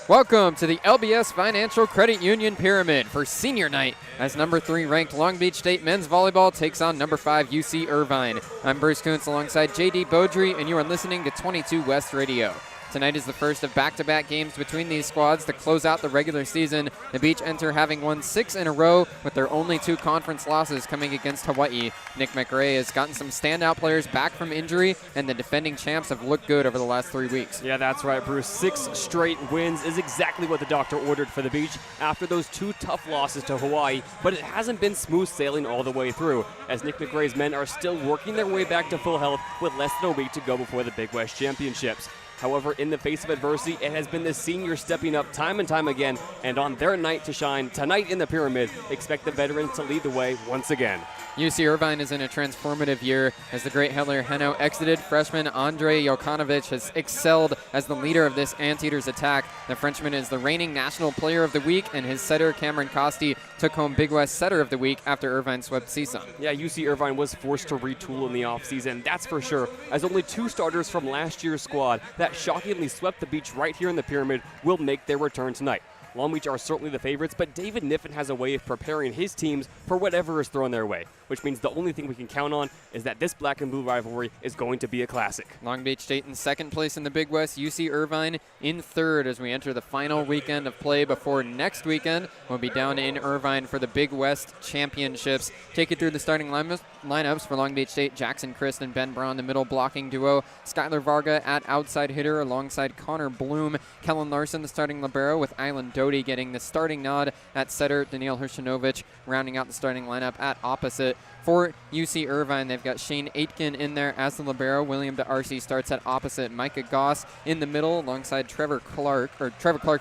Welcome to the LBS Financial Credit Union Pyramid for senior night as number 3 ranked Long Beach State men's volleyball takes on number 5 UC Irvine. I'm Bruce Kuntz alongside JayDe Beaudry, and you are listening to 22 West Radio. Tonight is the first of back-to-back games between these squads to close out the regular season. The Beach enter having won 6 in a row with their only 2 conference losses coming against Hawaii. Nick McRae has gotten some standout players back from injury, and the defending champs have looked good over the last 3 weeks. Yeah, that's right, Bruce. 6 straight wins is exactly what the doctor ordered for the Beach after those 2 tough losses to Hawaii, but it hasn't been smooth sailing all the way through, as Nick McRae's men are still working their way back to full health with less than a week to go before the Big West Championships. However, in the face of adversity, it has been the seniors stepping up time and time again, and on their night to shine tonight in the Pyramid, expect the veterans to lead the way once again. UC Irvine is in a transformative year as the great Heller Heno exited. Freshman Andre Jokanovic has excelled as the leader of this Anteaters attack. The Frenchman is the reigning National Player of the Week, and his setter Cameron Costi took home Big West Setter of the Week after Irvine swept CSUN. Yeah, UC Irvine was forced to retool in the offseason, that's for sure, as only 2 starters from last year's squad that shockingly swept the Beach right here in the Pyramid will make their return tonight. Long Beach are certainly the favorites, but David Niffen has a way of preparing his teams for whatever is thrown their way, which means the only thing we can count on is that this black and blue rivalry is going to be a classic. Long Beach State in second place in the Big West, UC Irvine in third as we enter the final weekend of play before next weekend. We'll be down in Irvine for the Big West Championships. Take you through the starting lineups for Long Beach State. Jackson Christ and Ben Braun, the middle blocking duo. Skylar Varga at outside hitter alongside Connor Bloom. Kellen Larson, the starting libero, with Island Doty getting the starting nod at setter. Daniil Hershinovic rounding out the starting lineup at opposite. For UC Irvine, they've got Shane Aitken in there as the libero. William D'Arcy starts at opposite. Micah Goss in the middle alongside Trevor Clark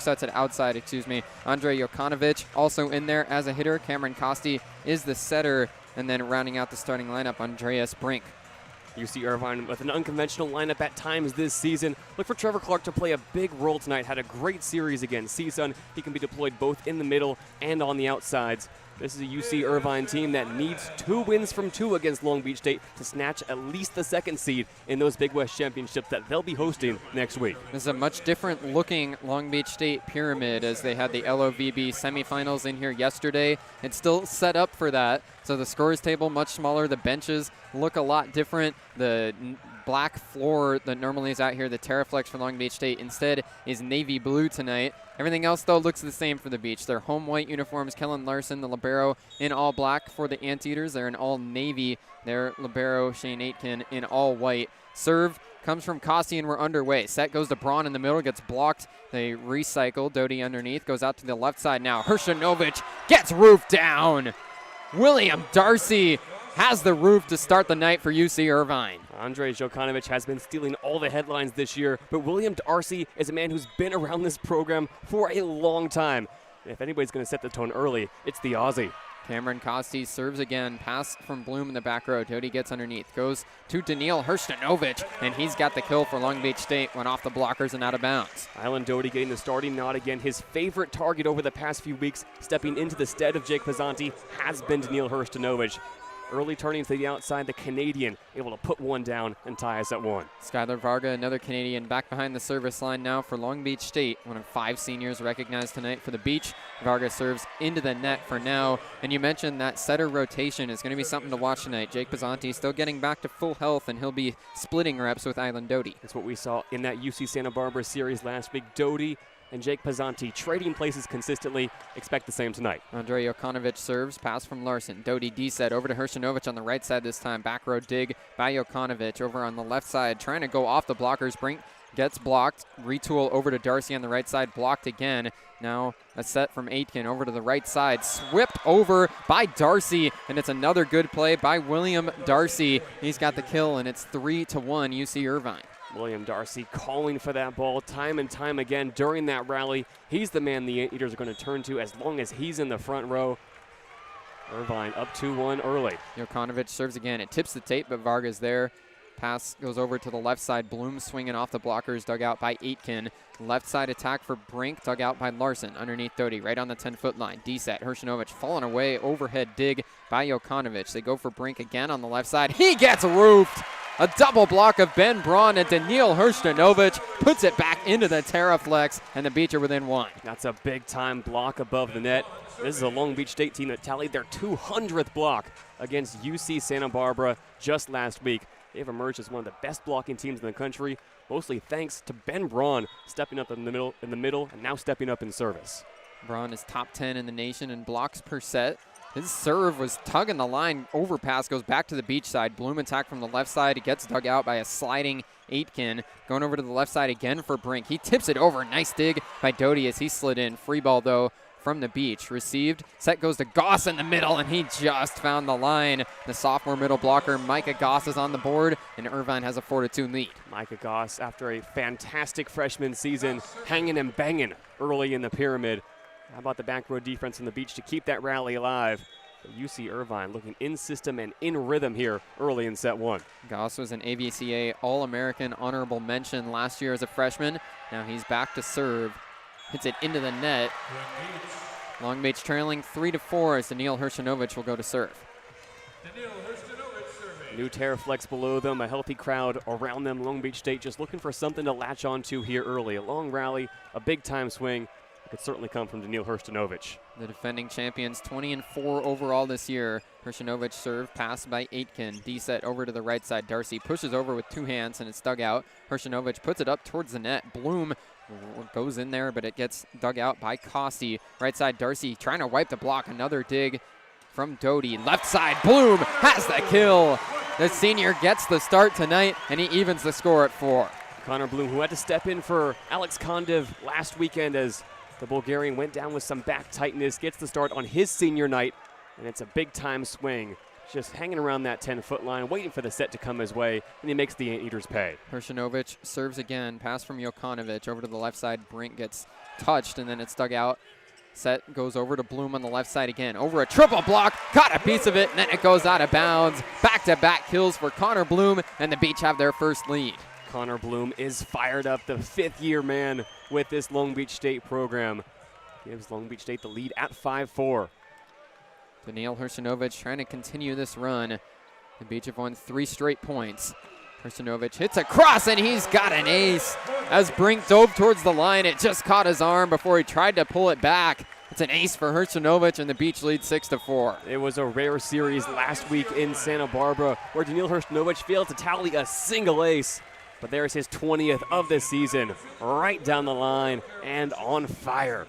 starts at outside, Andre Jokanovic also in there as a hitter. Cameron Costi is the setter. And then rounding out the starting lineup, Andreas Brink. UC Irvine with an unconventional lineup at times this season. Look for Trevor Clark to play a big role tonight. Had a great series against CSUN. He can be deployed both in the middle and on the outsides. This is a UC Irvine team that needs 2 wins from 2 against Long Beach State to snatch at least the 2nd seed in those Big West Championships that they'll be hosting next week. This is a much different looking Long Beach State Pyramid as they had the LOVB semifinals in here yesterday. It's still set up for that. So the scores table much smaller. The benches look a lot different. The black floor that normally is out here, the Terraflex for Long Beach State, instead is navy blue tonight. Everything else, though, looks the same for the Beach. Their home white uniforms, Kellen Larson, the libero, in all black. For the Anteaters, they're in all navy. Their libero, Shane Aitken, in all white. Serve comes from Costi, and we're underway. Set goes to Braun in the middle, gets blocked. They recycle. Doty underneath, goes out to the left side now. Hershinovic gets roofed down. William D'Arcy has the roof to start the night for UC Irvine. Andre Jokanovic has been stealing all the headlines this year, but William D'Arcy is a man who's been around this program for a long time. And if anybody's going to set the tone early, it's the Aussie. Cameron Costi serves again. Pass from Bloom in the back row. Doty gets underneath. Goes to Daniil Hershinovic, and he's got the kill for Long Beach State. Went off the blockers and out of bounds. Island Doty getting the starting nod again. His favorite target over the past few weeks, stepping into the stead of Jake Pizzanti, has been Daniil Hershinovic. Early turning to the outside, the Canadian able to put one down and tie us at 1. Skylar Varga, another Canadian, back behind the service line now for Long Beach State. One of 5 seniors recognized tonight for the Beach. Varga serves into the net for now. And you mentioned that setter rotation is going to be something to watch tonight. Jake Pizzanti still getting back to full health, and he'll be splitting reps with Island Doty. That's what we saw in that UC Santa Barbara series last week. Doty and Jake Pizzanti trading places consistently. Expect the same tonight. Andre Jokanovic serves, pass from Larson. Doty D-set over to Hershinovic on the right side this time. Back row dig by Jokanovic over on the left side, trying to go off the blockers. Brink gets blocked. Retool over to D'Arcy on the right side, blocked again. Now a set from Aitken over to the right side, swept over by D'Arcy, and it's another good play by William D'Arcy. He's got the kill, and it's 3-1 UC Irvine. William D'Arcy calling for that ball time and time again during that rally. He's the man the Anteaters are going to turn to as long as he's in the front row. Irvine up 2-1 early. Jokanovic serves again. It tips the tape, but Varga's there. Pass goes over to the left side. Bloom swinging off the blockers, dug out by Aitken. Left side attack for Brink, dug out by Larson. Underneath Doty, right on the 10-foot line. D-set, Hershinovic falling away. Overhead dig by Jokanovic. They go for Brink again on the left side. He gets roofed. A double block of Ben Braun, and Daniil Hrstanovic puts it back into the Terraflex, and the Beach are within one. That's a big-time block above the net. This is a Long Beach State team that tallied their 200th block against UC Santa Barbara just last week. They've emerged as one of the best blocking teams in the country, mostly thanks to Ben Braun stepping up in the middle, and now stepping up in service. Braun is top 10 in the nation in blocks per set. His serve was tugging the line, overpass, goes back to the Beach side. Bloom attack from the left side. He gets dug out by a sliding Aitken. Going over to the left side again for Brink. He tips it over. Nice dig by Doty as he slid in. Free ball, though, from the Beach. Received. Set goes to Goss in the middle, and he just found the line. The sophomore middle blocker, Micah Goss, is on the board, and Irvine has a 4-2 lead. Micah Goss, after a fantastic freshman season, hanging and banging early in the pyramid. How about the back row defense on the Beach to keep that rally alive? But UC Irvine looking in system and in rhythm here early in set one. Goss was an AVCA All-American honorable mention last year as a freshman. Now he's back to serve. Hits it into the net. Long Beach trailing 3-4 as Daniil Hrstanovic will go to serve. New Terraflex below them, a healthy crowd around them. Long Beach State just looking for something to latch onto here early. A long rally, a big-time swing. Could certainly come from Daniil Hrstanovic. The defending champions, 20-4 overall this year. Hrstanovic serve, passed by Aitken. D-set over to the right side. Darcy pushes over with two hands, and it's dug out. Hrstanovic puts it up towards the net. Bloom goes in there, but it gets dug out by Costi. Right side, Darcy trying to wipe the block. Another dig from Doty. Left side, Bloom has the kill. The senior gets the start tonight, and he evens the score at 4. Connor Bloom, who had to step in for Alex Kondiv last weekend as the Bulgarian went down with some back tightness, gets the start on his senior night, and it's a big-time swing. Just hanging around that 10-foot line, waiting for the set to come his way, and he makes the Anteaters pay. Hrstanovic serves again, pass from Jokanovic over to the left side. Brink gets touched, and then it's dug out. Set goes over to Bloom on the left side again. Over a triple block, caught a piece of it, and then it goes out of bounds. Back-to-back kills for Connor Bloom, and the Beach have their first lead. Connor Bloom is fired up, the fifth-year man with this Long Beach State program. Gives Long Beach State the lead at 5-4. Daniil Hrstanovic trying to continue this run. The Beach have won 3 straight points. Hrstanovic hits a cross, and he's got an ace. As Brink dove towards the line, it just caught his arm before he tried to pull it back. It's an ace for Hrstanovic, and the Beach leads 6-4. It was a rare series last week in Santa Barbara where Daniil Hrstanovic failed to tally a single ace. But there's his 20th of the season, right down the line and on fire.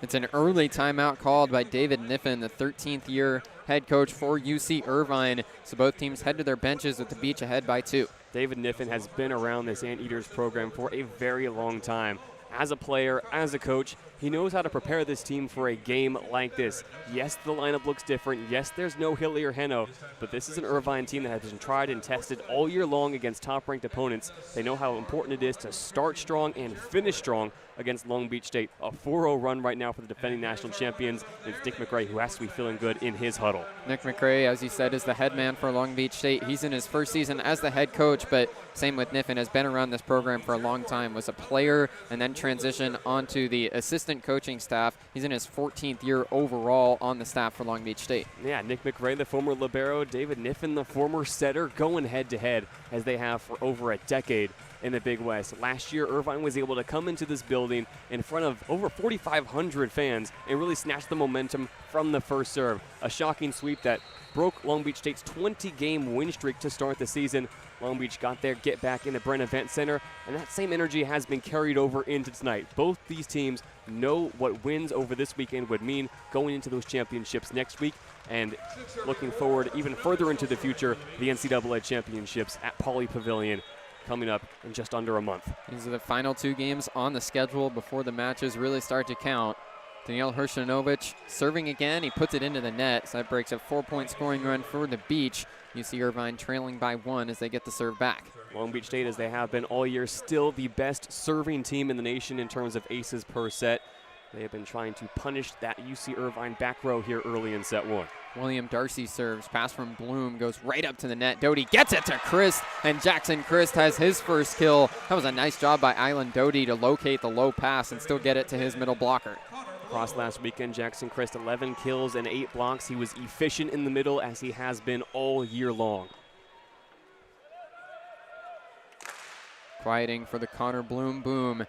It's an early timeout called by David Niffen, the 13th year head coach for UC Irvine. So both teams head to their benches with the Beach ahead by 2. David Niffen has been around this Anteaters program for a very long time. As a player, as a coach, he knows how to prepare this team for a game like this. Yes, the lineup looks different. Yes, there's no Hilly or Heno, but this is an Irvine team that has been tried and tested all year long against top-ranked opponents. They know how important it is to start strong and finish strong against Long Beach State. A 4-0 run right now for the defending national champions. It's Nick McRae who has to be feeling good in his huddle. Nick McRae, as you said, is the head man for Long Beach State. He's in his first season as the head coach, but same with Niffen, has been around this program for a long time, was a player and then transitioned onto the assistant coaching staff. He's in his 14th year overall on the staff for Long Beach State. Yeah, Nick McRae, the former libero, David Niffen, the former setter, going head-to-head as they have for over a decade in the Big West. Last year, Irvine was able to come into this building in front of over 4,500 fans and really snatch the momentum from the first serve. A shocking sweep that broke Long Beach State's 20-game win streak to start the season. Long Beach got their get back in the Brent Event Center, and that same energy has been carried over into tonight. Both these teams know what wins over this weekend would mean going into those championships next week, and looking forward even further into the future, the NCAA championships at Pauley Pavilion coming up in just under a month. These are the final 2 games on the schedule before the matches really start to count. Daniil Hrstanovic serving again. He puts it into the net, so that breaks a 4-point scoring run for the Beach. UC Irvine trailing by 1 as they get the serve back. Long Beach State, as they have been all year, still the best serving team in the nation in terms of aces per set. They have been trying to punish that UC Irvine back row here early in set 1. William Darcy serves. Pass from Bloom goes right up to the net. Doty gets it to Christ, and Jackson Christ has his first kill. That was a nice job by Island Doty to locate the low pass and still get it to his middle blocker. Across last weekend, Jackson Christ 11 kills and 8 blocks. He was efficient in the middle as he has been all year long. Quieting for the Connor Bloom boom.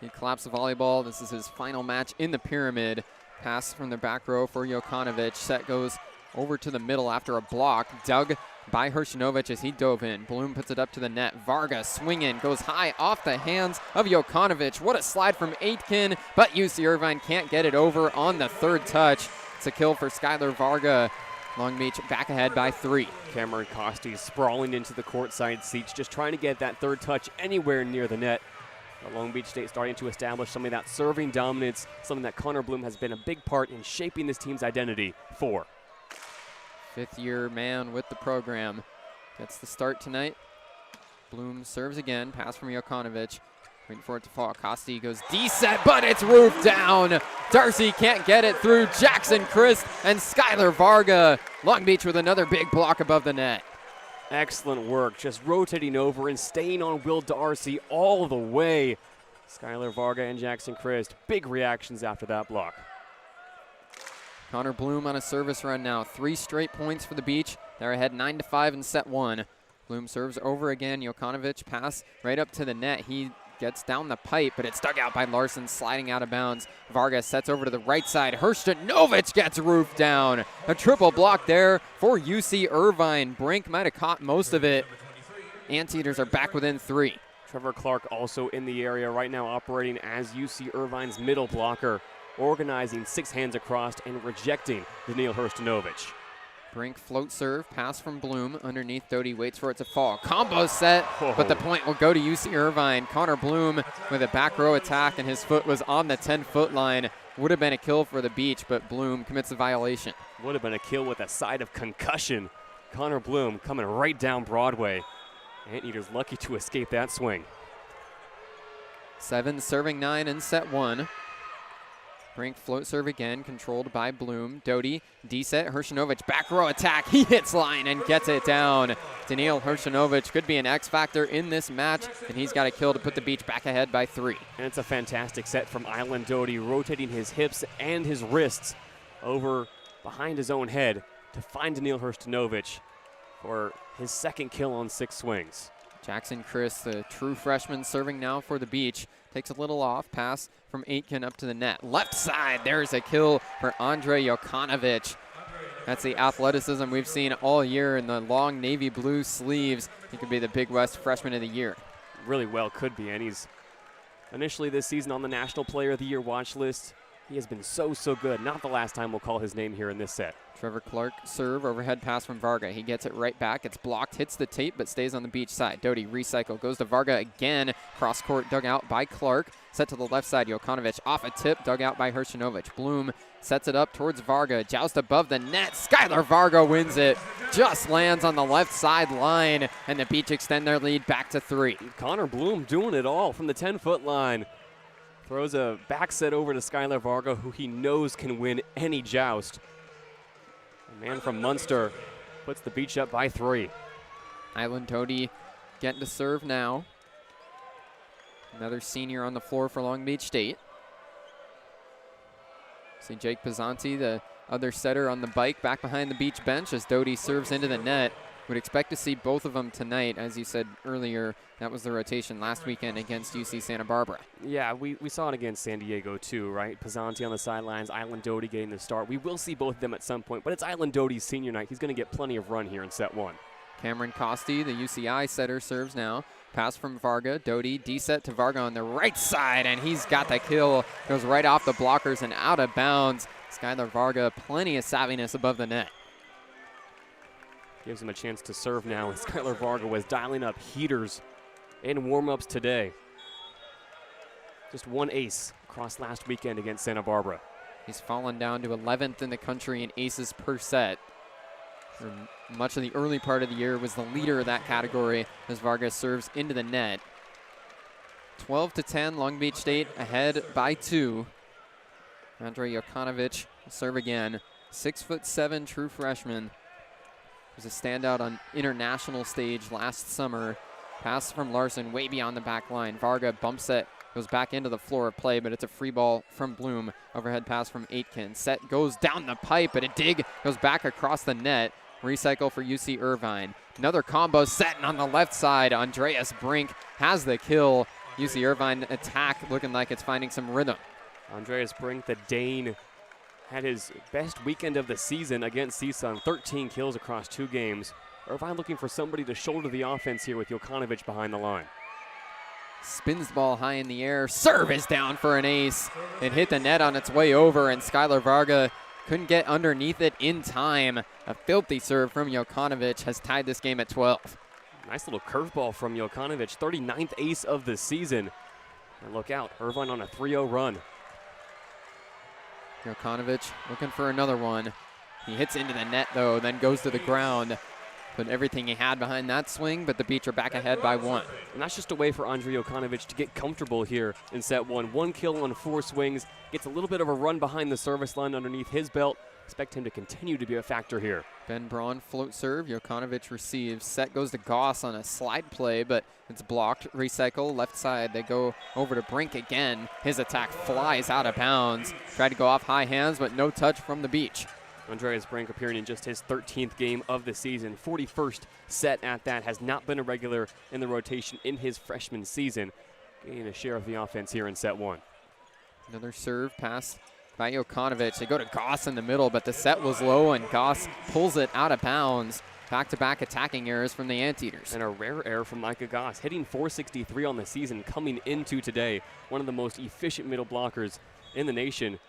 He claps the volleyball. This is his final match in the pyramid. Pass from the back row for Jokanovic. Set goes over to the middle after a block. Dug by Hershinovic as he dove in. Bloom puts it up to the net. Varga swinging, goes high off the hands of Jokanovic. What a slide from Aitken, but UC Irvine can't get it over on the third touch. It's a kill for Skylar Varga. Long Beach back ahead by 3. Cameron Costi sprawling into the courtside seats, just trying to get that third touch anywhere near the net. But Long Beach State starting to establish some of that serving dominance, something that Connor Bloom has been a big part in shaping this team's identity for. Fifth-year man with the program. Gets the start tonight. Bloom serves again. Pass from Jokanovic. Waiting for it to fall. Costi goes D-set, but it's roofed down. Darcy can't get it through. Jackson Christ and Skylar Varga. Long Beach with another big block above the net. Excellent work, just rotating over and staying on Will Darcy all the way. Skylar Varga and Jackson Christ, big reactions after that block. Connor Bloom on a service run now. 3 straight points for the Beach. They're ahead 9-5 in set 1. Bloom serves over again. Jokanovic pass right up to the net. He gets down the pipe, but it's dug out by Larson, sliding out of bounds. Vargas sets over to the right side. Hershinovic gets roofed down. A triple block there for UC Irvine. Brink might have caught most of it. Anteaters are back within 3. Trevor Clark also in the area right now, operating as UC Irvine's middle blocker, organizing 6 hands across and rejecting Daniil Hershinovic. Brink float serve, pass from Bloom underneath. Doty waits for it to fall. Combo set, but the point will go to UC Irvine. Connor Bloom with a back row attack, and his foot was on the 10-foot line. Would have been a kill for the Beach, but Bloom commits a violation. Would have been a kill with a side of concussion. Connor Bloom coming right down Broadway. Anteaters lucky to escape that swing. 7 serving 9 in set 1. Brink float serve again, controlled by Bloom. Doty, D-set, Hershinovic, back row attack. He hits line and gets it down. Daniil Hershinovic could be an X factor in this match, and he's got a kill to put the Beach back ahead by 3. And it's a fantastic set from Island Doty, rotating his hips and his wrists over behind his own head to find Daniil Hershinovic for his second kill on 6 swings. Jackson Chris, the true freshman, serving now for the Beach. Takes a little off, pass from Aitken up to the net. Left side, there's a kill for Andre Jokanovic. That's the athleticism we've seen all year in the long navy blue sleeves. He could be the Big West Freshman of the Year. Really well could be, and he's initially this season on the National Player of the Year watch list. He has been so good. Not the last time we'll call his name here in this set. Trevor Clark serve, overhead pass from Varga. He gets it right back. It's blocked, hits the tape, but stays on the Beach side. Doty recycle, goes to Varga again. Cross court dug out by Clark. Set to the left side, Jokanovic off a tip, dug out by Hershinovic. Bloom sets it up towards Varga. Joust above the net. Skylar Varga wins it. Just lands on the left side line, and the Beach extend their lead back to 3. Connor Bloom doing it all from the 10-foot line. Throws a back set over to Skylar Varga, who he knows can win any joust. The man from Munster puts the Beach up by 3. Island Doty getting to serve now. Another senior on the floor for Long Beach State. See Jake Pizzanti, the other setter on the bike, back behind the Beach bench as Doty serves into the net. Would expect to see both of them tonight. As you said earlier, that was the rotation last weekend against UC Santa Barbara. Yeah, we saw it against San Diego too, right? Pizzanti on the sidelines, Island Doty getting the start. We will see both of them at some point, but it's Island Doty's senior night. He's going to get plenty of run here in set 1. Cameron Costi, the UCI setter, serves now. Pass from Varga. Doty, D-set to Varga on the right side, and he's got the kill. Goes right off the blockers and out of bounds. Skylar Varga, plenty of savviness above the net. Gives him a chance to serve now, and Skylar Varga was dialing up heaters in warm-ups today. Just 1 ace across last weekend against Santa Barbara. He's fallen down to 11th in the country in aces per set. For much of the early part of the year was the leader of that category as Varga serves into the net. 12-10, Long Beach State ahead by 2. Andre Jokanovic will serve again. 6'7", true freshman. Was a standout on international stage last summer. Pass from Larson way beyond the back line. Varga bumps it, goes back into the floor of play, but it's a free ball from Bloom. Overhead pass from Aitken. Set goes down the pipe, but a dig goes back across the net. Recycle for UC Irvine. Another combo setting on the left side. Andreas Brink has the kill. UC Irvine attack looking like it's finding some rhythm. Andreas Brink, the Dane, had his best weekend of the season against CSUN, 13 kills across 2 games. Irvine looking for somebody to shoulder the offense here with Jokanovic behind the line. Spins the ball high in the air. Serve is down for an ace. It hit the net on its way over, and Skylar Varga couldn't get underneath it in time. A filthy serve from Jokanovic has tied this game at 12. Nice little curveball from Jokanovic, 39th ace of the season. And look out, Irvine on a 3-0 run. Jokanovic looking for another one. He hits into the net, though, then goes to the ground. Put everything he had behind that swing, but the Beach are back ahead by 1. And that's just a way for Andrei Jokanovic to get comfortable here in set 1. 1 kill on 4 swings, gets a little bit of a run behind the service line underneath his belt. Expect him to continue to be a factor here. Ben Braun float serve, Jokanovic receives. Set goes to Goss on a slide play, but it's blocked. Recycle, left side, they go over to Brink again. His attack flies out of bounds. Tried to go off high hands, but no touch from the Beach. Andreas Brink appearing in just his 13th game of the season. 41st set at that. Has not been a regular in the rotation in his freshman season. Getting a share of the offense here in set 1. Another serve pass by Jokanovic. They go to Goss in the middle, but the set was low, and Goss pulls it out of bounds. Back-to-back attacking errors from the Anteaters. And a rare error from Micah Goss, hitting .463 on the season coming into today. One of the most efficient middle blockers in the nation.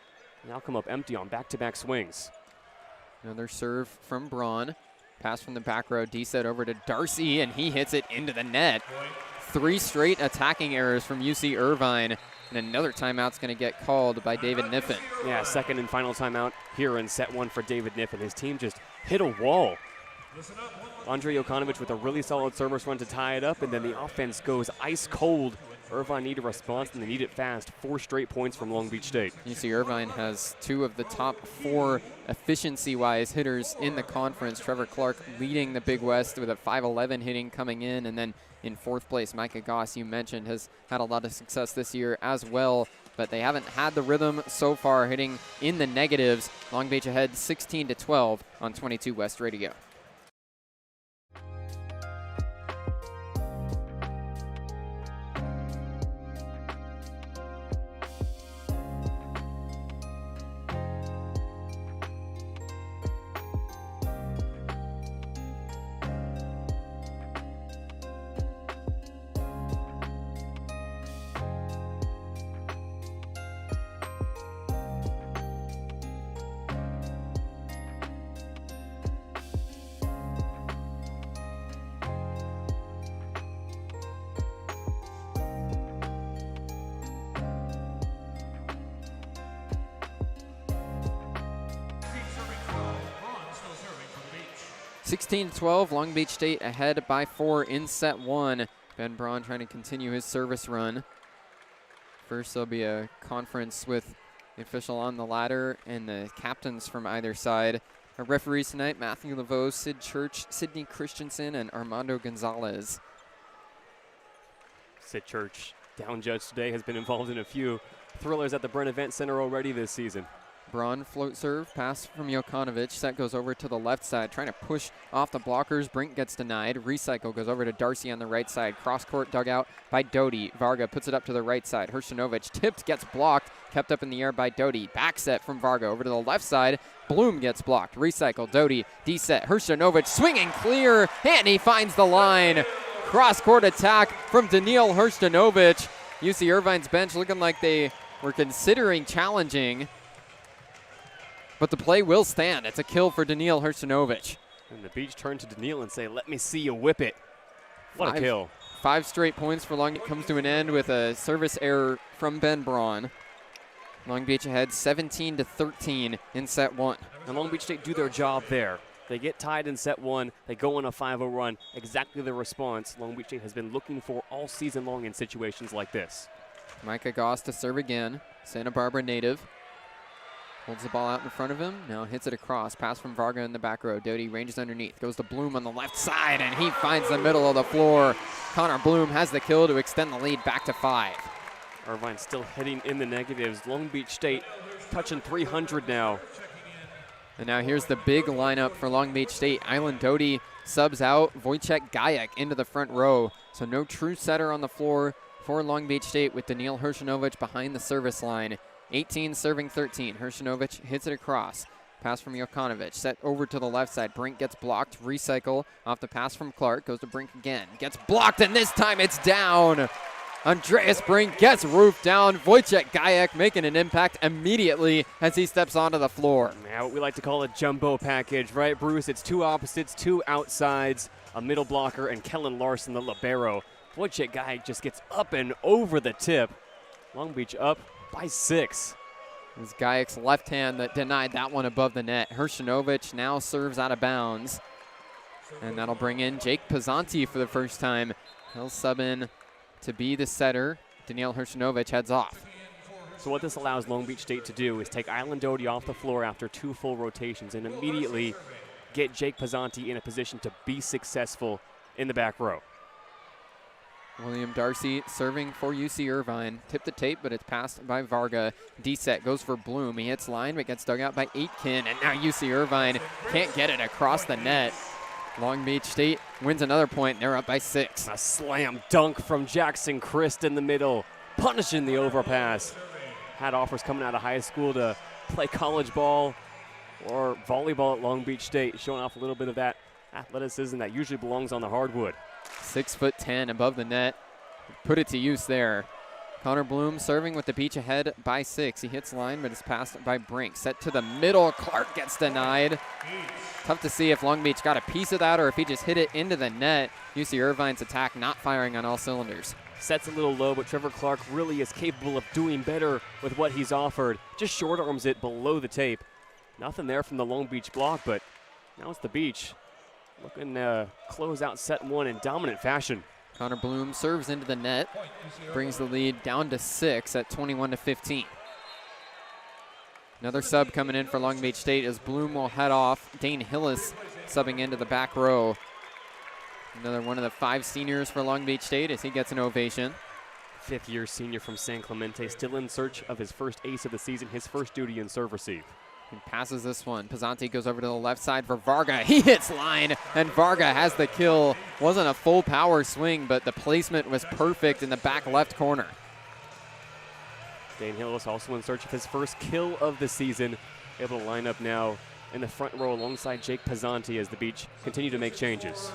Now come up empty on back-to-back swings. Another serve from Braun. Pass from the back row. D-set over to Darcy, and he hits it into the net. 3 straight attacking errors from UC Irvine. And another timeout's going to get called by David Niffen. Yeah, second and final timeout here in set 1 for David Niffen. His team just hit a wall. Andrei Jokanovic with a really solid service run to tie it up, and then the offense goes ice cold. Irvine need a response, and they need it fast. 4 straight points from Long Beach State. UC Irvine has 2 of the top 4 efficiency-wise hitters in the conference. Trevor Clark leading the Big West with a .511 hitting coming in, and then in 4th place, Micah Goss, you mentioned, has had a lot of success this year as well, but they haven't had the rhythm so far, hitting in the negatives. Long Beach ahead 16-12 on 22 West Radio. (16-12), Long Beach State ahead by 4 in set 1. Ben Braun trying to continue his service run. First, there'll be a conference with the official on the ladder and the captains from either side. Our referees tonight, Matthew Laveau, Sid Church, Sidney Christensen, and Armando Gonzalez. Sid Church, down judge today, has been involved in a few thrillers at the Brent Event Center already this season. Braun float serve, pass from Jokanovic. Set goes over to the left side, trying to push off the blockers. Brink gets denied. Recycle goes over to Darcy on the right side. Cross-court dugout by Doty. Varga puts it up to the right side. Hrstanovic tipped, gets blocked. Kept up in the air by Doty. Back set from Varga over to the left side. Bloom gets blocked. Recycle, Doty, D-set. Hrstanovic swinging clear, and he finds the line. Cross-court attack from Daniil Hrstanovic. UC Irvine's bench looking like they were considering challenging, but the play will stand. It's a kill for Daniil Hrstanovic. And the Beach turn to Daniil and say, let me see you whip it. What a kill. 5 straight points for Long Beach. Comes to an end with a service error from Ben Braun. Long Beach ahead 17-13 in set 1. And Long Beach State do their job there. They get tied in set 1. They go on a 5-0 run. Exactly the response Long Beach State has been looking for all season long in situations like this. Micah Goss to serve again. Santa Barbara native. Holds the ball out in front of him. Now hits it across. Pass from Varga in the back row. Doty ranges underneath. Goes to Bloom on the left side, and he finds the middle of the floor. Connor Bloom has the kill to extend the lead back to 5. Irvine still hitting in the negatives. Long Beach State touching 300 now. And now here's the big lineup for Long Beach State. Island Doty subs out Wojciech Gajek into the front row. So no true setter on the floor for Long Beach State with Daniil Hershinovic behind the service line. 18 serving 13. Hershinovic hits it across. Pass from Jokanovic, set over to the left side. Brink gets blocked, recycle off the pass from Clark, goes to Brink again. Gets blocked, and this time it's down. Andreas Brink gets roofed down. Wojciech Gajek making an impact immediately as he steps onto the floor. Yeah, what we like to call a jumbo package, right, Bruce? It's two opposites, two outsides, a middle blocker, and Kellen Larson, the libero. Wojciech Gajek just gets up and over the tip. Long Beach up by 6. It was Gajek's left hand that denied that one above the net. Hershinovic now serves out of bounds. And that'll bring in Jake Pizzanti for the first time. He'll sub in to be the setter. Daniil Hershinovic heads off. So what this allows Long Beach State to do is take Island Doty off the floor after 2 full rotations and immediately get Jake Pizzanti in a position to be successful in the back row. William Darcy serving for UC Irvine. Tipped the tape, but it's passed by Varga. D-set goes for Bloom. He hits line, but gets dug out by Aitken. And now UC Irvine can't get it across the net. Long Beach State wins another point. They're up by 6. A slam dunk from Jackson Christ in the middle, punishing the overpass. Had offers coming out of high school to play college ball or volleyball at Long Beach State, showing off a little bit of that athleticism that usually belongs on the hardwood. 6'10" above the net. Put it to use there. Connor Bloom serving with the Beach ahead by 6. He hits line, but is passed by Brink. Set to the middle. Clark gets denied. Tough to see if Long Beach got a piece of that or if he just hit it into the net. UC Irvine's attack not firing on all cylinders. Sets a little low, but Trevor Clark really is capable of doing better with what he's offered. Just short arms it below the tape. Nothing there from the Long Beach block, but now it's the Beach looking to close out set 1 in dominant fashion. Connor Bloom serves into the net, brings the lead down to 6 at 21-15. Another sub coming in for Long Beach State as Bloom will head off. Dane Hillis subbing into the back row. Another one of the 5 seniors for Long Beach State as he gets an ovation. 5th-year senior from San Clemente, still in search of his first ace of the season, his first duty in serve receive. He passes this one. Pizzanti goes over to the left side for Varga. He hits line, and Varga has the kill. Wasn't a full power swing, but the placement was perfect in the back left corner. Dane Hillis also in search of his first kill of the season. Able to line up now in the front row alongside Jake Pizzanti as the Beach continue to make changes.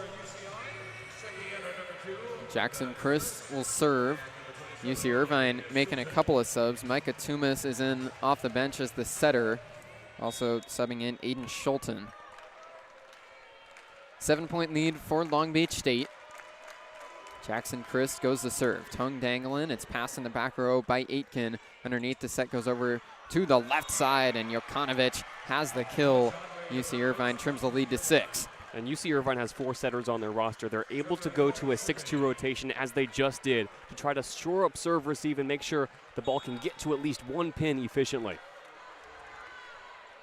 Jackson Christ will serve. UC Irvine making a couple of subs. Micah Tumas is in off the bench as the setter. Also subbing in Aiden Schulten. 7-point lead for Long Beach State. Jackson Christ goes to serve. Tongue dangling. It's passed in the back row by Aitken. Underneath, the set goes over to the left side, and Jokanovic has the kill. UC Irvine trims the lead to 6. And UC Irvine has 4 setters on their roster. They're able to go to a 6-2 rotation as they just did to try to shore up serve, receive, and make sure the ball can get to at least one pin efficiently.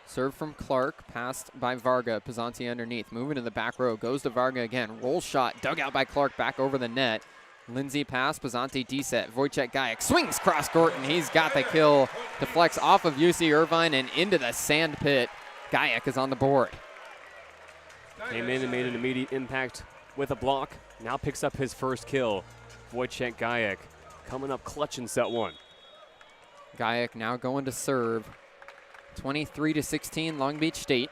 Serve from Clark, passed by Varga. Pizzanti underneath, moving to the back row, goes to Varga again. Roll shot, dug out by Clark, back over the net. Lindsay pass, Pizzanti D-set. Wojciech Gajek swings cross court, and he's got the kill. Deflects off of UC Irvine and into the sand pit. Gajek is on the board. Came in and made an immediate impact with a block. Now picks up his first kill. Wojciech Gajek coming up clutch in set 1. Gajek now going to serve. 23-16 Long Beach State.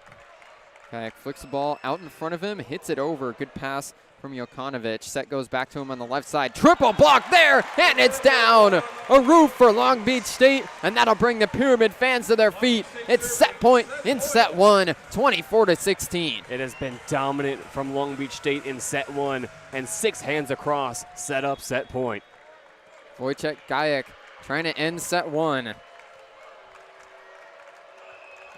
Gajek flicks the ball out in front of him, hits it over. Good pass from Jokanovic. Set goes back to him on the left side. Triple block there, and it's down. A roof for Long Beach State, and that'll bring the Pyramid fans to their feet. It's set point in set 1, 24-16. It has been dominant from Long Beach State in set 1, and 6 hands across, set up, set point. Wojciech Gajek trying to end set 1.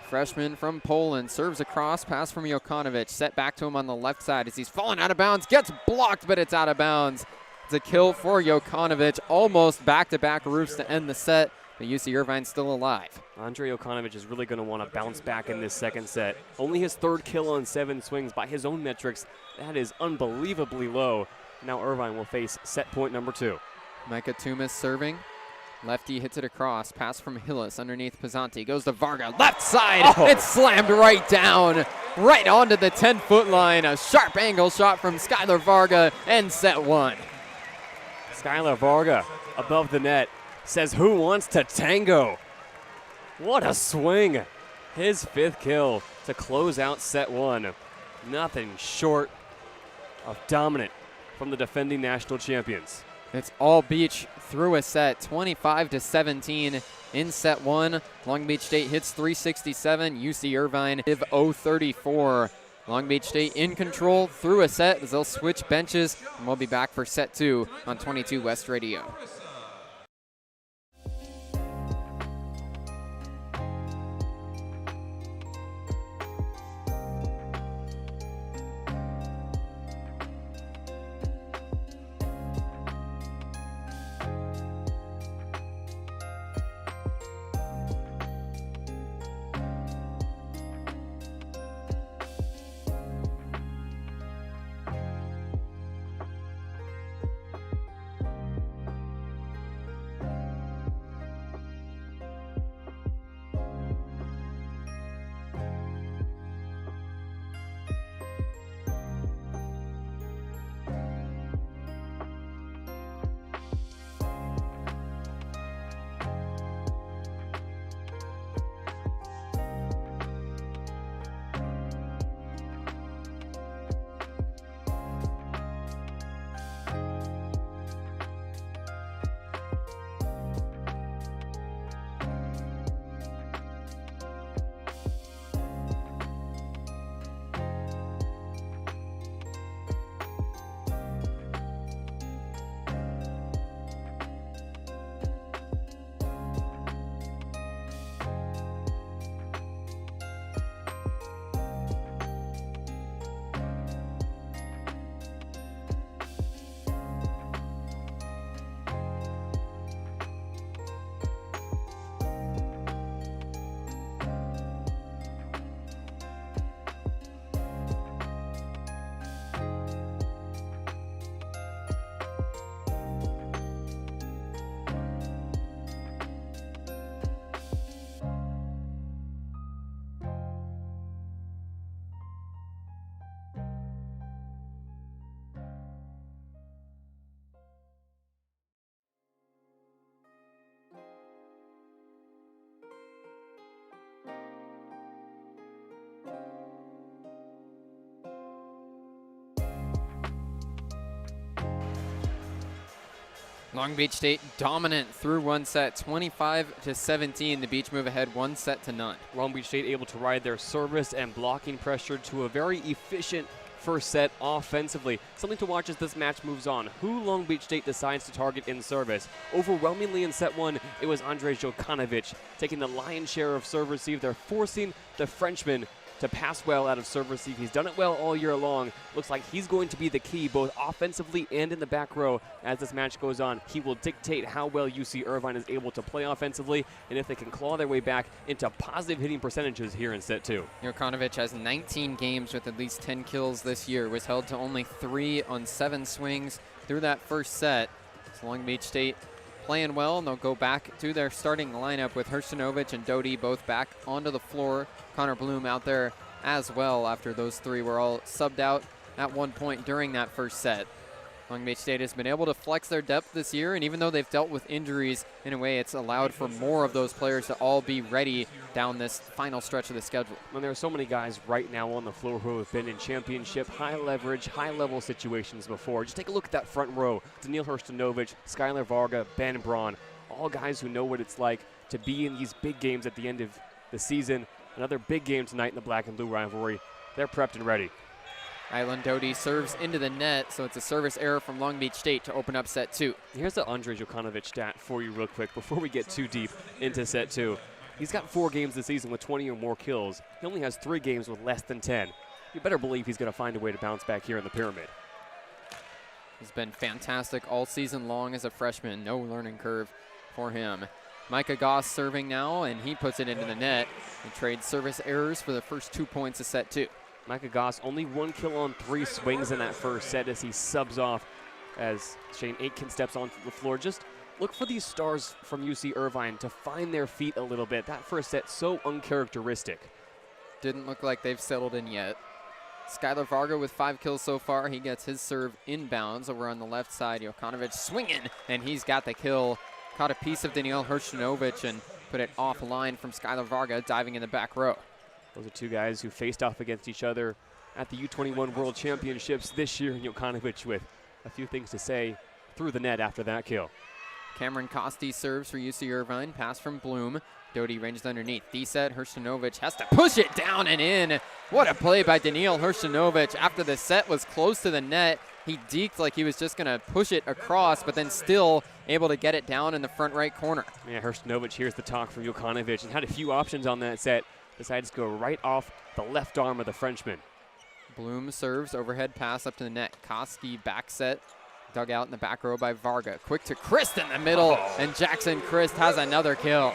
Freshman from Poland serves across, pass from Jokanovic, set back to him on the left side as he's falling out of bounds, gets blocked, but it's out of bounds. It's a kill for Jokanovic, almost back-to-back roofs to end the set, but UC Irvine's still alive. Andre Jokanovic is really going to want to bounce back in this second set. Only his 3rd kill on 7 swings by his own metrics. That is unbelievably low. Now Irvine will face set point number 2. Micah Tumas serving. Lefty hits it across. Pass from Hillis underneath Pizzanti. Goes to Varga. Left side. Oh. It's slammed right down. right onto the 10-foot line. A sharp angle shot from Skylar Varga, and set 1. Skylar Varga above the net says, "Who wants to tango?" What a swing. His 5th kill to close out set 1. Nothing short of dominant from the defending national champions. It's all Beach through a set, 25-17 in set 1. Long Beach State hits 367, UC Irvine 034. Long Beach State in control through a set as they'll switch benches, and we'll be back for set 2 on 22 West Radio. Long Beach State dominant through one set, 25-17. The Beach move ahead 1-0. Long Beach State able to ride their service and blocking pressure to a very efficient first set offensively. Something to watch as this match moves on. Who Long Beach State decides to target in service. Overwhelmingly in set 1, it was Andrej Jokanovic taking the lion's share of serve receive. They're forcing the Frenchman to pass well out of serve receive. He's done it well all year long. Looks like he's going to be the key both offensively and in the back row as this match goes on. He will dictate how well UC Irvine is able to play offensively and if they can claw their way back into positive hitting percentages here in set 2. Jokanovic has 19 games with at least 10 kills this year. Was held to only 3 on 7 swings through that first set. So Long Beach State playing well, and they'll go back to their starting lineup with Hrstanovic and Beaudry both back onto the floor. Connor Bloom out there as well after those 3 were all subbed out at one point during that first set. Long Beach State has been able to flex their depth this year, and even though they've dealt with injuries, in a way it's allowed for more of those players to all be ready down this final stretch of the schedule. When there are so many guys right now on the floor who have been in championship, high leverage, high level situations before. Just take a look at that front row. Daniil Hrstanovic, Skylar Varga, Ben Braun, all guys who know what it's like to be in these big games at the end of the season. Another big game tonight in the black and blue rivalry. They're prepped and ready. Island Doty serves into the net, so it's a service error from Long Beach State to open up set 2. Here's the Andrej Jokanovic stat for you real quick before we get too deep into set 2. He's got 4 games this season with 20 or more kills. He only has 3 games with less than 10. You better believe he's going to find a way to bounce back here in the pyramid. He's been fantastic all season long as a freshman. No learning curve for him. Micah Goss serving now, and he puts it into the net. He trades service errors for the first 2 points of set 2. Micah Goss only 1 kill on 3 swings in that first set as he subs off as Shane Aitken steps onto the floor. Just look for these stars from UC Irvine to find their feet a little bit. That first set so uncharacteristic. didn't look like they've settled in yet. Skylar Varga with 5 kills so far. He gets his serve inbounds over on the left side. Jokanovic swinging, and he's got the kill. Caught a piece of Daniil Hrstanovic and put it offline from Skylar Varga, diving in the back row. Those are two guys who faced off against each other at the U21 World Championships this year. Jokanovic with a few things to say through the net after that kill. Cameron Costi serves for UC Irvine. Pass from Bloom. Doty ranged underneath. D-set. Hrstanovic has to push it down and in. What a play by Daniil Hrstanovic. After the set was close to the net, he deked like he was just going to push it across, but then still able to get it down in the front right corner. Yeah, Hrstanovic hears the talk from Jokanovic and had a few options on that set. Decides to go right off the left arm of the Frenchman. Bloom serves. Overhead pass up to the net. Koski back set. Dug out in the back row by Varga. Quick to Christ in the middle, and Jackson Christ has another kill.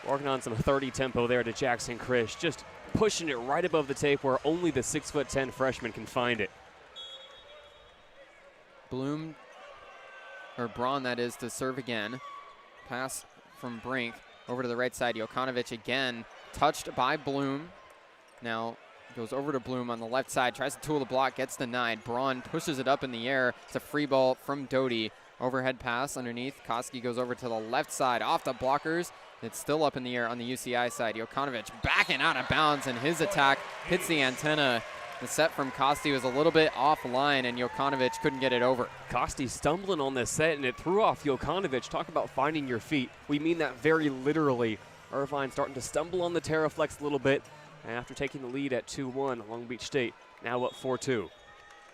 Working on some 30 tempo there to Jackson Christ, just pushing it right above the tape where only the 6'10" freshman can find it. Bloom, or Braun that is, to serve again. Pass from Brink over to the right side. Jokanovic again, touched by Bloom. Now goes over to Bloom on the left side, tries to tool the block, gets denied. Braun pushes it up in the air. It's a free ball from Doty. Overhead pass underneath. Koski goes over to the left side, off the blockers. It's still up in the air on the UCI side. Jokanovic backing out of bounds, and his attack hits the antenna. The set from Kosti was a little bit offline, and Jokanovic couldn't get it over. Kosti stumbling on this set, and it threw off Jokanovic. Talk about finding your feet. We mean that very literally. Irvine starting to stumble on the Terraflex a little bit after taking the lead at 2-1. Long Beach State now up 4-2.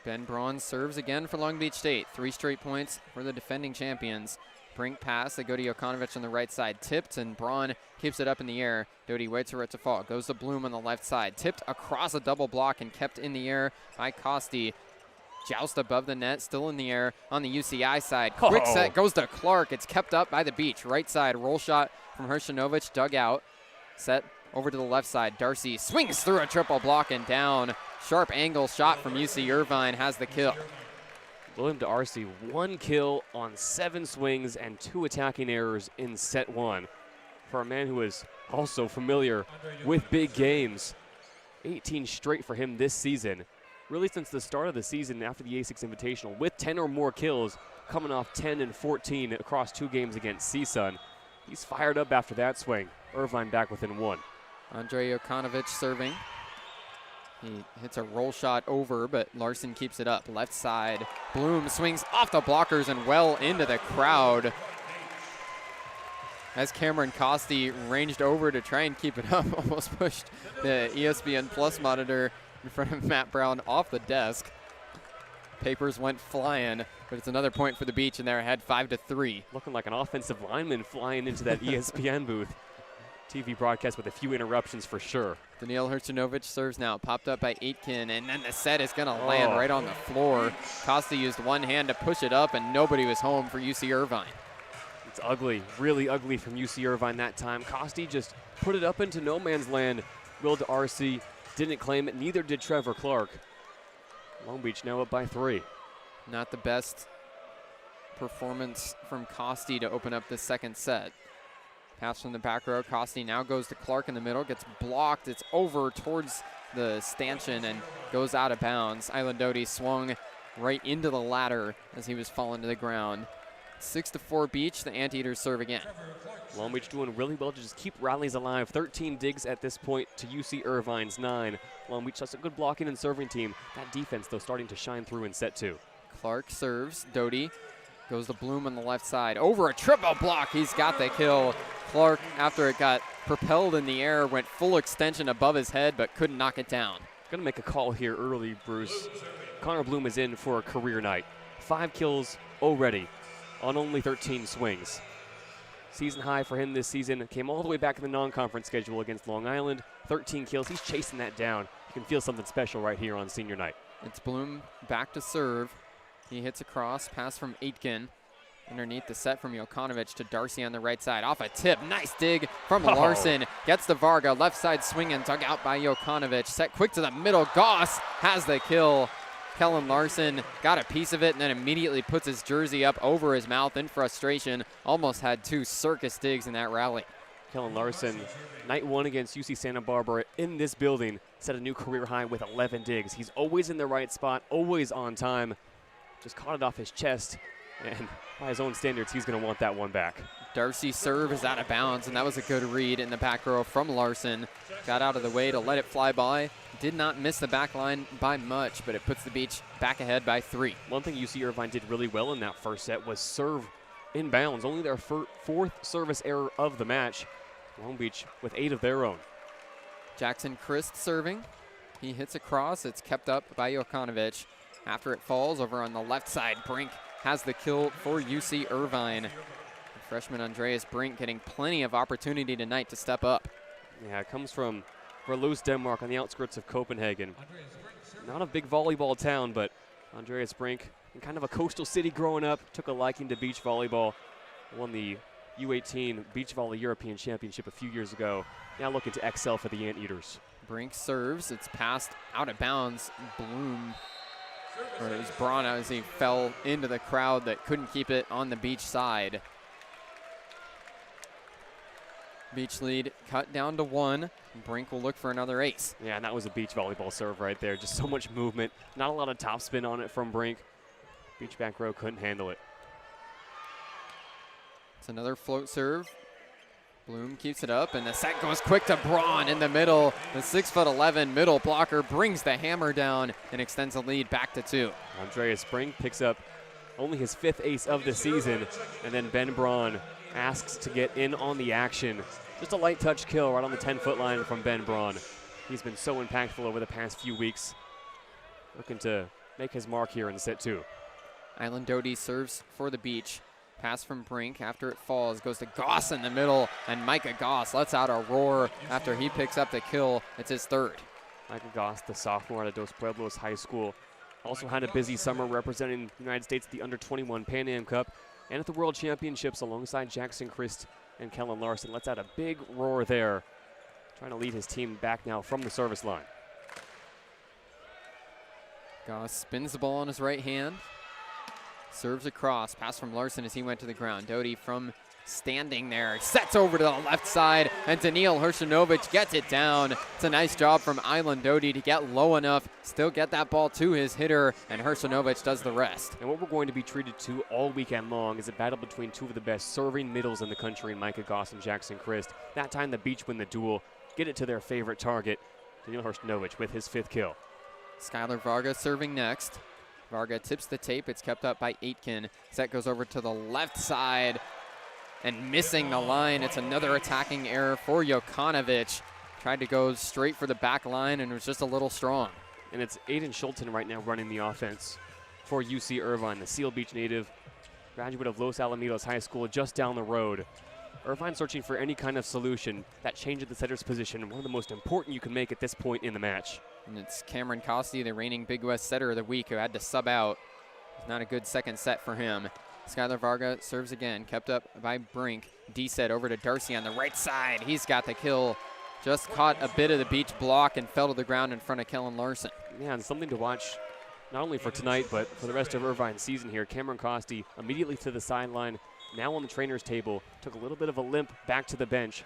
Ben Braun serves again for Long Beach State. 3 straight points for the defending champions. Brink pass, they go to Jokanovic on the right side. Tipped, and Braun keeps it up in the air. Doty waits for it to fall. Goes to Bloom on the left side. Tipped across a double block and kept in the air by Kosti. Joust above the net, still in the air on the UCI side. Quick set goes to Clark. It's kept up by the Beach. Right side, roll shot from Hrstanovic, dug out. Set over to the left side. Darcy swings through a triple block and down. Sharp angle shot from UC Irvine has the kill. William D'Arcy, 1 kill on 7 swings and 2 attacking errors in set 1. For a man who is also familiar with big games, 18 straight for him this season. Really since the start of the season after the A6 Invitational, with 10 or more kills, coming off 10 and 14 across 2 games against CSUN. He's fired up after that swing. Irvine back within 1. Andrei Jokanovic serving. He hits a roll shot over, but Larson keeps it up. Left side, Bloom swings off the blockers and well into the crowd. As Cameron Costi ranged over to try and keep it up, almost pushed the ESPN Plus monitor in front of Matt Brown off the desk. Papers went flying, but it's another point for the Beach, and they're ahead 5-3. Looking like an offensive lineman flying into that ESPN booth. TV broadcast with a few interruptions for sure. Daniil Hrstanovic serves now, popped up by Aitken, and then the set is gonna land right on the floor. Costa used one hand to push it up, and nobody was home for UC Irvine. It's ugly, really ugly from UC Irvine that time. Costi just put it up into no man's land. Will D'Arcy didn't claim it, neither did Trevor Clark. Long Beach now up by 3. Not the best performance from Costi to open up the second set. Pass from the back row. Costi now goes to Clark in the middle, gets blocked. It's over towards the stanchion and goes out of bounds. Island Doty swung right into the ladder as he was falling to the ground. 6-4 Beach. The Anteaters serve again. Long Beach doing really well to just keep rallies alive. 13 digs at this point to UC Irvine's 9. Long Beach has a good blocking and serving team. That defense, though, starting to shine through in set 2. Clark serves. Doty goes to Bloom on the left side. Over a triple block. He's got the kill. Clark, after it got propelled in the air, went full extension above his head, but couldn't knock it down. Gonna make a call here early, Bruce. Connor Bloom is in for a career night. 5 kills already on only 13 swings. Season high for him this season. Came all the way back in the non-conference schedule against Long Island. 13 kills. He's chasing that down. You can feel something special right here on senior night. It's Bloom back to serve. He hits a cross. Pass from Aitken. Underneath the set from Jokanovic to Darcy on the right side. Off a tip. Nice dig from Larson. Gets to Varga. Left side swinging. Dug out by Jokanovic. Set quick to the middle. Goss has the kill. Kellen Larson got a piece of it and then immediately puts his jersey up over his mouth in frustration. Almost had 2 circus digs in that rally. Kellen Larson, night one against UC Santa Barbara in this building, set a new career high with 11 digs. He's always in the right spot, always on time. Just caught it off his chest, and by his own standards, he's going to want that one back. Darcy's serve is out of bounds, and that was a good read in the back row from Larson. Got out of the way to let it fly by. Did not miss the back line by much, but it puts the Beach back ahead by 3. One thing UC Irvine did really well in that first set was serve inbounds. Only their fourth service error of the match. Long Beach with 8 of their own. Jackson Christ serving. He hits across. It's kept up by Jokanovic. After it falls over on the left side, Brink has the kill for UC Irvine. The freshman Andreas Brink getting plenty of opportunity tonight to step up. Yeah, it comes from Verloos, Denmark, on the outskirts of Copenhagen. Not a big volleyball town, but Andreas Brink, in kind of a coastal city growing up, took a liking to beach volleyball. Won the U18 Beach Volley European Championship a few years ago. Now looking to excel for the Anteaters. Brink serves. It's passed out of bounds. Bloom, or it was Braun as he fell into the crowd that couldn't keep it on the Beach side. Beach lead cut down to 1. Brink will look for another ace. Yeah, and that was a beach volleyball serve right there. Just so much movement. Not a lot of topspin on it from Brink. Beach back row couldn't handle it. It's another float serve. Bloom keeps it up, and the set goes quick to Braun in the middle. The 6'11" middle blocker brings the hammer down and extends the lead back to 2. Andreas Brink picks up only his 5th ace of the season, and then Ben Braun asks to get in on the action. Just a light touch kill right on the 10-foot line from Ben Braun. He's been so impactful over the past few weeks. Looking to make his mark here in set 2. Island Doty serves for the Beach. Pass from Brink after it falls, goes to Goss in the middle, and Micah Goss lets out a roar after he picks up the kill. It's his 3rd. Micah Goss, the sophomore out of Dos Pueblos High School, also had a busy summer representing the United States at the Under-21 Pan Am Cup and at the World Championships alongside Jackson Christ and Kellen Larson. Lets out a big roar there, trying to lead his team back now from the service line. Goss spins the ball on his right hand. Serves across, pass from Larson as he went to the ground. Doty from standing there, sets over to the left side, and Daniil Hershinovic gets it down. It's a nice job from Island Doty to get low enough, still get that ball to his hitter, and Hershinovic does the rest. And what we're going to be treated to all weekend long is a battle between 2 of the best serving middles in the country, Micah Goss and Jackson Christ. That time the Beach win the duel, get it to their favorite target, Daniil Hershinovic with his 5th kill. Skylar Varga serving next. Varga tips the tape. It's kept up by Aitken. Set goes over to the left side and missing the line. It's another attacking error for Jokanovic. Tried to go straight for the back line and was just a little strong. And it's Aiden Schulten right now running the offense for UC Irvine, the Seal Beach native, graduate of Los Alamitos High School just down the road. Irvine searching for any kind of solution. That change at the setter's position, one of the most important you can make at this point in the match. And it's Cameron Costi, the reigning Big West setter of the week, who had to sub out. It's not a good second set for him. Skylar Varga serves again, kept up by Brink. D-set over to Darcy on the right side. He's got the kill. Just caught a bit of the Beach block and fell to the ground in front of Kellen Larson. Yeah, and something to watch not only for tonight, but for the rest of Irvine's season here. Cameron Costi immediately to the sideline, now on the trainer's table. Took a little bit of a limp back to the bench.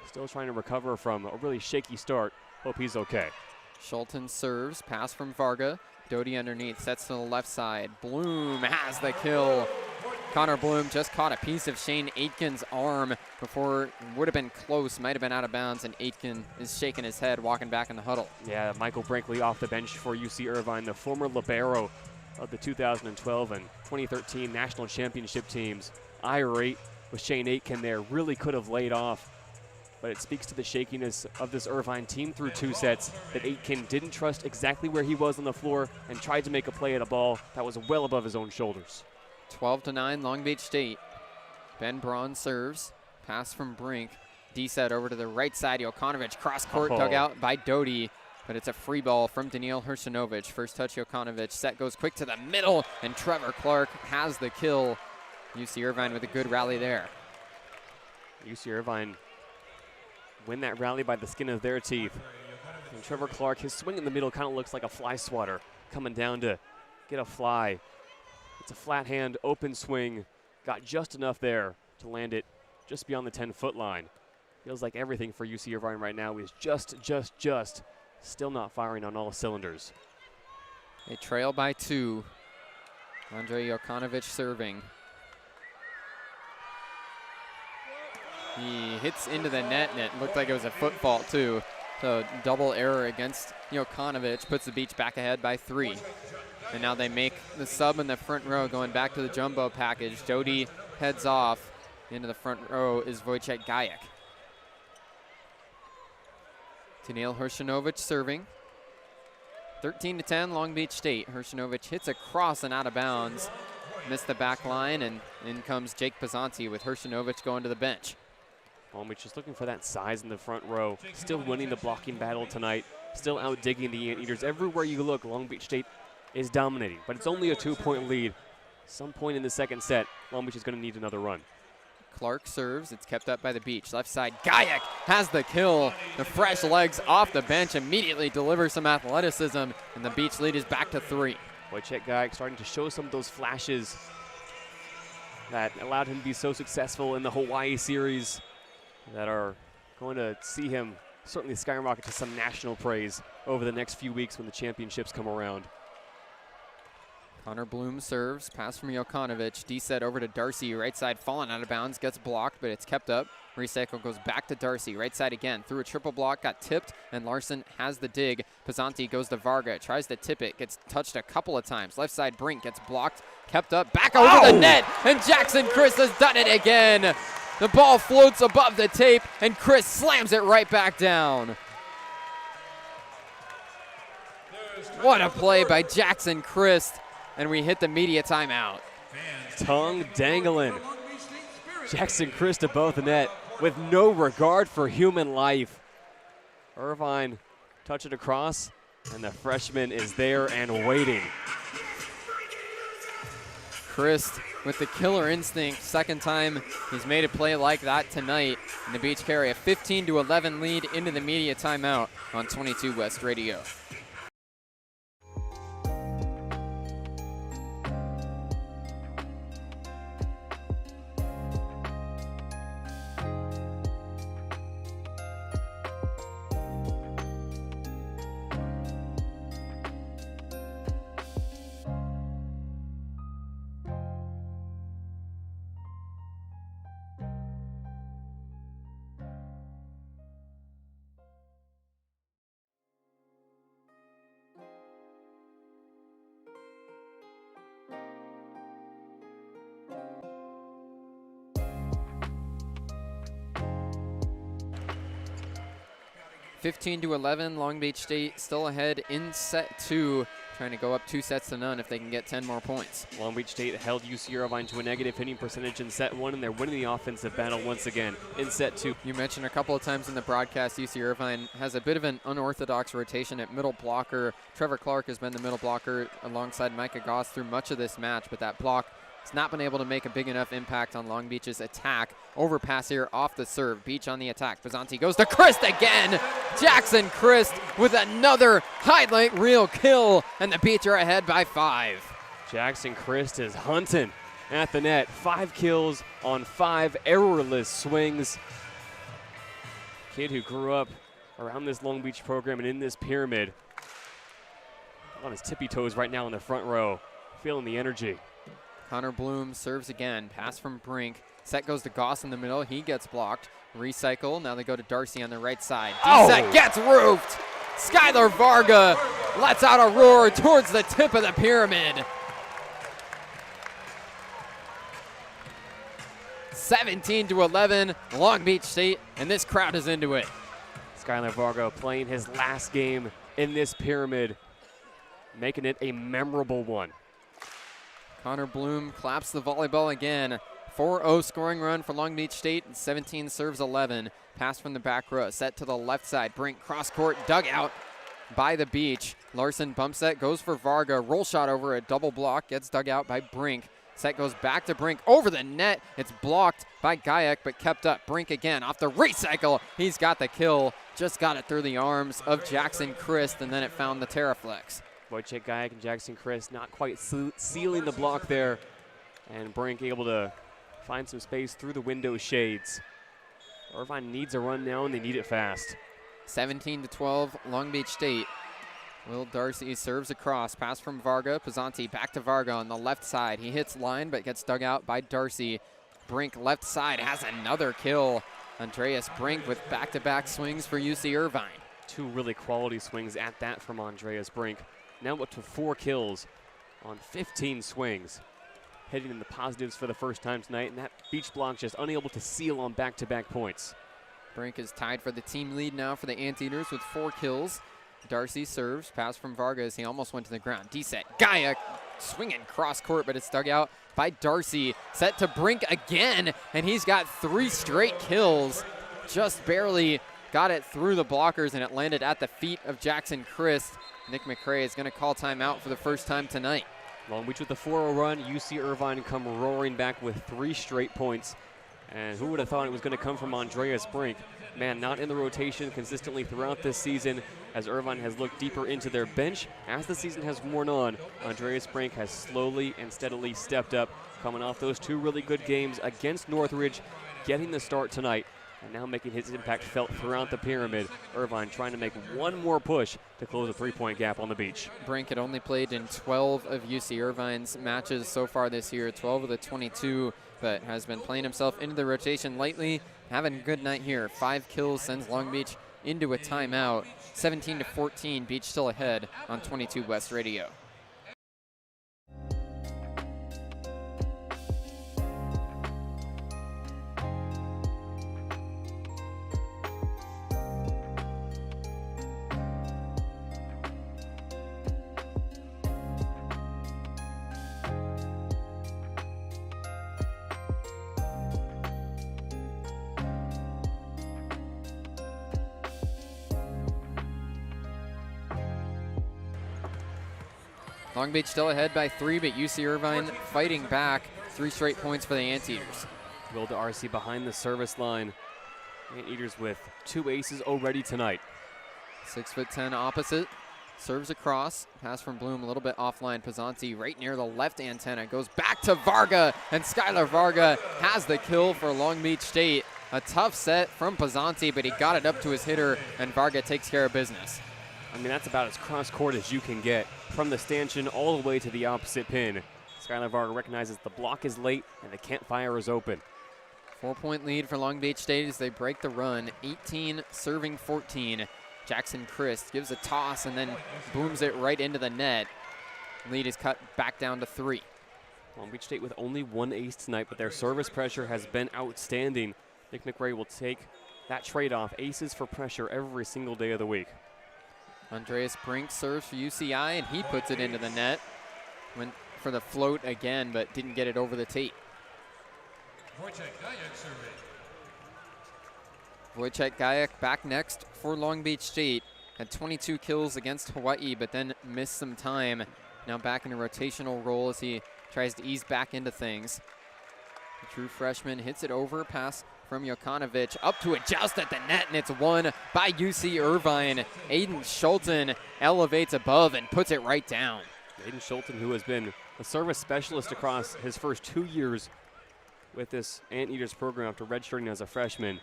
Still trying to recover from a really shaky start. Hope he's okay. Schulten serves, pass from Varga. Doty underneath, sets to the left side. Bloom has the kill. Connor Bloom just caught a piece of Shane Aitken's arm before it would have been close, might have been out of bounds, and Aitken is shaking his head, walking back in the huddle. Yeah, Michael Brinkley off the bench for UC Irvine, the former libero of the 2012 and 2013 national championship teams. Irate with Shane Aitken there, really could have laid off. But it speaks to the shakiness of this Irvine team through 2 sets, that Aitken didn't trust exactly where he was on the floor and tried to make a play at a ball that was well above his own shoulders. 12-9 Long Beach State. Ben Braun serves, pass from Brink. D-set over to the right side. Jokanovic cross-court dug out by Doty, but it's a free ball from Daniil Hershinovic. First touch Jokanovic. Set goes quick to the middle, and Trevor Clark has the kill. UC Irvine with a good rally there. UC Irvine win that rally by the skin of their teeth. And Trevor Clark, his swing in the middle kind of looks like a fly swatter coming down to get a fly. It's a flat hand, open swing. Got just enough there to land it just beyond the 10-foot line. Feels like everything for UC Irvine right now is just still not firing on all cylinders. They trail by 2. Andre Jokanovic serving. He hits into the net, and it looked like it was a foot fault too. So double error against Jokanovic, puts the Beach back ahead by 3. And now they make the sub in the front row, going back to the jumbo package. JayDe heads off. Into the front row is Wojciech Gajek. Tennille Hershinovic serving. 13-10, Long Beach State. Hershinovic hits a cross and out of bounds. Missed the back line, and in comes Jake Pizzanti with Hershinovic going to the bench. Long Beach just looking for that size in the front row. Still winning the blocking battle tonight. Still out-digging the Anteaters. Everywhere you look, Long Beach State is dominating, but it's only a 2-point lead. Some point in the second set, Long Beach is going to need another run. Clark serves. It's kept up by the Beach. Left side, Gajek has the kill. The fresh legs off the bench immediately delivers some athleticism, and the Beach lead is back to 3. Wojciech Gajek starting to show some of those flashes that allowed him to be so successful in the Hawaii series that are going to see him certainly skyrocket to some national praise over the next few weeks when the championships come around. Connor Bloom serves, pass from Jokanovic, D-set over to Darcy, right side falling out of bounds, gets blocked, but it's kept up. Recycle goes back to Darcy, right side again, through a triple block, got tipped, and Larson has the dig. Pizzanti goes to Varga, tries to tip it, gets touched a couple of times. Left side Brink gets blocked, kept up, back over the net, and Jackson Chris has done it again. The ball floats above the tape, and Chris slams it right back down. What a play by Jackson Christ. And we hit the media timeout. Tongue dangling. Jackson Christ above the net with no regard for human life. Irvine touch it across, and the freshman is there and waiting. Christ with the killer instinct. Second time he's made a play like that tonight. And the Beach carry a 15-11 lead into the media timeout on 22 West Radio. (15-11), Long Beach State still ahead in set 2, trying to go up 2-0 if they can get 10 more points. Long Beach State held UC Irvine to a negative hitting percentage in set 1, and they're winning the offensive battle once again in set 2. You mentioned a couple of times in the broadcast, UC Irvine has a bit of an unorthodox rotation at middle blocker. Trevor Clark has been the middle blocker alongside Micah Goss through much of this match, but that block has not been able to make a big enough impact on Long Beach's attack. Overpass here off the serve. Beach on the attack. Pizzanti goes to Christ again. Jackson Christ with another highlight reel kill, and the Beach are ahead by 5. Jackson Christ is hunting at the net. 5 kills on 5 errorless swings. Kid who grew up around this Long Beach program and in this pyramid. On his tippy toes right now in the front row, feeling the energy. Connor Bloom serves again. Pass from Brink. Set goes to Goss in the middle. He gets blocked. Recycle. Now they go to Darcy on the right side. D-set gets roofed. Skylar Varga lets out a roar towards the tip of the pyramid. 17-11, Long Beach State, and this crowd is into it. Skylar Varga playing his last game in this pyramid, making it a memorable one. Connor Bloom claps the volleyball again. 4-0 scoring run for Long Beach State, 17 serves 11. Pass from the back row, set to the left side. Brink cross court, dug out by the Beach. Larson bump set, goes for Varga. Roll shot over a double block, gets dug out by Brink. Set goes back to Brink, over the net. It's blocked by Gajek, but kept up. Brink again, off the recycle. He's got the kill. Just got it through the arms of Jackson Christ, and then it found the Terraflex. Wojciech Gajek and Jackson Christ not quite sealing the block there. And Brink able to find some space through the window shades. Irvine needs a run now, and they need it fast. 17-12, Long Beach State. Will Darcy serves across, pass from Varga. Pizzanti back to Varga on the left side. He hits line, but gets dug out by Darcy. Brink left side has another kill. Andreas Brink with back-to-back swings for UC Irvine. 2 really quality swings at that from Andreas Brink. Now up to 4 kills on 15 swings. Heading in the positives for the first time tonight, and that Beach block just unable to seal on back-to-back points. Brink is tied for the team lead now for the Anteaters with 4 kills. Darcy serves, pass from Vargas. He almost went to the ground. D-set, Gaia swinging cross court, but it's dug out by Darcy. Set to Brink again, and he's got 3 straight kills. Just barely got it through the blockers, and it landed at the feet of Jackson Christ. Nick McRae is going to call timeout for the first time tonight. Long Beach with the 4-0 run. UC Irvine come roaring back with 3 straight points. And who would have thought it was going to come from Andreas Brink? Man, not in the rotation consistently throughout this season, as Irvine has looked deeper into their bench. As the season has worn on, Andreas Brink has slowly and steadily stepped up, coming off those 2 really good games against Northridge, getting the start tonight, and now making his impact felt throughout the pyramid. Irvine trying to make one more push to close a 3-point gap on the Beach. Brink had only played in 12 of UC Irvine's matches so far this year, 12 of the 22, but has been playing himself into the rotation lately. Having a good night here. 5 kills sends Long Beach into a timeout. 17-14, Beach still ahead on 22 West Radio. Long Beach still ahead by 3, but UC Irvine fighting back. 3 straight points for the Anteaters. Will Darcy behind the service line. Anteaters with 2 aces already tonight. 6'10" opposite. Serves across. Pass from Bloom a little bit offline. Pizzanti right near the left antenna. Goes back to Varga, and Skylar Varga has the kill for Long Beach State. A tough set from Pizzanti, but he got it up to his hitter, and Varga takes care of business. I mean, that's about as cross-court as you can get, from the stanchion all the way to the opposite pin. Skylar Varga recognizes the block is late and the campfire is open. 4-point lead for Long Beach State as they break the run. 18 serving 14. Jackson Christ gives a toss and then booms it right into the net. Lead is cut back down to 3. Long Beach State with only 1 ace tonight, but their service pressure has been outstanding. Nick McRae will take that trade-off, aces for pressure every single day of the week. Andreas Brink serves for UCI, and he puts it into the net. Went for the float again, but didn't get it over the tape. Wojciech Gajek back next for Long Beach State. Had 22 kills against Hawaii, but then missed some time. Now back in a rotational role as he tries to ease back into things. The true freshman hits it over, pass from Jokanovic up to a joust at the net, and it's won by UC Irvine. Aiden Schulten elevates above and puts it right down. Aiden Schulten, who has been a service specialist across his first 2 years with this Anteaters program after redshirting as a freshman,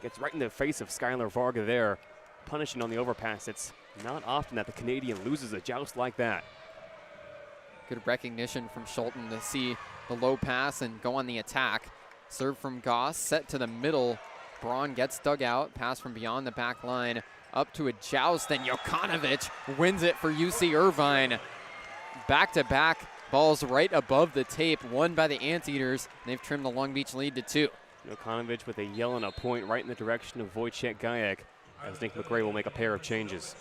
gets right in the face of Skylar Varga there, punishing on the overpass. It's not often that the Canadian loses a joust like that. Good recognition from Schulten to see the low pass and go on the attack. Serve from Goss, set to the middle. Braun gets dug out, pass from beyond the back line, up to a joust, and Jokanovic wins it for UC Irvine. Back-to-back balls right above the tape, won by the Anteaters. They've trimmed the Long Beach lead to 2. Jokanovic with a yell and a point right in the direction of Wojciech Gajek, as Nick McRae will make a pair of changes.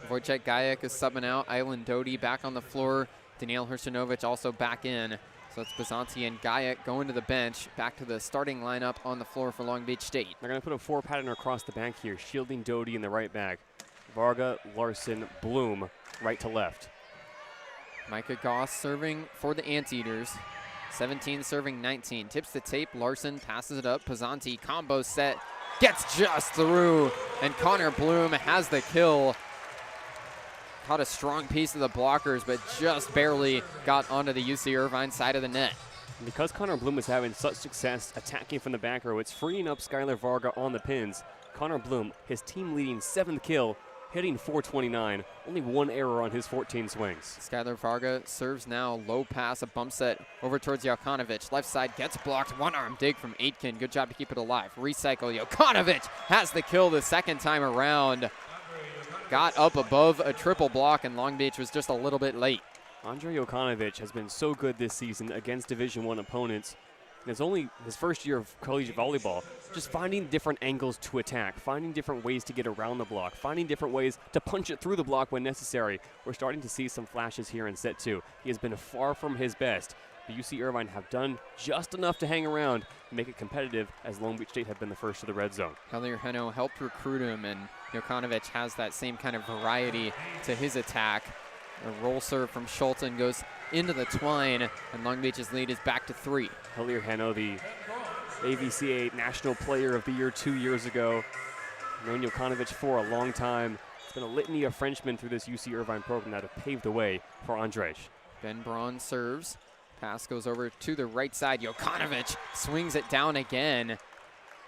Wojciech Gajek is subbing out. Island Doty back on the floor. Daniel Hershinovic also back in. So it's Pizzanti and Gajek going to the bench. Back to the starting lineup on the floor for Long Beach State. They're going to put a 4-pattern across the back here, shielding Doty in the right back. Varga, Larson, Bloom, right to left. Micah Goss serving for the Anteaters. 17 serving 19. Tips the tape. Larson passes it up. Pizzanti combo set. Gets just through. And Connor Bloom has the kill. Caught a strong piece of the blockers, but just barely got onto the UC Irvine side of the net. Because Connor Bloom is having such success attacking from the back row, it's freeing up Skylar Varga on the pins. Connor Bloom, his team-leading 7th kill, hitting .429, only 1 error on his 14 swings. Skylar Varga serves now, low pass, a bump set over towards Jokanovic. Left side gets blocked, one-arm dig from Aitken. Good job to keep it alive. Recycle, Jokanovic has the kill the second time around. Got up above a triple block, and Long Beach was just a little bit late. Andrei Jokanovic has been so good this season against Division I opponents. And it's only his first year of collegiate volleyball, just finding different angles to attack, finding different ways to get around the block, finding different ways to punch it through the block when necessary. We're starting to see some flashes here in set 2. He has been far from his best. The UC Irvine have done just enough to hang around and make it competitive, as Long Beach State have been the first to the red zone. Helier Heno helped recruit him, and Jokanovic has that same kind of variety to his attack. A roll serve from Schulten goes into the twine, and Long Beach's lead is back to 3. Helier Heno, the AVCA National Player of the Year 2 years ago. Known Jokanovic for a long time. It's been a litany of Frenchmen through this UC Irvine program that have paved the way for Andrej. Ben Braun serves. Pass goes over to the right side. Jokanovic swings it down again.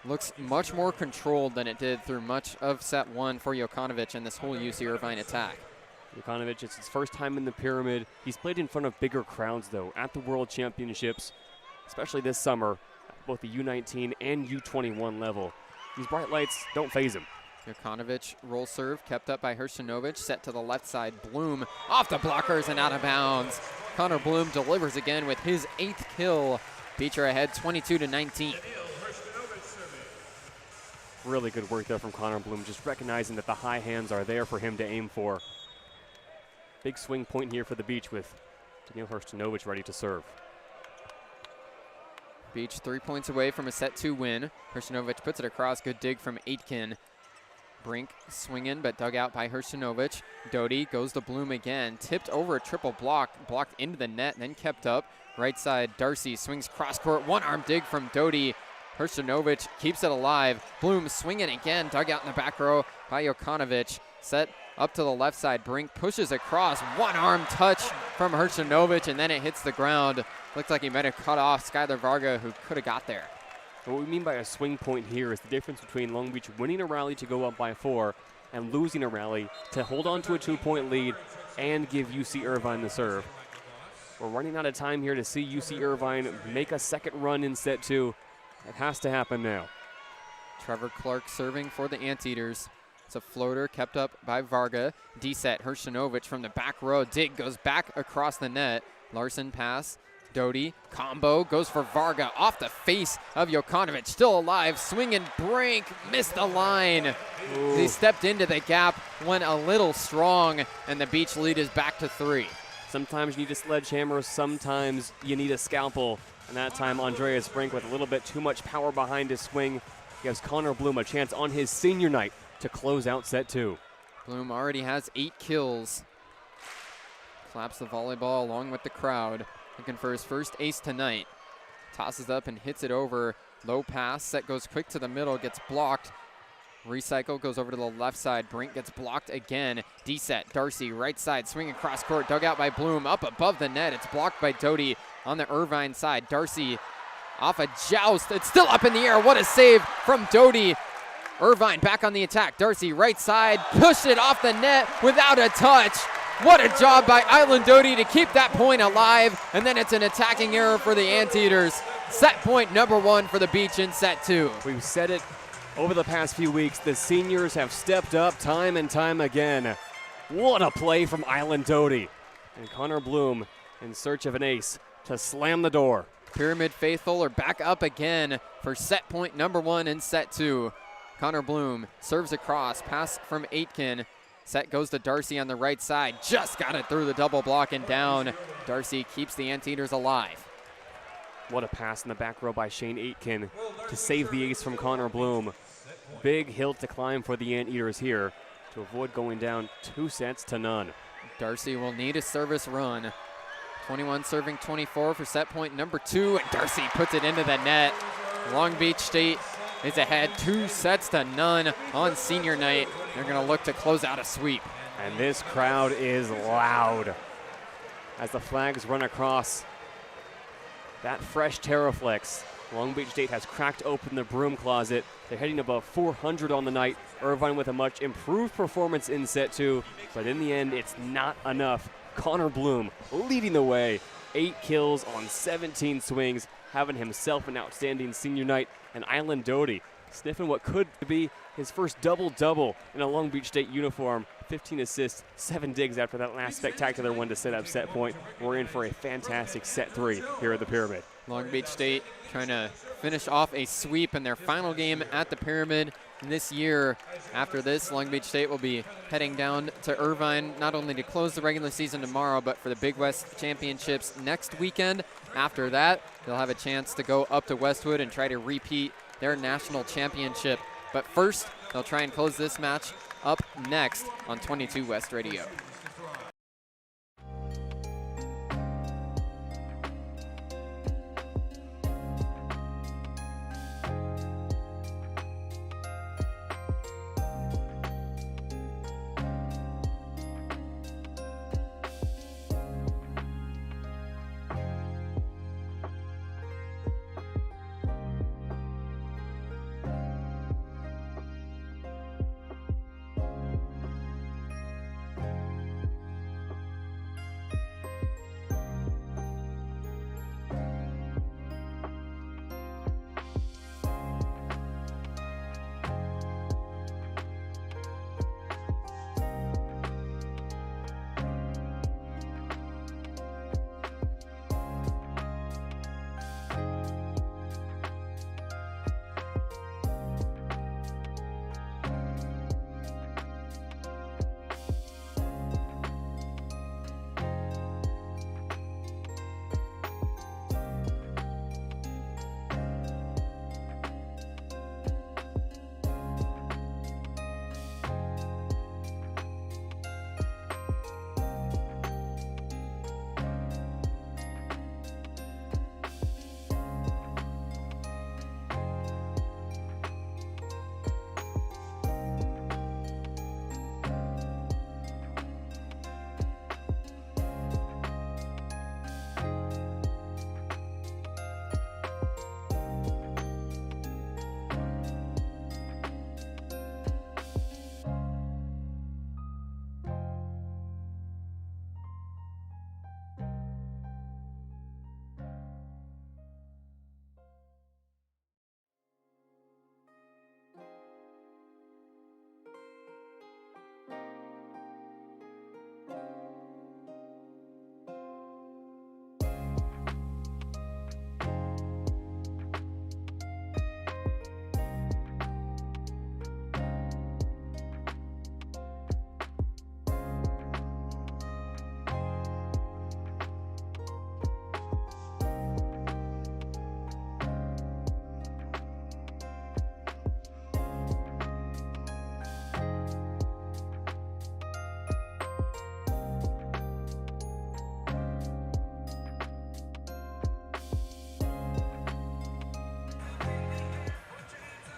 Looks much more controlled than it did through much of set 1 for Jokanovic and this whole UC Irvine attack. Jokanovic, it's his first time in the pyramid. He's played in front of bigger crowds, though, at the World Championships, especially this summer, at both the U19 and U21 level. These bright lights don't faze him. Jokanovic roll serve kept up by Hershinovic, set to the left side. Bloom off the blockers and out of bounds. Connor Bloom delivers again with his 8th kill. Beecher ahead 22-19. Really good work there from Connor Bloom, just recognizing that the high hands are there for him to aim for. Big swing point here for the Beach with Daniil Hershinovic ready to serve. Beach 3 points away from a set 2 win. Hershinovic puts it across, good dig from Aitken. Brink swinging, but dug out by Hershinovic. Doty goes to Bloom again, tipped over a triple block, blocked into the net, then kept up. Right side, Darcy swings cross court, one-arm dig from Doty. Hershinovic keeps it alive. Bloom swinging again, dug out in the back row by Jokanovic. Set up to the left side, Brink pushes across, one-arm touch from Hershinovic, and then it hits the ground. Looked like he might have cut off Skylar Varga, who could have got there. What we mean by a swing point here is the difference between Long Beach winning a rally to go up by 4 and losing a rally to hold on to a 2-point lead and give UC Irvine the serve. We're running out of time here to see UC Irvine make a second run in set 2. It has to happen now. Trevor Clark serving for the Anteaters. It's a floater kept up by Varga. D-set, Hershinovic from the back row. Dig goes back across the net. Larson pass. Doty, combo, goes for Varga off the face of Jokanovic. Still alive, swinging Brink, missed the line. Ooh. He stepped into the gap, went a little strong, and the Beach lead is back to 3. Sometimes you need a sledgehammer, sometimes you need a scalpel. And that time, Andreas Brink, with a little bit too much power behind his swing, gives Connor Bloom a chance on his senior night to close out set 2. Bloom already has 8 kills. Claps the volleyball along with the crowd. Looking for his first ace tonight. Tosses up and hits it over. Low pass. Set goes quick to the middle. Gets blocked. Recycle goes over to the left side. Brink gets blocked again. D-set. Darcy right side. Swinging cross court. Dug out by Bloom. Up above the net. It's blocked by Doty on the Irvine side. Darcy off a joust. It's still up in the air. What a save from Doty. Irvine back on the attack. Darcy right side. Pushed it off the net without a touch. What a job by Island Doty to keep that point alive. And then it's an attacking error for the Anteaters. Set point number 1 for the Beach in set 2. We've said it over the past few weeks. The seniors have stepped up time and time again. What a play from Island Doty. And Connor Bloom in search of an ace to slam the door. Pyramid faithful are back up again for set point number 1 in set 2. Connor Bloom serves across. Pass from Aitken. Set goes to Darcy on the right side. Just got it through the double block and down. Darcy keeps the Anteaters alive. What a pass in the back row by Shane Aitken to save the ace from Connor Bloom. Big hill to climb for the Anteaters here to avoid going down 2-0. Darcy will need a service run. 21 serving 24 for set point number 2, and Darcy puts it into the net. Long Beach State is ahead 2-0 on senior night. They're going to look to close out a sweep. And this crowd is loud as the flags run across that fresh Terraflex. Long Beach State has cracked open the broom closet. They're heading above 400 on the night. Irvine with a much improved performance in set 2, but in the end, it's not enough. Connor Bloom leading the way. 8 kills on 17 swings, having himself an outstanding senior night. And Island Doty sniffing what could be his first double-double in a Long Beach State uniform. 15 assists, 7 digs after that last spectacular one to set up set point. We're in for a fantastic set 3 here at the Pyramid. Long Beach State trying to finish off a sweep in their final game at the Pyramid. And this year, after this, Long Beach State will be heading down to Irvine, not only to close the regular season tomorrow, but for the Big West Championships next weekend. After that, they'll have a chance to go up to Westwood and try to repeat their national championship. But first, they'll try and close this match up next on 22 West Radio.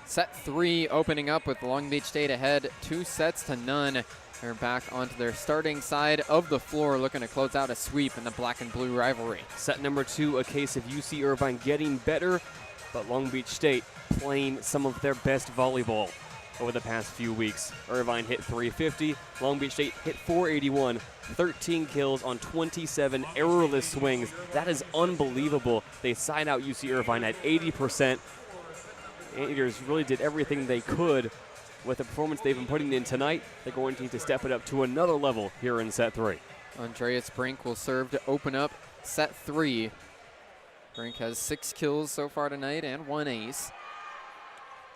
Set 3 opening up with Long Beach State ahead 2-0. They're back onto their starting side of the floor, looking to close out a sweep in the black and blue rivalry. Set number 2, a case of UC Irvine getting better, but Long Beach State playing some of their best volleyball over the past few weeks. Irvine hit 350, Long Beach State hit 481, 13 kills on 27 errorless swings. That is unbelievable. They side out UC Irvine at 80%. Anteaters really did everything they could with the performance they've been putting in tonight. They're going to need to step it up to another level here in set 3. Andreas Brink will serve to open up set 3. Brink has 6 kills so far tonight and 1 ace.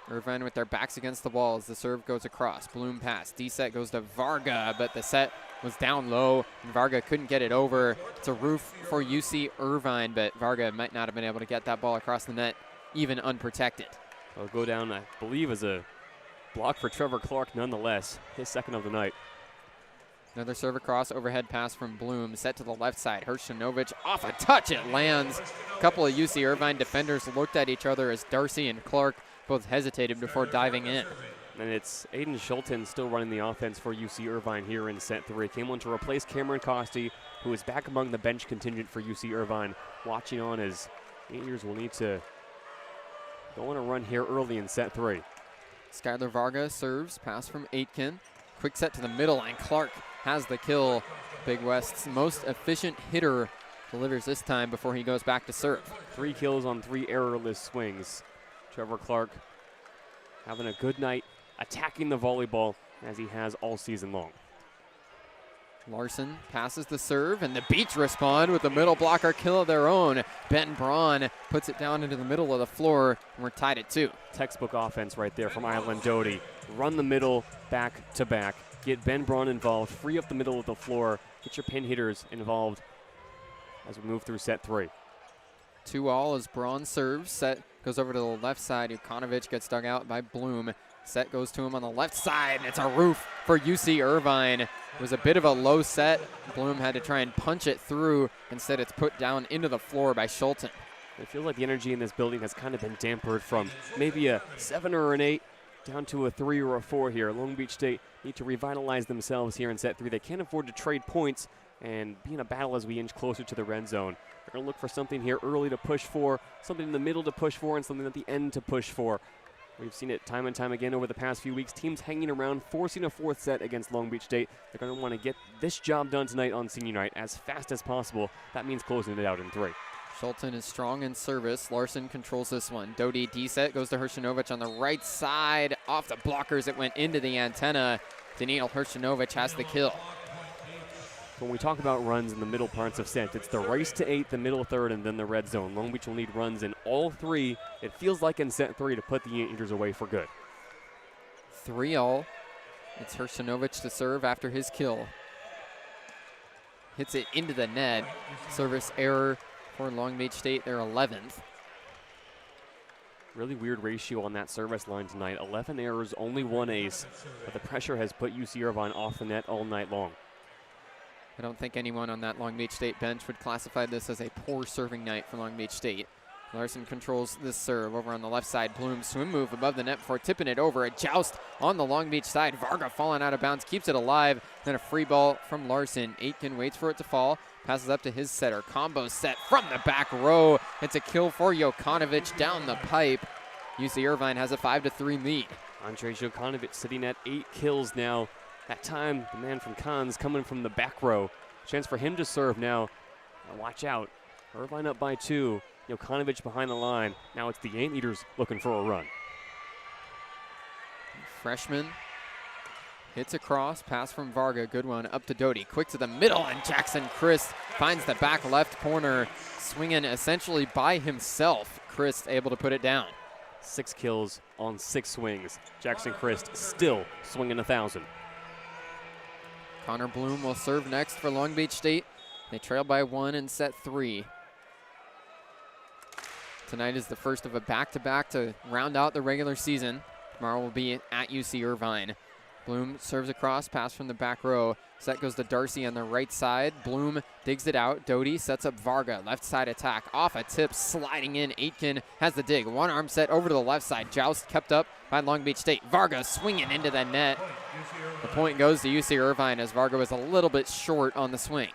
Irvine with their backs against the wall as the serve goes across. Bloom pass. D-set goes to Varga, but the set was down low, and Varga couldn't get it over. It's a roof for UC Irvine, but Varga might not have been able to get that ball across the net, even unprotected. It'll go down, I believe, as a block for Trevor Clark nonetheless. His second of the night. Another serve across, overhead pass from Bloom, set to the left side. Hershinovic off a touch, it lands. A couple of UC Irvine defenders looked at each other as Darcy and Clark both hesitated before diving in. And it's Aiden Schulten still running the offense for UC Irvine here in set 3. Came on to replace Cameron Costi, who is back among the bench contingent for UC Irvine, watching on as Anteaters will need to go on a run here early in set 3. Skylar Varga serves, pass from Aitken. Quick set to the middle, and Clark has the kill. Big West's most efficient hitter delivers this time before he goes back to serve. 3 kills on 3 errorless swings. Trevor Clark having a good night, attacking the volleyball as he has all season long. Larson passes the serve, and the Beach respond with the middle blocker kill of their own. Ben Braun puts it down into the middle of the floor, and we're tied at 2. Textbook offense right there from Island Doty. Run the middle back to back. Get Ben Braun involved, free up the middle of the floor, get your pin hitters involved as we move through set 3. 2-all as Braun serves. Set goes over to the left side. Jukanovic gets dug out by Bloom. Set goes to him on the left side, and it's a roof for UC Irvine. It was a bit of a low set. Bloom had to try and punch it through. Instead, it's put down into the floor by Schulten. It feels like the energy in this building has kind of been dampered from maybe a 7 or an 8 down to a 3 or a 4 here. Long Beach State need to revitalize themselves here in set 3. They can't afford to trade points and be in a battle as we inch closer to the red zone. They're going to look for something here early to push for, something in the middle to push for, and something at the end to push for. We've seen it time and time again over the past few weeks. Teams hanging around, forcing a 4th set against Long Beach State. They're going to want to get this job done tonight on senior night as fast as possible. That means closing it out in 3. Schulten is strong in service. Larson controls this one. Doty D-set goes to Hershinovic on the right side. Off the blockers, it went into the antenna. Daniil Hershinovic has the kill. When we talk about runs in the middle parts of set, it's the race to 8, the middle third, and then the red zone. Long Beach will need runs in all 3. It feels like in set 3 to put the Anteaters away for good. 3-all. It's Hershinovic to serve after his kill. Hits it into the net. Service error for Long Beach State, their 11th. Really weird ratio on that service line tonight. 11 errors, only 1 ace, but the pressure has put UC Irvine off the net all night long. I don't think anyone on that Long Beach State bench would classify this as a poor serving night for Long Beach State. Larson controls this serve over on the left side. Bloom swim move above the net before tipping it over. A joust on the Long Beach side. Varga falling out of bounds, keeps it alive. Then a free ball from Larson. Aitken waits for it to fall. Passes up to his setter. Combo set from the back row. It's a kill for Jokanovic down the pipe. UC Irvine has a 5-3 lead. Andrej Jokanovic sitting at 8 kills now. That time, the man from Kuntz coming from the back row. Chance for him to serve now. Now watch out. Irvine up by 2. Jokanovic behind the line. Now it's the Anteaters looking for a run. Freshman hits across. Pass from Varga. Good one. Up to Doty. Quick to the middle, and Jackson Christ finds the back left corner. Swinging essentially by himself. Christ able to put it down. 6 kills on 6 swings. Jackson Christ still swinging 1,000. Connor Bloom will serve next for Long Beach State. They trail by 1 in set 3. Tonight is the first of a back-to-back to round out the regular season. Tomorrow will be at UC Irvine. Bloom serves across, pass from the back row. Set goes to Darcy on the right side. Bloom digs it out. Doty sets up Varga. Left side attack. Off a tip, sliding in. Aitken has the dig. One arm set over to the left side. Joust kept up by Long Beach State. Varga swinging into the net. The point goes to UC Irvine as Varga was a little bit short on the swing.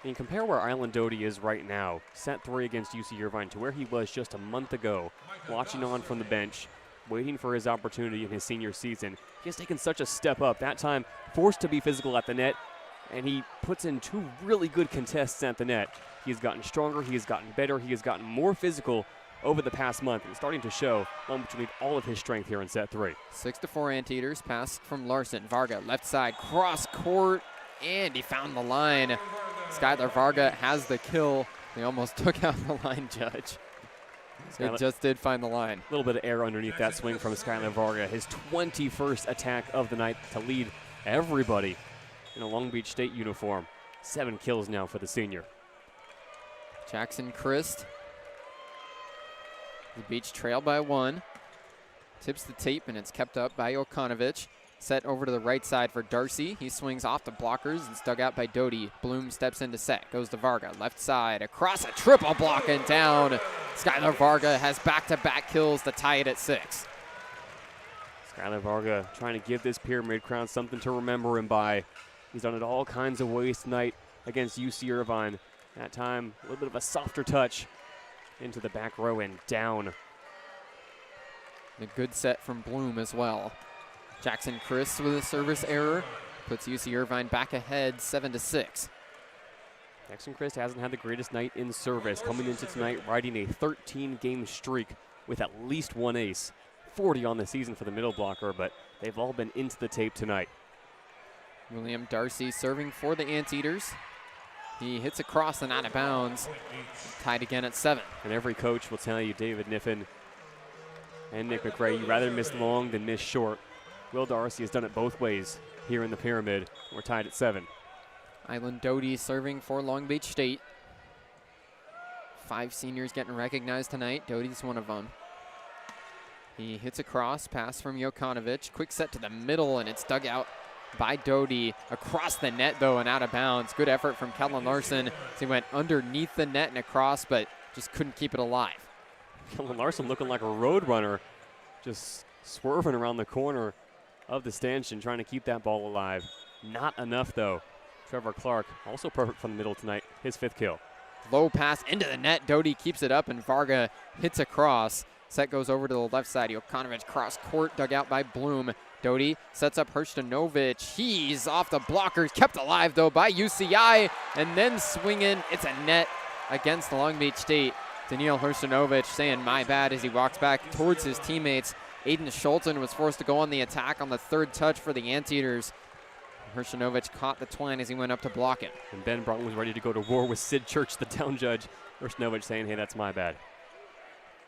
And compare where Island Doty is right now, set 3 against UC Irvine, to where he was just a month ago, watching on from the bench, waiting for his opportunity in his senior season. He has taken such a step up, that time forced to be physical at the net, and he puts in 2 really good contests at the net. He has gotten stronger, he has gotten better, he has gotten more physical over the past month, and starting to show Long Beach will need all of his strength here in set 3. 6-4 Anteaters. Pass from Larson. Varga left side, cross court, and he found the line. Skylar Varga has the kill. They almost took out the line judge. They just did find the line. A little bit of air underneath that swing from Skylar Varga. His 21st attack of the night to lead everybody in a Long Beach State uniform. 7 kills now for the senior. Jackson Christ. The Beach trail by 1. Tips the tape, and it's kept up by Jokanovic. Set over to the right side for Darcy. He swings off the blockers and dug out by Doty. Bloom steps into set. Goes to Varga. Left side. Across a triple block and down. Skylar Varga has back-to-back kills to tie it at 6. Skylar Varga trying to give this Pyramid Crown something to remember him by. He's done it all kinds of ways tonight against UC Irvine. That time, a little bit of a softer touch. into the back row and down. A good set from Bloom as well. Jackson Chris with a service error puts UC Irvine back ahead 7-6. Jackson Chris hasn't had the greatest night in service, coming into tonight riding a 13-game streak with at least one ace. 40 on the season for the middle blocker, but they've all been into the tape tonight. William Darcy serving for the Anteaters. He hits across and out of bounds, tied again at 7. And every coach will tell you, David Niffen and Nick McRae, you'd rather miss long than miss short. Will Darcy has done it both ways here in the pyramid. We're tied at 7. Island Doty serving for Long Beach State. 5 seniors getting recognized tonight. Doty's one of them. He hits a cross pass from Jokanovic. Quick set to the middle, and it's dug out by Doty. Across the net, though, and out of bounds. Good effort from Kellen Larson as he went underneath the net and across, but just couldn't keep it alive. Kellen Larson looking like a road runner, just swerving around the corner of the stanchion, trying to keep that ball alive. Not enough, though. Trevor Clark, also perfect from the middle tonight, his 5th kill. Low pass into the net. Doty keeps it up, and Varga hits across. Set goes over to the left side. Jokanovic cross court, dug out by Bloom. Doty sets up Hrstanovic. He's off the blockers, kept alive, though, by UCI, and then swinging. It's a net against Long Beach State. Daniil Hrstanovic saying, my bad, as he walks back towards his teammates. Aiden Schulten was forced to go on the attack on the 3rd touch for the Anteaters. Hrstanovic caught the twine as he went up to block it. And Ben Braun was ready to go to war with Sid Church, the town judge. Hrstanovic saying, hey, that's my bad.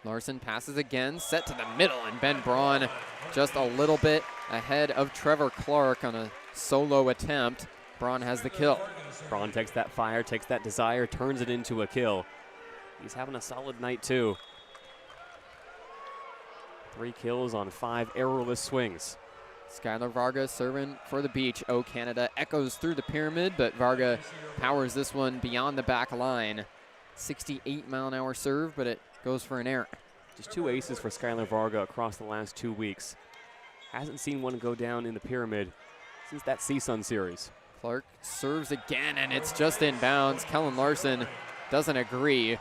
Larson passes again, set to the middle, and Ben Braun just a little bit ahead of Trevor Clark on a solo attempt. Braun has the kill. Braun takes that fire, takes that desire, turns it into a kill. He's having a solid night, too. 3 kills on 5 errorless swings. Skylar Varga serving for the Beach. Oh, Canada echoes through the pyramid, but Varga powers this one beyond the back line. 68-mile-an-hour serve, but it goes for an error. Just 2 aces for Skylar Varga across the last 2 weeks. Hasn't seen one go down in the pyramid since that CSUN series. Clark serves again, and it's just in bounds. Kellen Larson doesn't agree.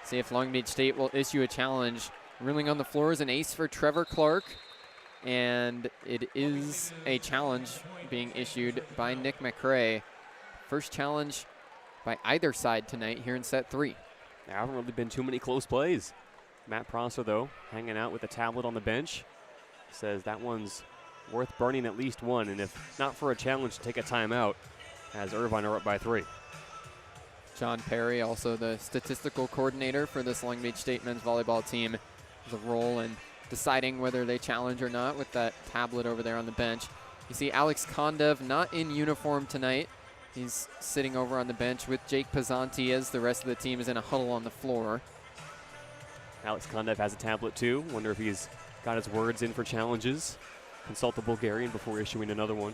See if Long Beach State will issue a challenge. Reeling on the floor is an ace for Trevor Clark, and it is a challenge being issued by Nick McRae. First challenge by either side tonight here in set 3. There haven't really been too many close plays. Matt Prosser, though, hanging out with a tablet on the bench, says that one's worth burning at least one, and if not for a challenge, take a timeout, as Irvine are up by 3. John Perry, also the statistical coordinator for this Long Beach State men's volleyball team, has a role in deciding whether they challenge or not with that tablet over there on the bench. You see Alex Kondev not in uniform tonight. He's sitting over on the bench with Jake Pizzanti as the rest of the team is in a huddle on the floor. Alex Kondev has a tablet too. Wonder if he's got his words in for challenges. Consult the Bulgarian before issuing another one.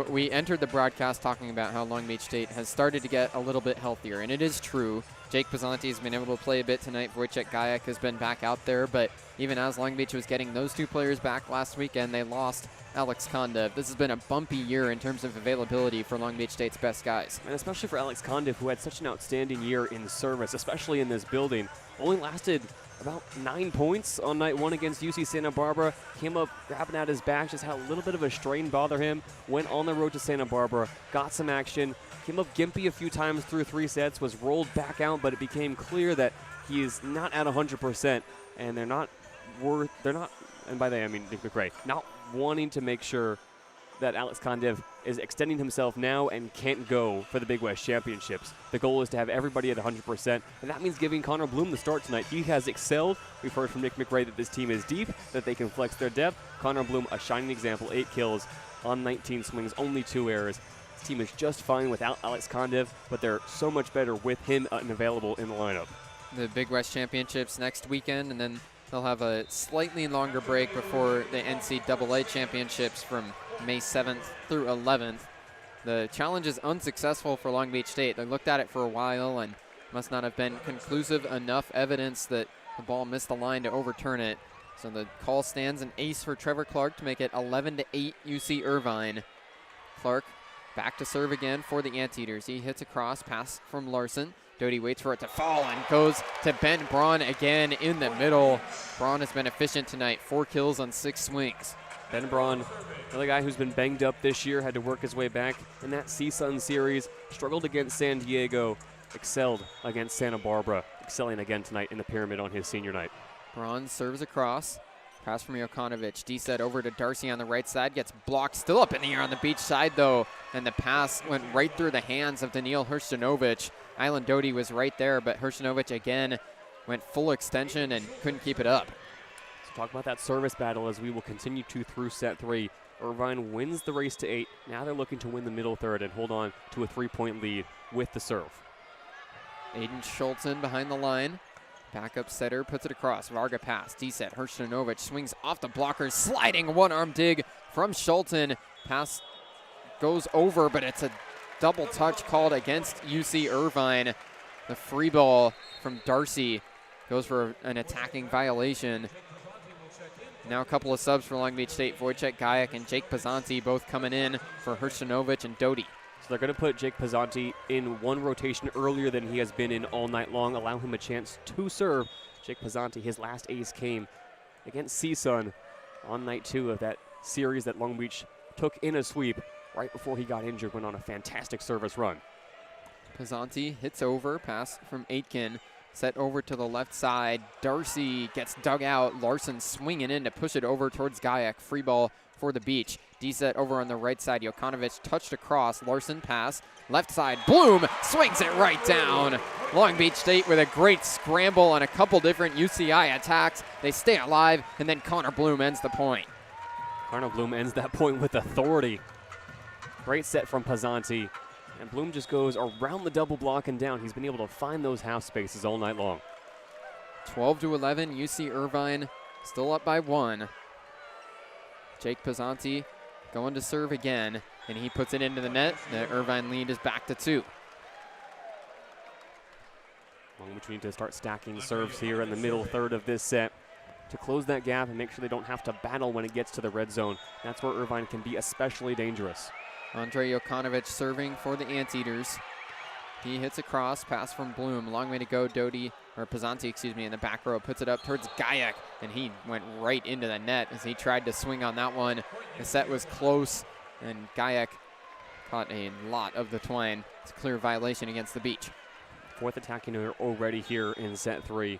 We entered the broadcast talking about how Long Beach State has started to get a little bit healthier, and it is true. Jake Pizzanti has been able to play a bit tonight. Wojciech Gajek has been back out there, but even as Long Beach was getting those 2 players back last weekend, they lost Alex Kondev. This has been a bumpy year in terms of availability for Long Beach State's best guys. And especially for Alex Kondev, who had such an outstanding year in service, especially in this building. Only lasted about 9 points on night 1 against UC Santa Barbara. Came up grabbing at his back, just had a little bit of a strain bother him. Went on the road to Santa Barbara, got some action. Came up gimpy a few times through 3 sets, was rolled back out, but it became clear that he is not at 100%, and they're not, and by they I mean Nick McRae, not wanting to make sure that Alex Kondev is extending himself now and can't go for the Big West Championships. The goal is to have everybody at 100%, and that means giving Connor Bloom the start tonight. He has excelled. We've heard from Nick McRae that this team is deep, that they can flex their depth. Connor Bloom, a shining example, 8 kills on 19 swings, only 2 errors. This team is just fine without Alex Kondev, but they're so much better with him unavailable in the lineup. The Big West Championships next weekend, and then they'll have a slightly longer break before the NCAA Championships from May 7th through 11th. The challenge is unsuccessful for Long Beach State. They looked at it for a while and must not have been conclusive enough evidence that the ball missed the line to overturn it. So the call stands, an ace for Trevor Clark to make it 11-8 UC Irvine. Clark back to serve again for the Anteaters. He hits a cross pass from Larson. Beaudry waits for it to fall and goes to Ben Braun again in the middle. Braun has been efficient tonight, 4 kills on 6 swings. Ben Braun, another guy who's been banged up this year, had to work his way back in that CSUN series, struggled against San Diego, excelled against Santa Barbara, excelling again tonight in the Pyramid on his senior night. Braun serves across. Pass from Jokanovic. D-set over to Darcy on the right side. Gets blocked. Still up in the air on the beach side, though. And the pass went right through the hands of Daniil Hrstanovic. Island Doughty was right there, but Hrstanovic again went full extension and couldn't keep it up. So talk about that service battle as we will continue to through set 3. Irvine wins the race to 8. Now they're looking to win the middle third and hold on to a 3-point lead with the serve. Aiden Schultzen behind the line. Backup setter puts it across. Varga pass. D-set. Hrstanovic swings off the blockers. Sliding one-arm dig from Schultzen. Pass goes over, but it's a double touch called against UC Irvine. The free ball from Darcy goes for an attacking violation. Now a couple of subs for Long Beach State. Wojciech Gajek and Jake Pazanti both coming in for Hrstanovic and Doughty. So they're going to put Jake Pazanti in one rotation earlier than he has been in all night long, allow him a chance to serve. Jake Pazanti, his last ace came against CSUN on night 2 of that series that Long Beach took in a sweep right before he got injured, went on a fantastic service run. Pazanti hits over, pass from Aitken, set over to the left side. Darcy gets dug out. Larson swinging in to push it over towards Gajek. Free ball for the beach. D-set over on the right side. Jokanovic touched across. Larson pass. Left side. Bloom swings it right down. Long Beach State with a great scramble on a couple different UCI attacks. They stay alive, and then Connor Bloom ends the point. Connor Bloom ends that point with authority. Great set from Pazanti. And Bloom just goes around the double block and down. He's been able to find those half spaces all night long. 12-11, UC Irvine still up by 1. Jake Pazanti going to serve again, and he puts it into the net. The Irvine lead is back to 2. Long Beach need to start stacking serves here in the middle third of this set to close that gap and make sure they don't have to battle when it gets to the red zone. That's where Irvine can be especially dangerous. Andre Jokanovic serving for the Anteaters. He hits across, pass from Bloom. Long way to go, Pazanti, excuse me, in the back row. Puts it up towards Gajek, and he went right into the net as he tried to swing on that one. The set was close, and Gajek caught a lot of the twine. It's a clear violation against the beach. 4th attacking error already here in set 3.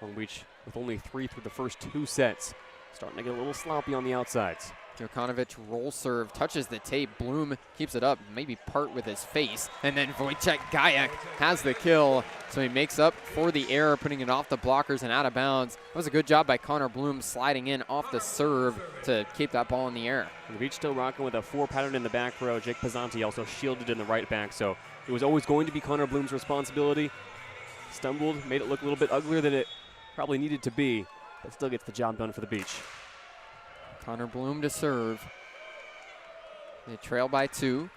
Long Beach with only 3 through the first 2 sets. Starting to get a little sloppy on the outsides. Jokanovic roll serve, touches the tape. Bloom keeps it up, maybe part with his face. And then Wojciech Gajek has the kill. So he makes up for the error, putting it off the blockers and out of bounds. That was a good job by Connor Bloom sliding in off the serve to keep that ball in the air. And the Beach still rocking with a 4 pattern in the back row. Jake Pazanti also shielded in the right back. So it was always going to be Connor Bloom's responsibility. Stumbled, made it look a little bit uglier than it probably needed to be, but still gets the job done for the Beach. Connor Bloom to serve. They trail by 2.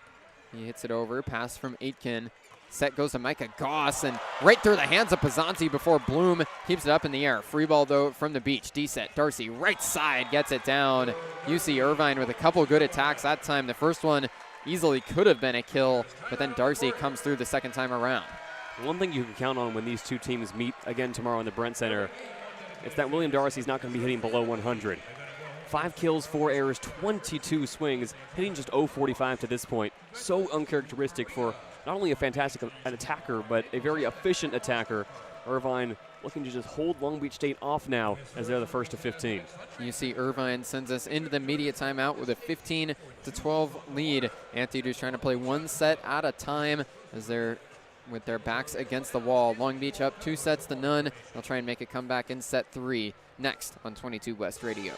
He hits it over. Pass from Aitken. Set goes to Micah Goss and right through the hands of Pazanti before Bloom keeps it up in the air. Free ball, though, from the beach. D-set. Darcy, right side, gets it down. UC Irvine with a couple good attacks that time. The first one easily could have been a kill, but then Darcy comes through the second time around. One thing you can count on when these two teams meet again tomorrow in the Brent Center, it's that William Darcy's not going to be hitting below 100. 5 kills, 4 errors, 22 swings, hitting just .045 to this point. So uncharacteristic for not only a fantastic attacker, but a very efficient attacker. Irvine looking to just hold Long Beach State off now as they're the first to 15. UC Irvine sends us into the media timeout with a 15-12 lead. Anteaters trying to play one set at a time as they're with their backs against the wall. Long Beach up 2-0. They'll try and make a comeback in set 3 next on 22 West Radio.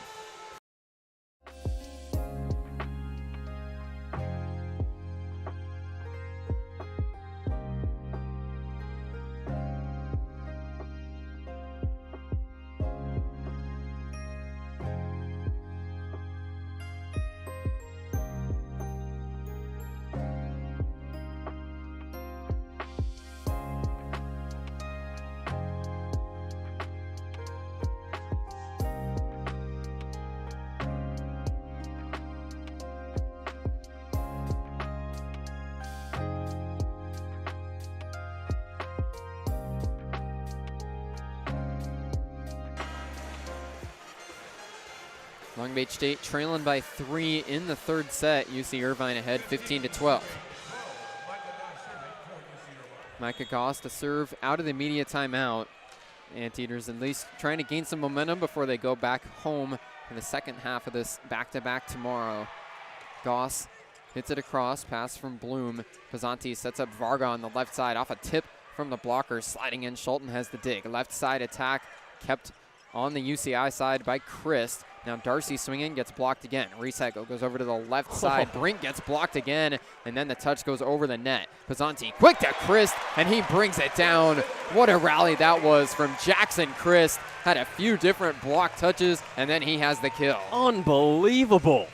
Long Beach State trailing by 3 in the third set. UC Irvine ahead 15-12. Micah Goss to serve out of the media timeout. Anteaters at least trying to gain some momentum before they go back home in the second half of this back-to-back tomorrow. Goss hits it across, pass from Bloom. Pizzanti sets up Varga on the left side off a tip from the blocker. Sliding in, Schulten has the dig. Left side attack kept on the UCI side by Christ. Now Darcy swinging, gets blocked again. Recycle goes over to the left side. Brink gets blocked again, and then the touch goes over the net. Pizzanti quick to Christ, and he brings it down. What a rally that was from Jackson Christ. Had a few different block touches, and then he has the kill. Unbelievable.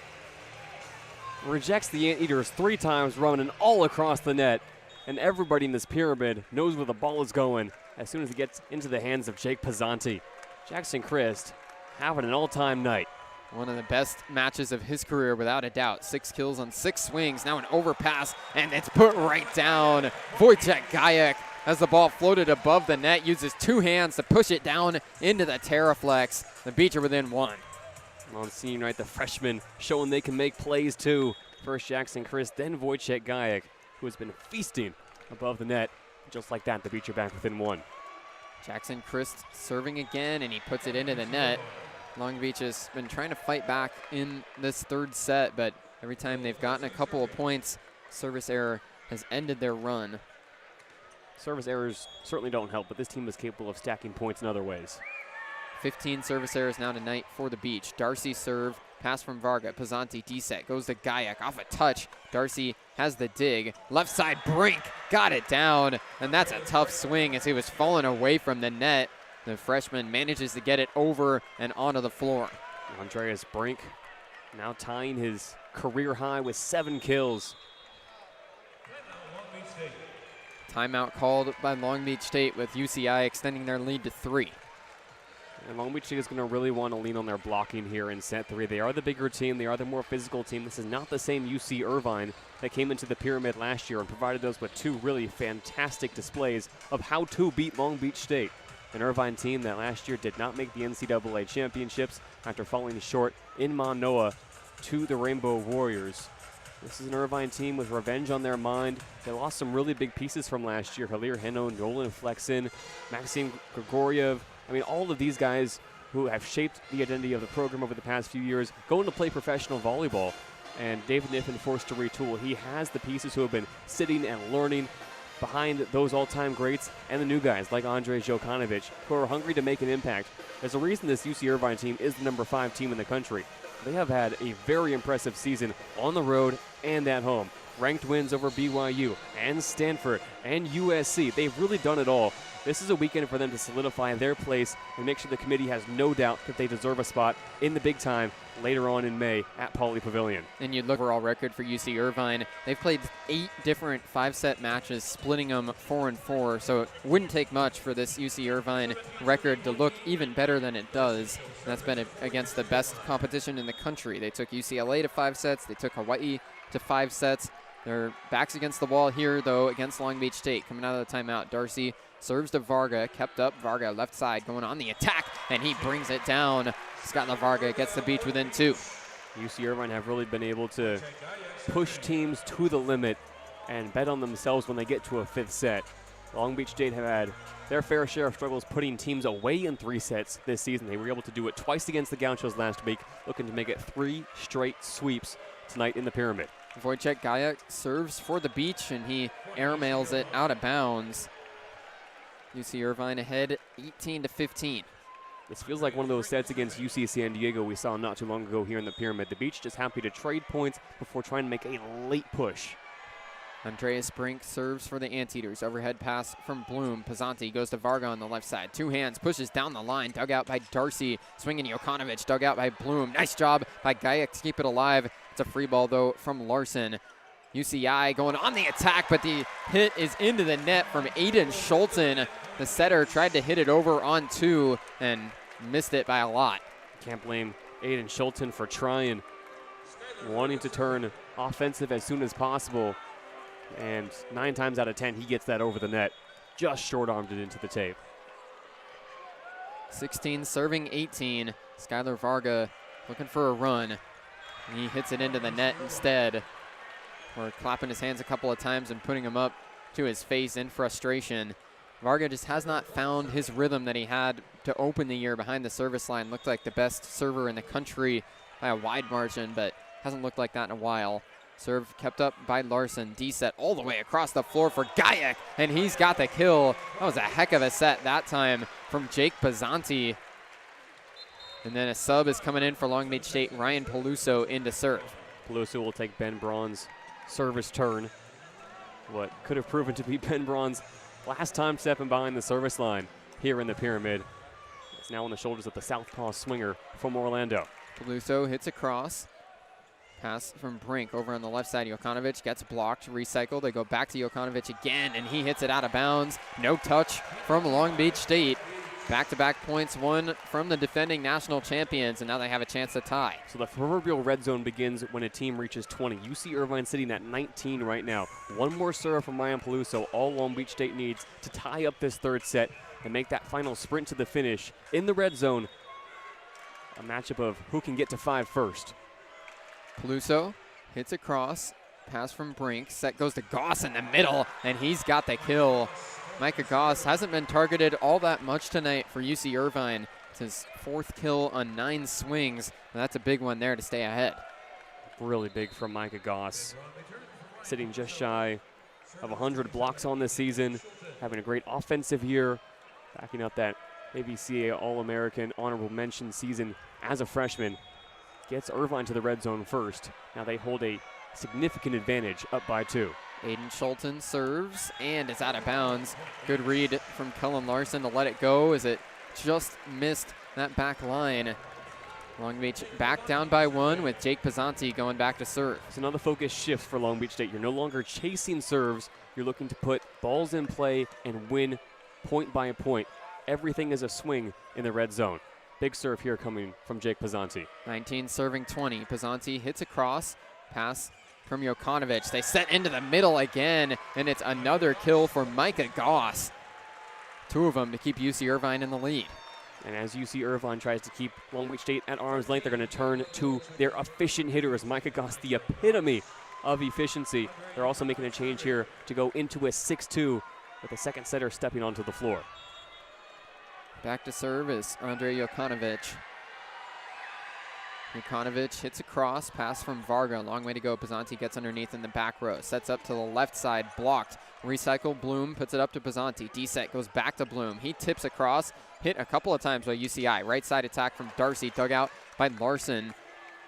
Rejects the Anteaters 3 times, running all across the net, and everybody in this pyramid knows where the ball is going as soon as it gets into the hands of Jake Pizzanti. Jackson Christ having an all-time night. One of the best matches of his career, without a doubt. 6 kills on 6 swings. Now an overpass, and it's put right down. Wojciech Gajek, as the ball floated above the net, uses 2 hands to push it down into the Terraflex. The Beach are within 1. On scene, right, the freshman showing they can make plays too. First Jackson Christ, then Wojciech Gajek, who has been feasting above the net. Just like that, the Beach are back within 1. Jackson Christ serving again, and he puts it into the net. Long Beach has been trying to fight back in this third set, but every time they've gotten a couple of points, service error has ended their run. Service errors certainly don't help, but this team is capable of stacking points in other ways. 15 service errors now tonight for the Beach. Darcy serve, pass from Varga. Pizzanti D-set, goes to Gajek, off a touch. Darcy has the dig. Left side, Brink got it down, and that's a tough swing as he was falling away from the net. The freshman manages to get it over and onto the floor. Andreas Brink now tying his career high with 7 kills. Timeout called by Long Beach State, with UCI extending their lead to 3. And Long Beach State is going to really want to lean on their blocking here in set 3. They are the bigger team. They are the more physical team. This is not the same UC Irvine that came into the pyramid last year and provided us with 2 really fantastic displays of how to beat Long Beach State. An Irvine team that last year did not make the NCAA championships after falling short in Manoa to the Rainbow Warriors. This is an Irvine team with revenge on their mind. They lost some really big pieces from last year. Hilir Heno, Nolan Flexen, Maxim Grigoriev. I mean, all of these guys who have shaped the identity of the program over the past few years going to play professional volleyball. And David Niffen forced to retool. He has the pieces who have been sitting and learning behind those all-time greats and the new guys like Andrej Jokanovic, who are hungry to make an impact. There's a reason this UC Irvine team is the number 5 team in the country. They have had a very impressive season on the road and at home. Ranked wins over BYU and Stanford and USC. They've really done it all. This is a weekend for them to solidify their place and make sure the committee has no doubt that they deserve a spot in the big time later on in May at Pauley Pavilion. And you look overall record for UC Irvine. They've played 8 different 5-set matches, splitting them 4-4. So it wouldn't take much for this UC Irvine record to look even better than it does. And that's been against the best competition in the country. They took UCLA to 5 sets. They took Hawaii to 5 sets. Their backs against the wall here, though, against Long Beach State. Coming out of the timeout, Darcy serves to Varga, kept up. Varga left side going on the attack, and he brings it down. Scott LaVarga gets the Beach within 2. UC Irvine have really been able to push teams to the limit and bet on themselves when they get to a 5th set. Long Beach State have had their fair share of struggles putting teams away in 3 sets this season. They were able to do it twice against the Gauchos last week, looking to make it 3 straight sweeps tonight in the pyramid. Wojciech Gajek serves for the Beach, and he airmails it out of bounds. UC Irvine ahead 18-15. This feels like one of those sets against UC San Diego we saw not too long ago here in the pyramid. The Beach just happy to trade points before trying to make a late push. Andreas Brink serves for the Anteaters. Overhead pass from Bloom. Pizzanti goes to Varga on the left side. 2 hands, pushes down the line. Dug out by Darcy. Swinging Jokanovic. Dug out by Bloom. Nice job by Gajek to keep it alive. It's a free ball, though, from Larson. UCI going on the attack, but the hit is into the net from Aiden Schulten. The setter tried to hit it over on 2 and missed it by a lot. Can't blame Aiden Schulten for trying, wanting to turn offensive as soon as possible. And 9 times out of 10, he gets that over the net. Just short-armed it into the tape. 16 serving 18. Skylar Varga looking for a run. He hits it into the net instead. Or clapping his hands a couple of times and putting him up to his face in frustration. Varga just has not found his rhythm that he had to open the year behind the service line. Looked like the best server in the country by a wide margin, but hasn't looked like that in a while. Serve kept up by Larson. D-set all the way across the floor for Gajek, and he's got the kill. That was a heck of a set that time from Jake Pizzanti. And then a sub is coming in for Long Beach State. Ryan Peluso into serve. Peluso will take Ben Braun's service turn. What could have proven to be Ben Braun's last time stepping behind the service line here in the Pyramid. It's now on the shoulders of the southpaw swinger from Orlando. Peluso hits across. Pass from Brink over on the left side. Jokanovic gets blocked, recycled. They go back to Jokanovic again, and he hits it out of bounds. No touch from Long Beach State. Back-to-back points, one from the defending national champions, and now they have a chance to tie. So the proverbial red zone begins when a team reaches 20. UC Irvine sitting at 19 right now. One more serve from Ryan Peluso, all Long Beach State needs to tie up this third set and make that final sprint to the finish in the red zone. A matchup of who can get to 5 first. Peluso hits across, pass from Brink. Set goes to Goss in the middle, and he's got the kill. Micah Goss hasn't been targeted all that much tonight for UC Irvine. It's his 4th kill on 9 swings, and that's a big one there to stay ahead. Really big from Micah Goss. Sitting just shy of 100 blocks on this season, having a great offensive year, backing up that ABCA All-American honorable mention season as a freshman. Gets Irvine to the red zone first. Now they hold a significant advantage, up by 2. Aiden Schulten serves, and it's out of bounds. Good read from Kellen Larson to let it go as it just missed that back line. Long Beach back down by 1 with Jake Pizzanti going back to serve. So now the focus shifts for Long Beach State. You're no longer chasing serves. You're looking to put balls in play and win point by point. Everything is a swing in the red zone. Big serve here coming from Jake Pizzanti. 19 serving 20. Pizzanti hits across, pass from Jokanovic. They set into the middle again, and it's another kill for Micah Goss. 2 of them to keep UC Irvine in the lead. And as UC Irvine tries to keep Long Beach State at arm's length, they're going to turn to their efficient hitters. Micah Goss, the epitome of efficiency. They're also making a change here to go into a 6-2 with the second setter stepping onto the floor. Back to serve is Andrei Jokanovic. Jokanovic hits across, pass from Varga. Long way to go. Pizzanti gets underneath in the back row. Sets up to the left side, blocked. Recycle, Bloom puts it up to Pizzanti. D-set goes back to Bloom. He tips across, hit a couple of times by UCI. Right side attack from Darcy, dug out by Larson.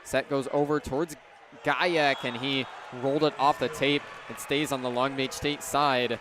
Set goes over towards Gajek, and he rolled it off the tape. It stays on the Long Beach State side.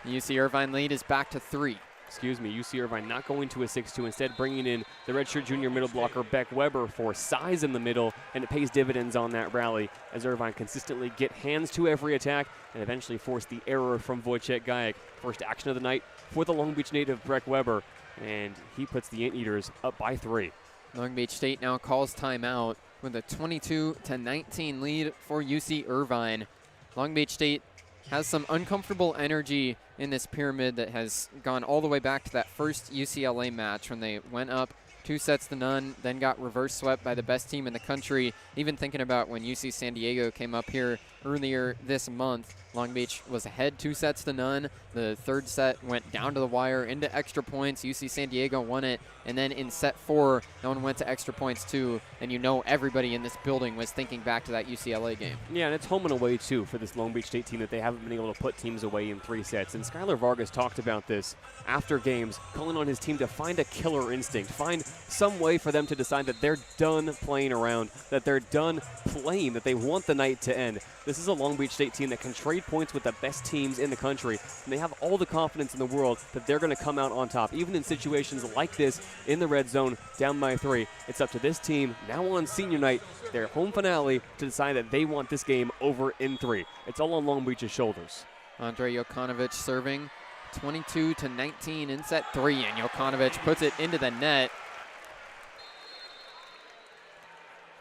The UC Irvine lead is back to 3. UC Irvine not going to a 6-2, instead bringing in the redshirt junior middle blocker Beck Weber for size in the middle, and it pays dividends on that rally as Irvine consistently get hands to every attack and eventually force the error from Wojciech Gajek. First action of the night for the Long Beach native Beck Weber, and he puts the Anteaters up by 3. Long Beach State now calls timeout with a 22-19 lead for UC Irvine. Long Beach State has some uncomfortable energy in this pyramid that has gone all the way back to that first UCLA match when they went up 2-0, then got reverse swept by the best team in the country. Even thinking about when UC San Diego came up here earlier this month, Long Beach was ahead 2-0. The third set went down to the wire into extra points. UC San Diego won it, and then in set 4, no one went to extra points too, and you know everybody in this building was thinking back to that UCLA game. Yeah, and it's home and away too for this Long Beach State team that they haven't been able to put teams away in 3 sets. And Skylar Vargas talked about this after games, calling on his team to find a killer instinct, find some way for them to decide that they're done playing around, that they're done playing, that they want the night to end. This is a Long Beach State team that can trade points with the best teams in the country, and they have all the confidence in the world that they're going to come out on top. Even in situations like this in the red zone, down by 3, it's up to this team now on senior night, their home finale, to decide that they want this game over in 3. It's all on Long Beach's shoulders. Andrei Jokanovic serving 22-19 in set 3, and Jokanovic puts it into the net.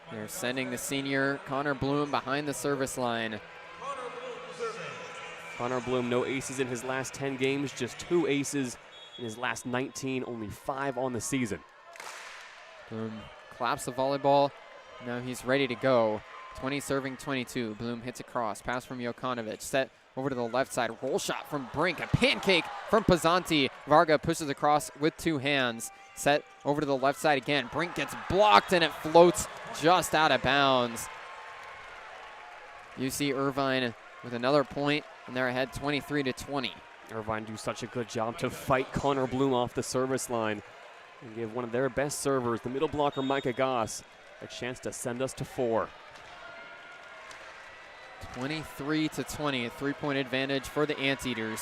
They're sending the senior Connor Bloom behind the service line. Connor Bloom, no aces in his last 10 games, just 2 aces in his last 19, only 5 on the season. Bloom claps the volleyball Now he's ready to go. 20 serving 22. Bloom hits across. Pass from Jokanovic. Set over to the left side. Roll shot from Brink. A pancake from Pizzanti. Varga pushes across with 2 hands. Set over to the left side again. Brink gets blocked and it floats just out of bounds. UC Irvine with another point, and they're ahead 23-20. Irvine do such a good job to fight Connor Bloom off the service line and give one of their best servers, the middle blocker Micah Goss, a chance to send us to 4. 23-20, a 3-point advantage for the Anteaters.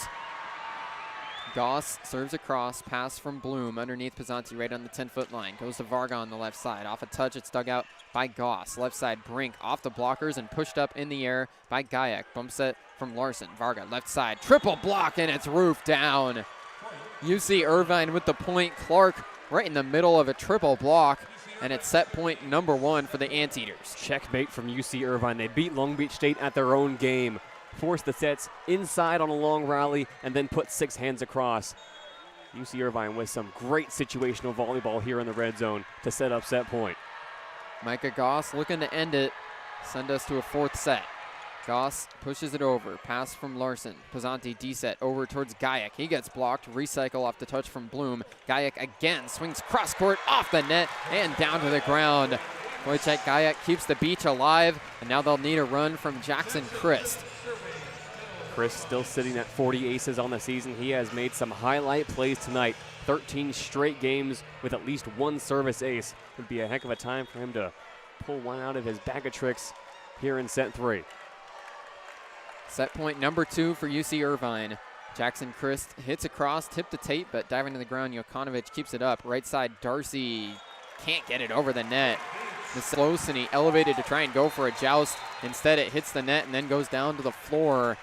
Goss serves across, pass from Bloom underneath Pizzanti right on the 10-foot line. Goes to Varga on the left side. Off a touch, it's dug out by Goss. Left side, Brink off the blockers and pushed up in the air by Gayak. Bump set from Larson. Varga left side, triple block, and it's roofed down. UC Irvine with the point. Clark right in the middle of a triple block, and it's set point number 1 for the Anteaters. Checkmate from UC Irvine. They beat Long Beach State at their own game. Force the sets inside on a long rally, and then put 6 hands across. UC Irvine with some great situational volleyball here in the red zone to set up set point. Micah Goss looking to end it, send us to a 4th set. Goss pushes it over, pass from Larson. Pizzanti D-set over towards Gayak. He gets blocked, recycle off the touch from Bloom. Gayak again swings cross court off the net and down to the ground. Wojciech Gayak keeps the beach alive, and now they'll need a run from Jackson Christ. Chris still sitting at 40 aces on the season. He has made some highlight plays tonight. 13 straight games with at least 1 service ace. Would be a heck of a time for him to pull one out of his bag of tricks here in set 3. Set point number 2 for UC Irvine. Jackson Christ hits across, tipped the tape, but diving to the ground, Jokanovic keeps it up. Right side, Darcy can't get it over the net. It's close, and he elevated to try and go for a joust. Instead, it hits the net and then goes down to the floor.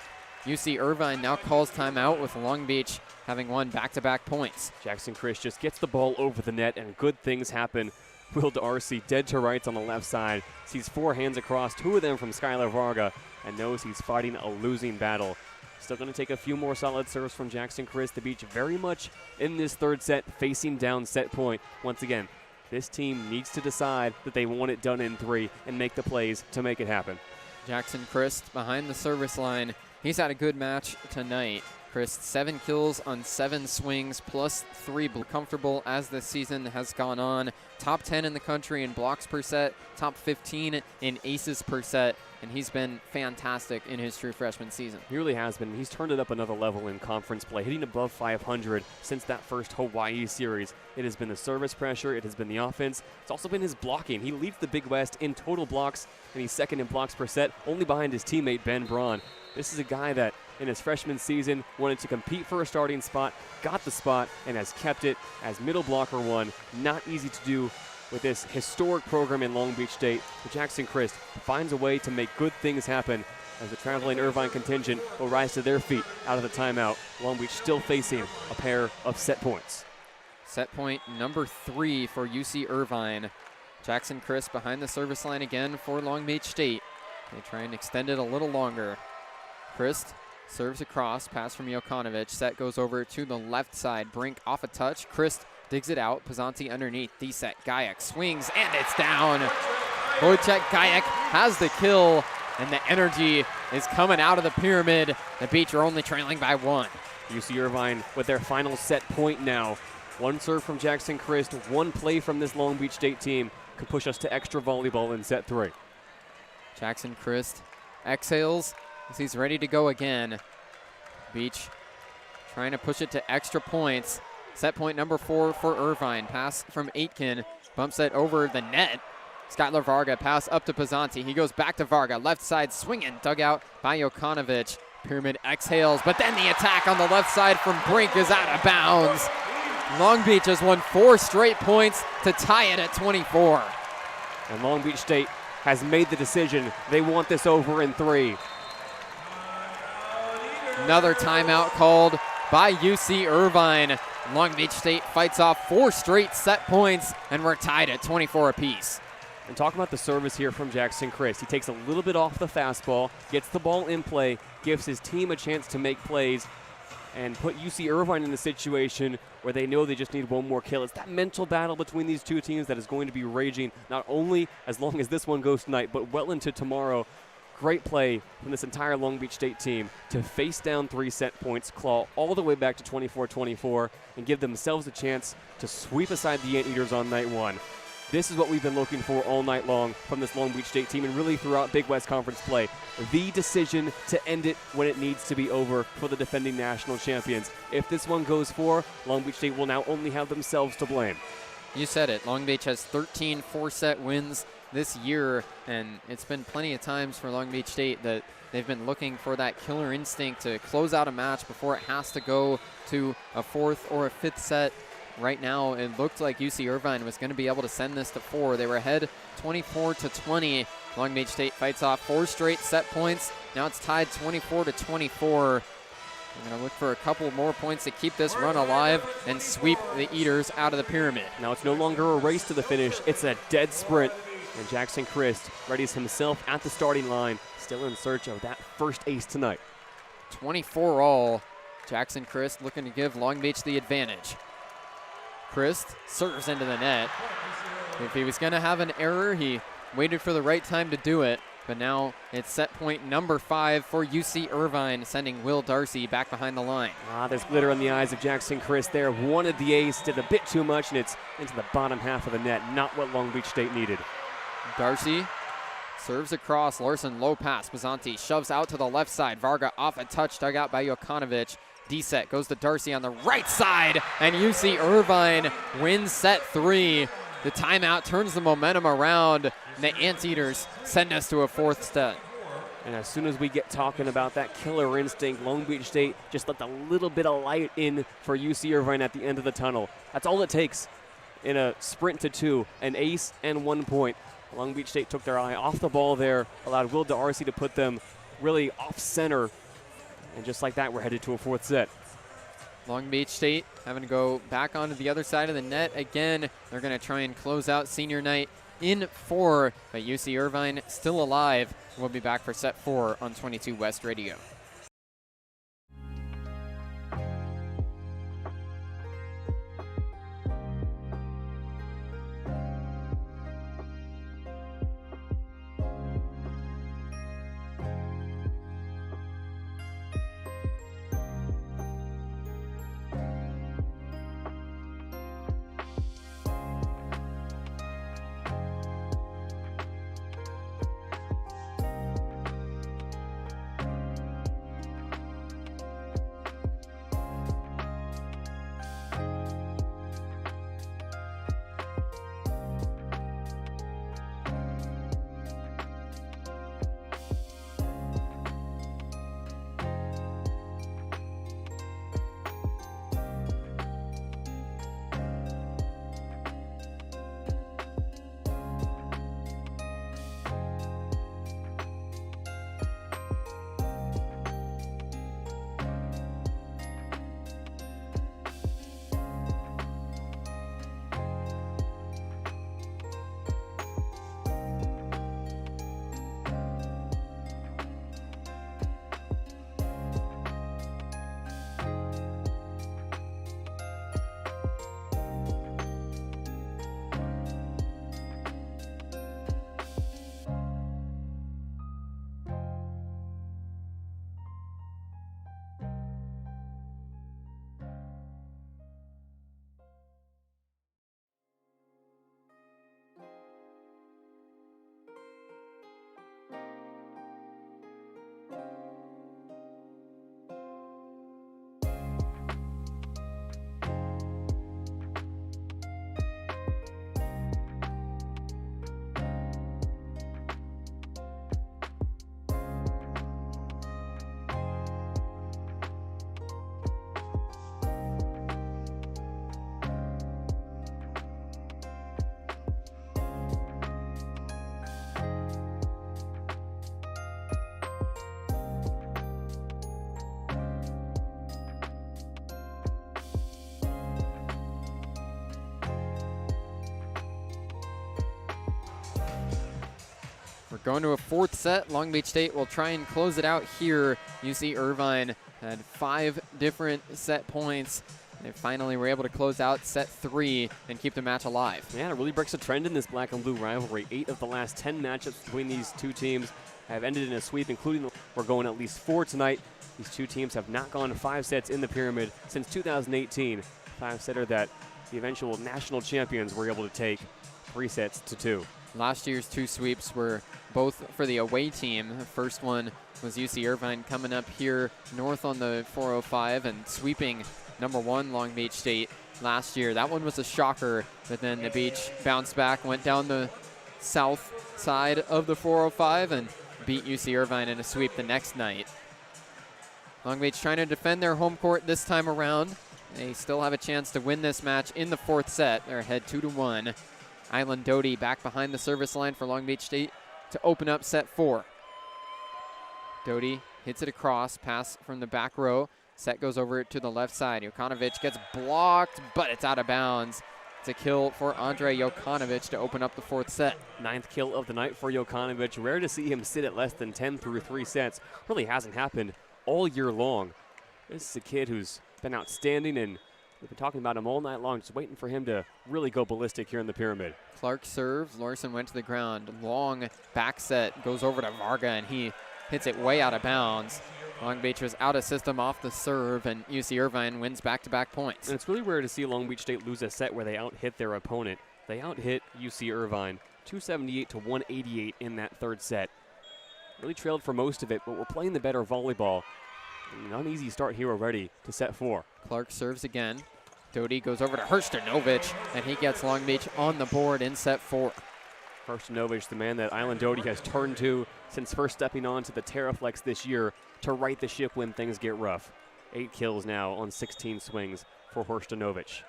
UC Irvine now calls timeout with Long Beach having won back-to-back points. Jackson Chris just gets the ball over the net, and good things happen. Will Darcy dead to rights on the left side. Sees 4 hands across, 2 of them from Skylar Varga, and knows he's fighting a losing battle. Still going to take a few more solid serves from Jackson Chris. The Beach very much in this 3rd set, facing down set point. Once again, this team needs to decide that they want it done in 3 and make the plays to make it happen. Jackson Christ behind the service line. He's had a good match tonight. Christ 7 kills on 7 swings plus 3 comfortable as the season has gone on. Top 10 in the country in blocks per set, top 15 in aces per set, and he's been fantastic in his true freshman season. He really has been. He's turned it up another level in conference play, hitting above 500 since that first Hawaii series. It has been the service pressure, it has been the offense, it's also been his blocking. He leads the Big West in total blocks, and he's 2nd in blocks per set, only behind his teammate Ben Braun. This is a guy that in his freshman season wanted to compete for a starting spot, got the spot, and has kept it as middle blocker 1. Not easy to do with this historic program in Long Beach State. But Jackson Christ finds a way to make good things happen as the traveling Irvine contingent will rise to their feet out of the timeout. Long Beach still facing a pair of set points. Set point number 3 for UC Irvine. Jackson Christ behind the service line again for Long Beach State. They try and extend it a little longer. Christ serves across, pass from Jokanovic. Set goes over to the left side. Brink off a touch. Christ digs it out. Pizzanti underneath. D-set. Gayak swings, and it's down. Wojciech Gayak has the kill, and the energy is coming out of the pyramid. The Beach are only trailing by 1. UC Irvine with their final set point now. 1 serve from Jackson Christ, 1 play from this Long Beach State team could push us to extra volleyball in set 3. Jackson Christ exhales as he's ready to go again. Beach trying to push it to extra points. Set point number 4 for Irvine. Pass from Aitken. Bump set over the net. Skylar Varga pass up to Pizzanti. He goes back to Varga. Left side swinging. Dug out by Jokanovic. Pyramid exhales, but then the attack on the left side from Brink is out of bounds. Long Beach has won 4 straight points to tie it at 24. And Long Beach State has made the decision. They want this over in 3. Another timeout called by UC Irvine. Long Beach State fights off 4 straight set points, and we're tied at 24 apiece. And talk about the service here from Jackson Christ. He takes a little bit off the fastball, gets the ball in play, gives his team a chance to make plays. and put UC Irvine in a situation where they know they just need one more kill. It's that mental battle between these two teams that is going to be raging not only as long as this one goes tonight, but well into tomorrow. Great play from this entire Long Beach State team to face down 3 set points, claw all the way back to 24-24, and give themselves a chance to sweep aside the Anteaters on night one. This is what we've been looking for all night long from this Long Beach State team and really throughout Big West Conference play. The decision to end it when it needs to be over for the defending national champions. If this one goes 4, Long Beach State will now only have themselves to blame. You said it. Long Beach has 13 4-set wins this year, and it's been plenty of times for Long Beach State that they've been looking for that killer instinct to close out a match before it has to go to a 4th or a 5th set. Right now, it looked like UC Irvine was going to be able to send this to 4. They were ahead 24-20. Long Beach State fights off 4 straight set points. Now it's tied 24-24. We're going to look for a couple more points to keep this run alive and sweep the Eaters out of the pyramid. Now it's no longer a race to the finish. It's a dead sprint. And Jackson Christ readies himself at the starting line, still in search of that first ace tonight. 24 all. Jackson Christ looking to give Long Beach the advantage. Christ serves into the net. If he was going to have an error, he waited for the right time to do it. But now it's set point number 5 for UC Irvine, sending Will Darcy back behind the line. There's glitter in the eyes of Jackson Christ there. Wanted the ace, did a bit too much, and it's into the bottom half of the net. Not what Long Beach State needed. Darcy serves across. Larson, low pass. Bazanti shoves out to the left side. Varga off a touch, dug out by Jokanovic. D-set goes to Darcy on the right side, and UC Irvine wins set 3. The timeout turns the momentum around, and the Anteaters send us to a 4th set. And as soon as we get talking about that killer instinct, Long Beach State just let a little bit of light in for UC Irvine at the end of the tunnel. That's all it takes in a sprint to 2, an ace and 1 point. Long Beach State took their eye off the ball there, allowed Will Darcy to put them really off center. And just like that, we're headed to a 4th set. Long Beach State having to go back onto the other side of the net again. They're going to try and close out senior night in 4, but UC Irvine still alive. We'll be back for set 4 on 22 West Radio. We're going to a 4th set. Long Beach State will try and close it out here. UC Irvine had 5 different set points. They finally were able to close out set 3 and keep the match alive. Yeah, it really breaks a trend in this black and blue rivalry. 8 of the last 10 matchups between these two teams have ended in a sweep, including we're going at least 4 tonight. These two teams have not gone 5 sets in the pyramid since 2018. 5-setter that the eventual national champions were able to take 3 sets to 2. Last year's 2 sweeps were both for the away team. The first one was UC Irvine coming up here north on the 405 and sweeping number 1 Long Beach State last year. That one was a shocker, but then the Beach bounced back, went down the south side of the 405 and beat UC Irvine in a sweep the next night. Long Beach trying to defend their home court this time around. They still have a chance to win this match in the 4th set. They're ahead 2-1. Island Doty back behind the service line for Long Beach State to open up set 4. Doty hits it across, pass from the back row. Set goes over to the left side. Jokanovic gets blocked, but it's out of bounds. It's a kill for Andre Jokanovic to open up the 4th set. 9th kill of the night for Jokanovic. Rare to see him sit at less than 10 through 3 sets. Really hasn't happened all year long. This is a kid who's been outstanding, and we've been talking about him all night long, just waiting for him to really go ballistic here in the pyramid. Clark serves. Larson went to the ground. Long back set goes over to Varga, and he hits it way out of bounds. Long Beach was out of system off the serve, and UC Irvine wins back-to-back points. And it's really rare to see Long Beach State lose a set where they out-hit their opponent. They out-hit UC Irvine 278 to 188 in that 3rd set. Really trailed for most of it, but we're playing the better volleyball. Not an easy start here already to set 4. Clark serves again. Doty goes over to Hrstanovic, and he gets Long Beach on the board in set 4. Hrstanovic, the man that Island Doty has turned to since first stepping on to the Terraflex this year to right the ship when things get rough. 8 kills now on 16 swings for Hrstanovic.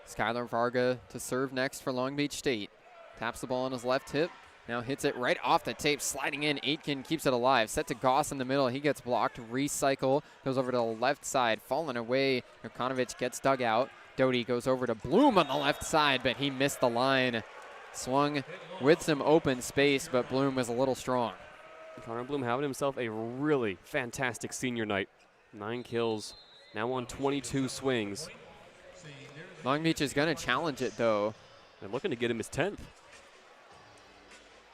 Skylar Varga to serve next for Long Beach State. Taps the ball on his left hip. Now hits it right off the tape, sliding in. Aitken keeps it alive. Set to Goss in the middle. He gets blocked. Recycle. Goes over to the left side. Falling away. Jokanovic gets dug out. Doty goes over to Bloom on the left side, but he missed the line. Swung with some open space, but Bloom was a little strong. Connor Bloom having himself a really fantastic senior night. 9 kills, now on 22 swings. Long Beach is going to challenge it, though. They're looking to get him his 10th.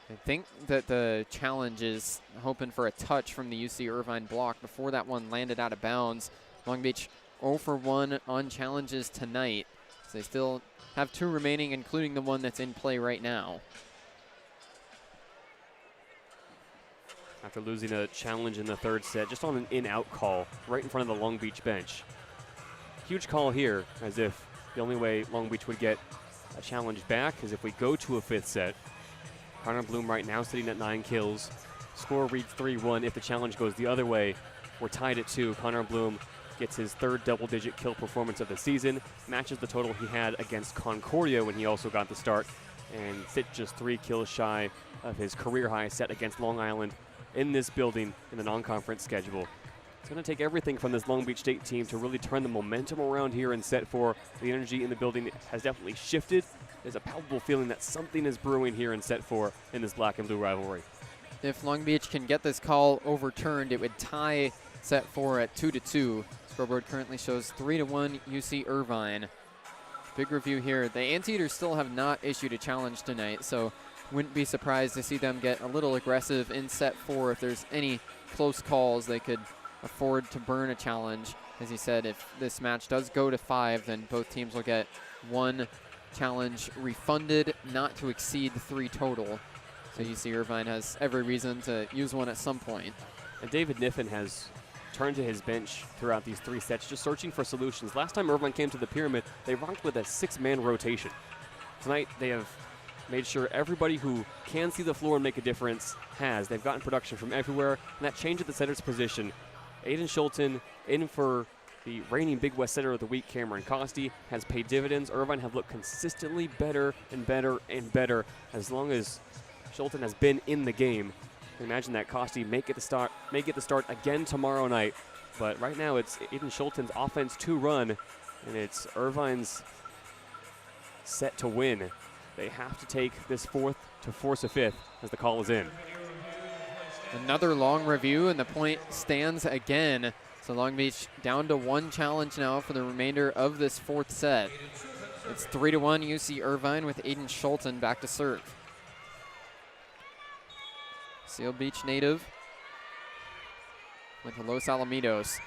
I think that the challenge is hoping for a touch from the UC Irvine block before that one landed out of bounds. Long Beach 0 for 1 on challenges tonight. So they still have 2 remaining, including the one that's in play right now. After losing a challenge in the 3rd set, just on an in-out call right in front of the Long Beach bench. Huge call here, as if the only way Long Beach would get a challenge back is if we go to a 5th set. Connor Bloom right now sitting at 9 kills. Score reads 3-1. If the challenge goes the other way, we're tied at 2. Connor Bloom gets his 3rd double-digit kill performance of the season, matches the total he had against Concordia when he also got the start, and sits just 3 kills shy of his career-high set against Long Island in this building in the non-conference schedule. It's going to take everything from this Long Beach State team to really turn the momentum around here in set 4. The energy in the building has definitely shifted. There's a palpable feeling that something is brewing here in set 4 in this black and blue rivalry. If Long Beach can get this call overturned, it would tie set 4 at 2-2. Scoreboard currently shows 3-1 UC Irvine. Big review here. The Anteaters still have not issued a challenge tonight, so wouldn't be surprised to see them get a little aggressive in set 4. If there's any close calls, they could afford to burn a challenge. As you said, if this match does go to 5, then both teams will get 1 challenge refunded, not to exceed 3 total. So UC Irvine has every reason to use one at some point. And David Niffen has turned to his bench throughout these 3 sets, just searching for solutions. Last time Irvine came to the pyramid, they rocked with a 6-man rotation. Tonight, they have made sure everybody who can see the floor and make a difference has. They've gotten production from everywhere, and that change at the setter's position. Aiden Schulten in for the reigning Big West Setter of the Week, Cameron Costi, has paid dividends. Irvine have looked consistently better and better and better as long as Schulten has been in the game. Imagine that Costi may get the start again tomorrow night. But right now it's Aiden Schulten's offense to run, and it's Irvine's set to win. They have to take this 4th to force a 5th as the call is in. Another long review, and the point stands again. So Long Beach down to 1 challenge now for the remainder of this 4th set. It's 3-1 UC Irvine with Aiden Schulten back to serve. Seal Beach native with Los Alamitos.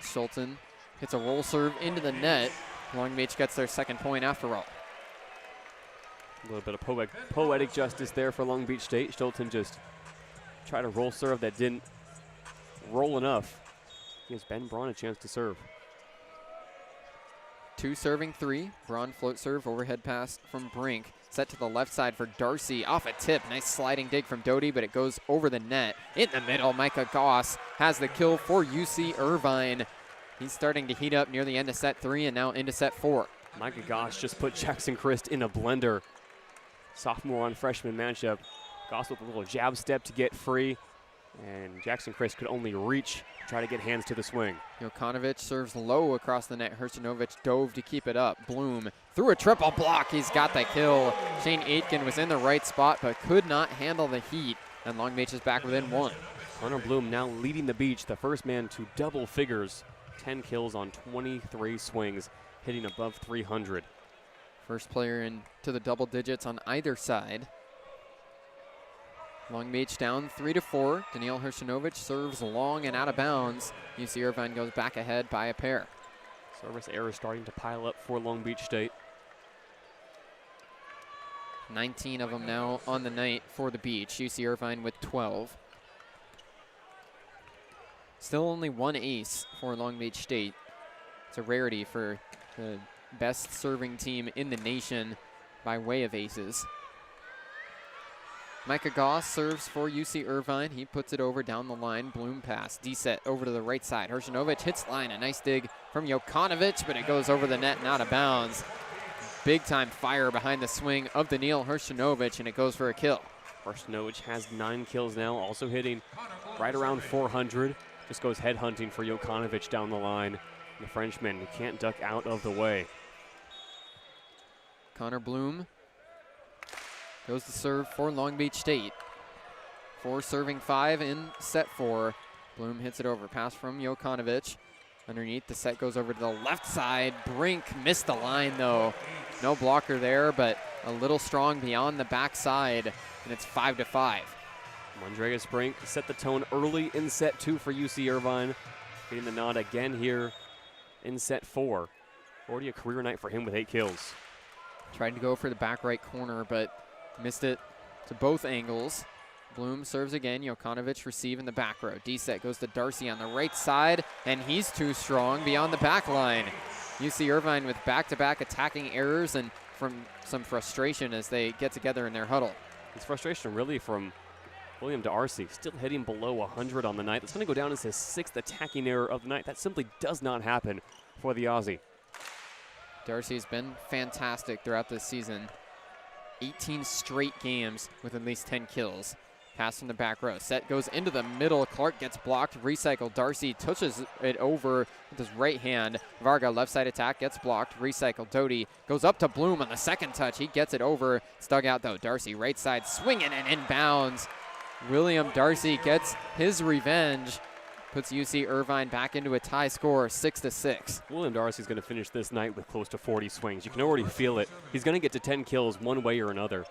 Schulten hits a roll serve into the net. Long Beach gets their 2nd point after all. A little bit of poetic justice there for Long Beach State. Schulten just tried a roll serve that didn't roll enough. Gives Ben Braun a chance to serve. 2 serving 3. Braun float serve, overhead pass from Brink. Set to the left side for Darcy. Off a tip. Nice sliding dig from Doty, but it goes over the net. In the middle, Micah Goss has the kill for UC Irvine. He's starting to heat up near the end of set 3 and now into set 4. Micah Goss just put Jackson Christ in a blender. Sophomore on freshman matchup. Goss with a little jab step to get free. And Jackson Christ could only reach, try to get hands to the swing. Jokanovic serves low across the net. Hershinovic dove to keep it up. Bloom through a triple block. He's got the kill. Shane Aitken was in the right spot but could not handle the heat. And Long Beach is back within 1. Hunter Bloom now leading the beach, the first man to double figures. 10 kills on 23 swings, hitting above 300. First player into the double digits on either side. Long Beach down 3-4. Daniil Hershinovic serves long and out of bounds. UC Irvine goes back ahead by a pair. Service errors starting to pile up for Long Beach State. 19 of them now on the night for the Beach. UC Irvine with 12. Still only 1 ace for Long Beach State. It's a rarity for the best serving team in the nation by way of aces. Micah Goss serves for UC Irvine. He puts it over down the line. Bloom pass. D-set over to the right side. Hershinovic hits line. A nice dig from Jokanovic, but it goes over the net and out of bounds. Big time fire behind the swing of Daniil Hershinovic, and it goes for a kill. Hershinovic has 9 kills now, also hitting right around 400. Just goes head hunting for Jokanovic down the line. The Frenchman can't duck out of the way. Connor Bloom goes to serve for Long Beach State. 4 serving 5 in set 4. Bloom hits it over. Pass from Jokanovic. Underneath, the set goes over to the left side. Brink missed the line, though. No blocker there, but a little strong beyond the backside, and it's 5-5. Mondreas Brink set the tone early in set 2 for UC Irvine. Getting the nod again here in set 4. Already a career night for him with 8 kills. Tried to go for the back right corner, but missed it to both angles. Bloom serves again. Jokanovic receive in the back row. D-set goes to Darcy on the right side, and he's too strong beyond the back line. UC Irvine with back-to-back attacking errors and from some frustration as they get together in their huddle. It's frustration really from William D'Arcy, still hitting below 100 on the night. That's going to go down as his 6th attacking error of the night. That simply does not happen for the Aussie. Darcy's been fantastic throughout this season. 18 straight games with at least 10 kills. Pass from the back row. Set goes into the middle. Clark gets blocked. Recycle. Darcy touches it over with his right hand. Varga, left side attack, gets blocked. Recycle. Doty goes up to Bloom on the second touch. He gets it over. It's dug out though. Darcy, right side, swinging and inbounds. William Darcy gets his revenge. Puts UC Irvine back into a tie score, 6-6. William Darcy's going to finish this night with close to 40 swings. You can already feel it. He's going to get to 10 kills one way or another.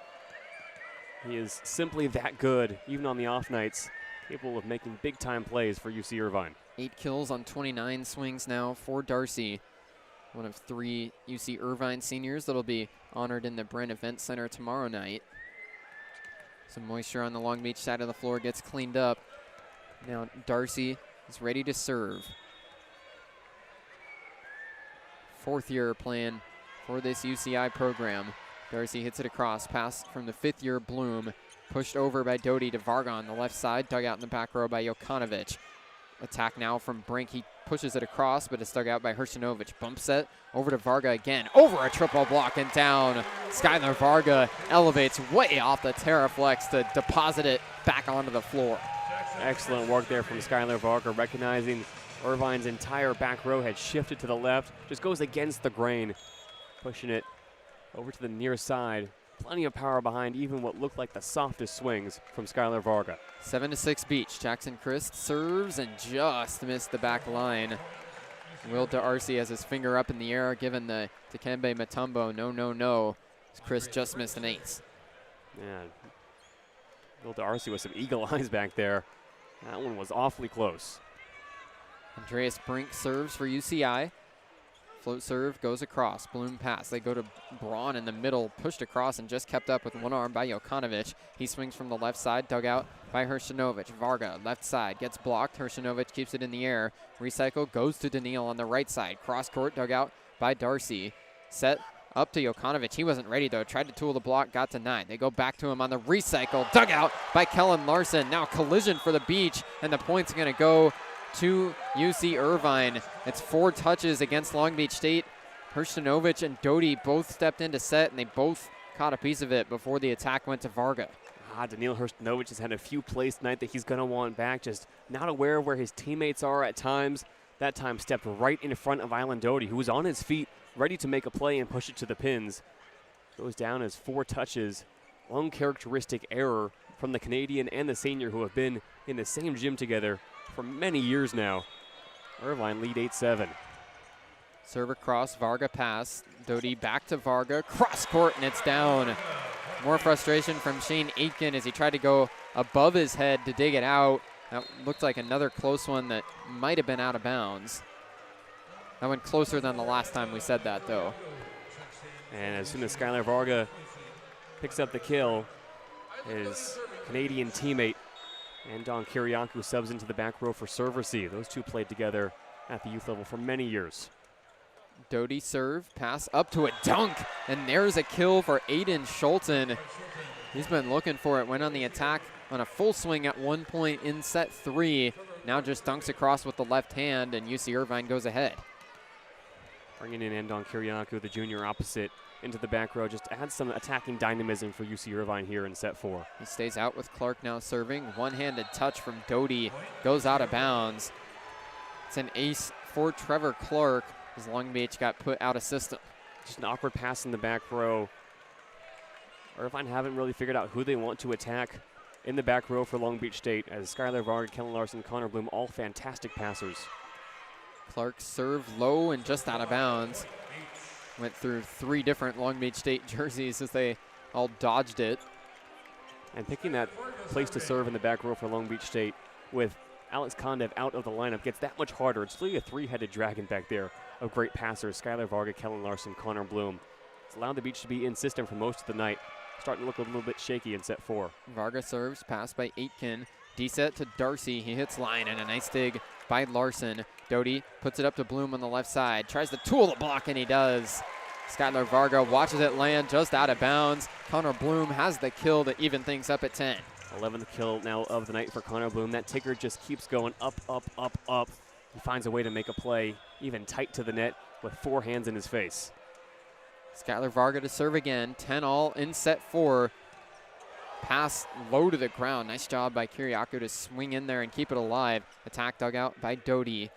He is simply that good, even on the off nights, capable of making big-time plays for UC Irvine. 8 kills on 29 swings now for Darcy. One of 3 UC Irvine seniors that'll be honored in the Brent Event Center tomorrow night. Some moisture on the Long Beach side of the floor gets cleaned up. Now Darcy is ready to serve. 4th year plan for this UCI program. Darcy hits it across. Pass from the 5th year Bloom. Pushed over by Doty to Varga on the left side. Dug out in the back row by Jokanovic. Attack now from Brink. He pushes it across, but it's dug out by Hershinovic. Bump set over to Varga again. Over a triple block and down. Skylar Varga elevates way off the Terraflex to deposit it back onto the floor. Excellent work there from Skylar Varga, recognizing Irvine's entire back row had shifted to the left. Just goes against the grain, pushing it over to the near side Plenty of power behind even what looked like the softest swings from Skylar Varga. 7-6 Beach. Jackson Christ serves and just missed the back line. Will D'Arcy has his finger up in the air, given the Dikembe Mutombo. No, no, no. Chris just missed an ace. Yeah. Will D'Arcy with some eagle eyes back there. That one was awfully close. Andreas Brink serves for UCI. Float serve goes across. Bloom pass. They go to Braun in the middle, pushed across and just kept up with one arm by Jokanovic. He swings from the left side, dug out by Hershinovic. Varga, left side, gets blocked. Hershinovic keeps it in the air. Recycle goes to Daniil on the right side. Cross court, dug out by D'Arcy. Set up to Jokanovic. He wasn't ready though. Tried to tool the block, got denied. They go back to him on the recycle. Dug out by Kellen Larson. Now collision for the Beach, and the point's going to go to UC Irvine. It's 4 touches against Long Beach State. Hershinovic and Doty both stepped in to set, and they both caught a piece of it before the attack went to Varga. Daniil Hershinovic has had a few plays tonight that he's going to want back, just not aware of where his teammates are at times. That time stepped right in front of Island Doty, who was on his feet, ready to make a play and push it to the pins. Goes down as 4 touches. Uncharacteristic error from the Canadian and the senior, who have been in the same gym together for many years now. Irvine lead 8-7. Serve across, Varga pass. Doty back to Varga, cross court, and it's down. More frustration from Shane Aitken as he tried to go above his head to dig it out. That looked like another close one that might have been out of bounds. That went closer than the last time we said that, though. And as soon as Skylar Varga picks up the kill, his Canadian teammate Andon Kiriakou subs into the back row for Servercy. Those two played together at the youth level for many years. Doty serve, pass up to a dunk, and there's a kill for Aiden Schulten. He's been looking for it, went on the attack on a full swing at one point in set 3. Now just dunks across with the left hand, and UC Irvine goes ahead. Bringing in Andon Kiriakou, the junior opposite, into the back row, just adds some attacking dynamism for UC Irvine here in set 4. He stays out with Clark now serving. One-handed touch from Doty goes out of bounds. It's an ace for Trevor Clark as Long Beach got put out of system. Just an awkward pass in the back row. Irvine haven't really figured out who they want to attack in the back row for Long Beach State, as Skylar Varga, Kellen Larson, Connor Bloom, all fantastic passers. Clark served low and just out of bounds. Went through 3 different Long Beach State jerseys as they all dodged it. And picking that place to serve in the back row for Long Beach State with Alex Kondev out of the lineup gets that much harder. It's really a 3-headed dragon back there of great passers. Skylar Varga, Kellen Larson, Connor Bloom. It's allowed the Beach to be in system for most of the night. Starting to look a little bit shaky in set 4. Varga serves, pass by Aitken. D-set to D'Arcy. He hits line and a nice dig by Larson. Doty puts it up to Bloom on the left side. Tries to tool the block, and he does. Skylar Varga watches it land just out of bounds. Connor Bloom has the kill to even things up at 10. 11th kill now of the night for Connor Bloom. That ticker just keeps going up, up, up, up. He finds a way to make a play, even tight to the net, with 4 hands in his face. Skylar Varga to serve again. 10-all in set 4. Pass low to the ground. Nice job by Kiriakou to swing in there and keep it alive. Attack dug out by Doty.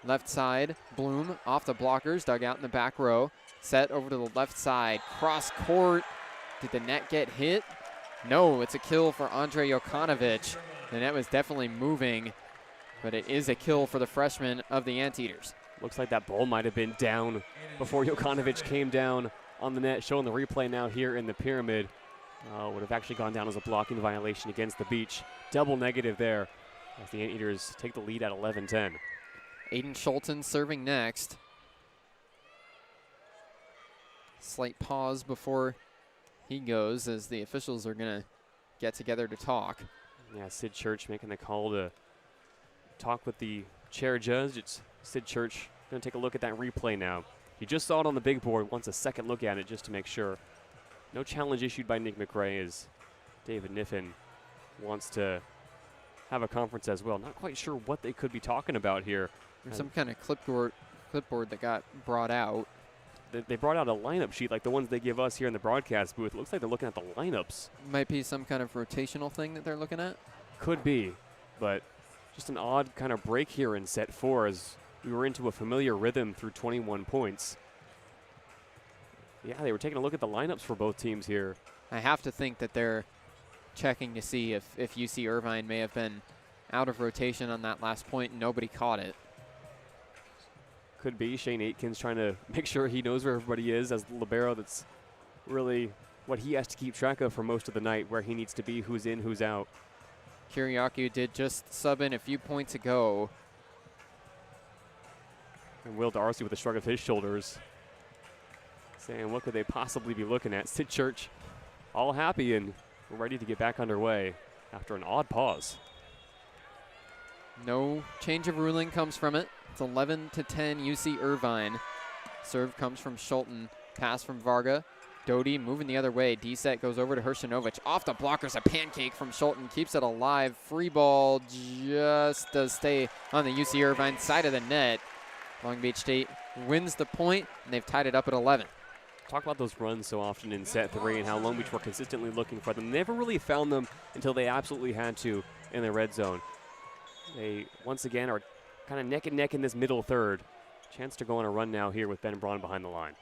Left side, Bloom off the blockers, dug out in the back row. Set over to the left side. Cross court. Did the net get hit? No, it's a kill for Andre Jokanovic. The net was definitely moving, but it is a kill for the freshman of the Anteaters. Looks like that ball might have been down before Jokanovic came down on the net. Showing the replay now here in the pyramid. Would have actually gone down as a blocking violation against the Beach. Double negative there as the Anteaters take the lead at 11-10. Aiden Schulten serving next. Slight pause before he goes as the officials are going to get together to talk. Yeah, Sid Church making the call to talk with the chair judge. It's Sid Church going to take a look at that replay now. He just saw it on the big board, wants a second look at it just to make sure. No challenge issued by Nick McRae as David Niffen wants to have a conference as well. Not quite sure what they could be talking about here. There's some kind of clipboard that got brought out. They brought out a lineup sheet like the ones they give us here in the broadcast booth. It looks like they're looking at the lineups. Might be some kind of rotational thing that they're looking at. Could be, but just an odd kind of break here in set 4 as we were into a familiar rhythm through 21 points. Yeah, they were taking a look at the lineups for both teams here. I have to think that they're checking to see if UC Irvine may have been out of rotation on that last point and nobody caught it. Could be Shane Aitkins trying to make sure he knows where everybody is as the libero. That's really what he has to keep track of for most of the night, where he needs to be, who's in, who's out. Kiriakou did just sub in a few points ago. And Will Darcy with a shrug of his shoulders, saying what could they possibly be looking at? Sid Church all happy and ready to get back underway after an odd pause. No change of ruling comes from it. It's 11-10 UC Irvine. Serve comes from Schulten. Pass from Varga. Doty moving the other way. D-set goes over to Hershinovic. Off the blockers, a pancake from Schulten. Keeps it alive. Free ball just does stay on the UC Irvine side of the net. Long Beach State wins the point, and they've tied it up at 11. Talk about those runs so often in set 3 and how Long Beach were consistently looking for them. Never really found them until they absolutely had to in the red zone. They, once again, are kind of neck and neck in this middle third. Chance to go on a run now here with Ben Braun behind the line.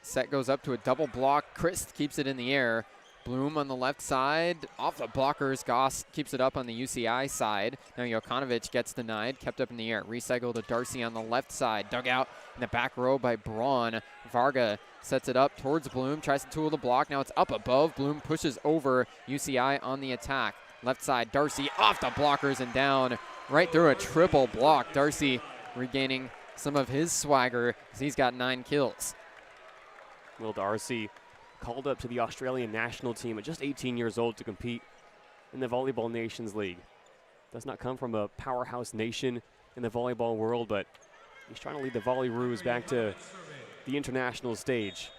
Set goes up to a double block. Christ keeps it in the air. Bloom on the left side. Off the blockers. Goss keeps it up on the UCI side. Now Jokanovic gets denied. Kept up in the air. Recycle to Darcy on the left side. Dug out in the back row by Braun. Varga sets it up towards Bloom. Tries to tool the block. Now it's up above. Bloom pushes over. UCI on the attack. Left side. Darcy off the blockers and down. Right through a triple block. Darcy regaining some of his swagger as he's got 9 kills. Will Darcy called up to the Australian national team at just 18 years old to compete in the Volleyball Nations League. Does not come from a powerhouse nation in the volleyball world, but he's trying to lead the Volleyroos back to the international stage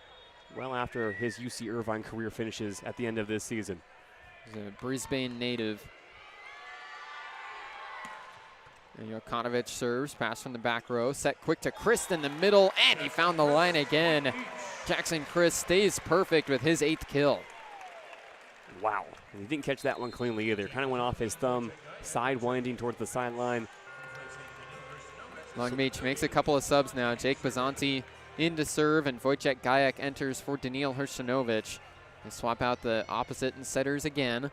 well after his UC Irvine career finishes at the end of this season. He's a Brisbane native. And Jokanovic serves, pass from the back row, set quick to Christ in the middle, and he found the line again. Jackson Christ stays perfect with his 8th kill. Wow, and he didn't catch that one cleanly either. Kind of went off his thumb, side winding towards the sideline. Long Beach makes a couple of subs now. Jake Bazanti in to serve, and Wojciech Gajek enters for Daniil Hershinovic. They swap out the opposite and setters again.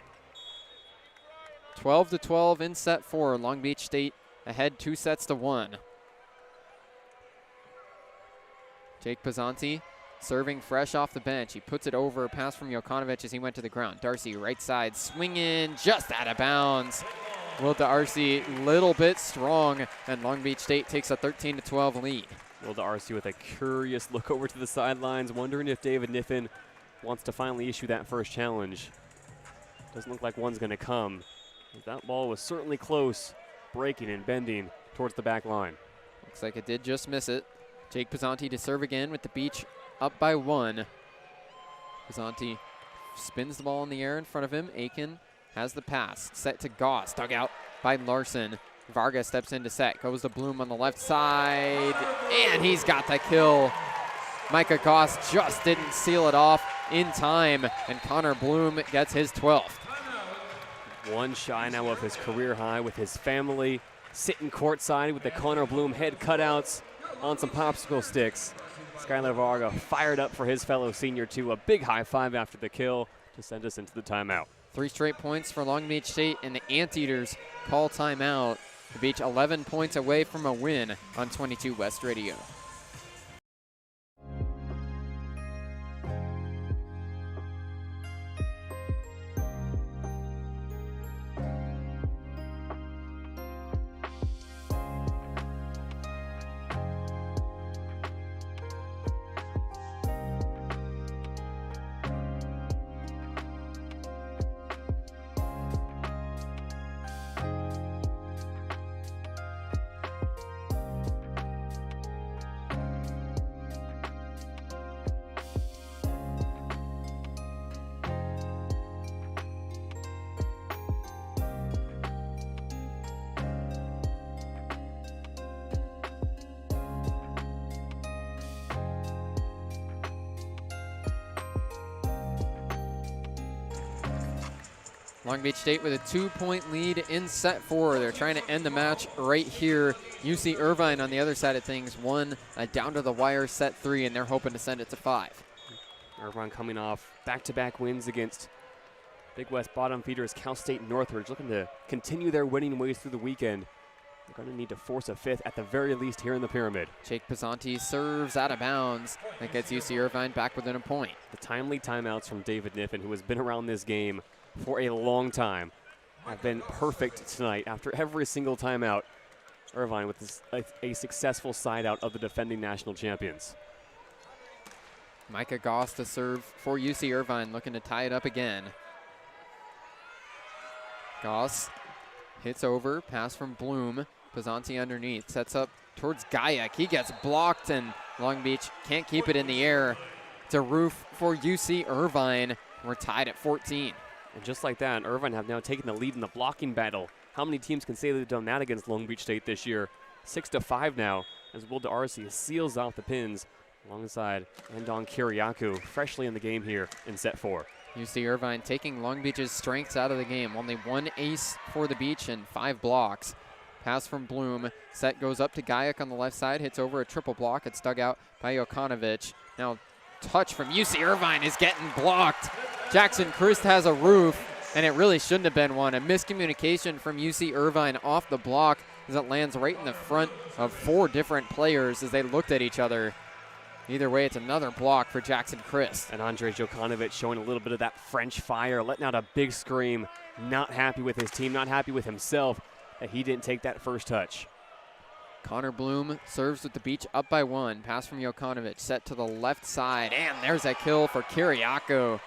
12-12 in set 4. Long Beach State ahead 2-1. Jake Bazanti serving fresh off the bench. He puts it over, pass from Jokanovic as he went to the ground. Darcy right side, swing in, just out of bounds. Will Darcy little bit strong, and Long Beach State takes a 13-12 lead. Will Darcy with a curious look over to the sidelines, wondering if David Niffen wants to finally issue that first challenge. Doesn't look like one's going to come. That ball was certainly close, breaking and bending towards the back line. Looks like it did just miss it. Jake Bazanti to serve again with the Beach up by 1. Bazanti spins the ball in the air in front of him. Aiken has the pass. Set to Goss. Dug out by Larson. Varga steps into set. Goes to Bloom on the left side. And he's got the kill. Micah Goss just didn't seal it off in time. And Connor Bloom gets his 12th. One shy now of his career high with his family sitting courtside with the Connor Bloom head cutouts on some popsicle sticks. Skylar Varga fired up for his fellow senior too. A big high five after the kill to send us into the timeout. 3 straight points for Long Beach State, and the Anteaters call timeout. The Beach 11 points away from a win on 22 West Radio. Long Beach State with a 2-point lead in set 4. They're trying to end the match right here. UC Irvine on the other side of things won a down to the wire set 3, and they're hoping to send it to 5. Irvine coming off back-to-back wins against Big West bottom feeders Cal State Northridge, looking to continue their winning ways through the weekend. They're going to need to force a fifth at the very least here in the Pyramid. Jake Pisanti serves out of bounds. That gets UC Irvine back within a point. The timely timeouts from David Niffen, who has been around this game for a long time, have been perfect tonight. After every single timeout, Irvine with this, a successful side out of the defending national champions. Micah Goss to serve for UC Irvine, looking to tie it up again. Goss hits over, pass from Bloom. Pisanti underneath, sets up towards Gayak. He gets blocked, and Long Beach can't keep it in the air. It's a roof for UC Irvine. We're tied at 14. And just like that, Irvine have now taken the lead in the blocking battle. How many teams can say they've done that against Long Beach State this year? 6-5 now, as Will DeArce seals off the pins alongside Andon Kiriakou, freshly in the game here in set 4. UC Irvine taking Long Beach's strengths out of the game. Only one ace for the Beach and 5 blocks. Pass from Bloom. Set goes up to Gayak on the left side. Hits over a triple block. It's dug out by Jokanovic. Now touch from UC Irvine is getting blocked. Jackson Christ has a roof, and it really shouldn't have been one. A miscommunication from UC Irvine off the block as it lands right in the front of 4 different players as they looked at each other. Either way, it's another block for Jackson Christ. And Andrej Jokanovic showing a little bit of that French fire, letting out a big scream. Not happy with his team, not happy with himself that he didn't take that first touch. Connor Bloom serves with the Beach up by 1. Pass from Jokanovic, set to the left side, and there's a kill for Kiriakou.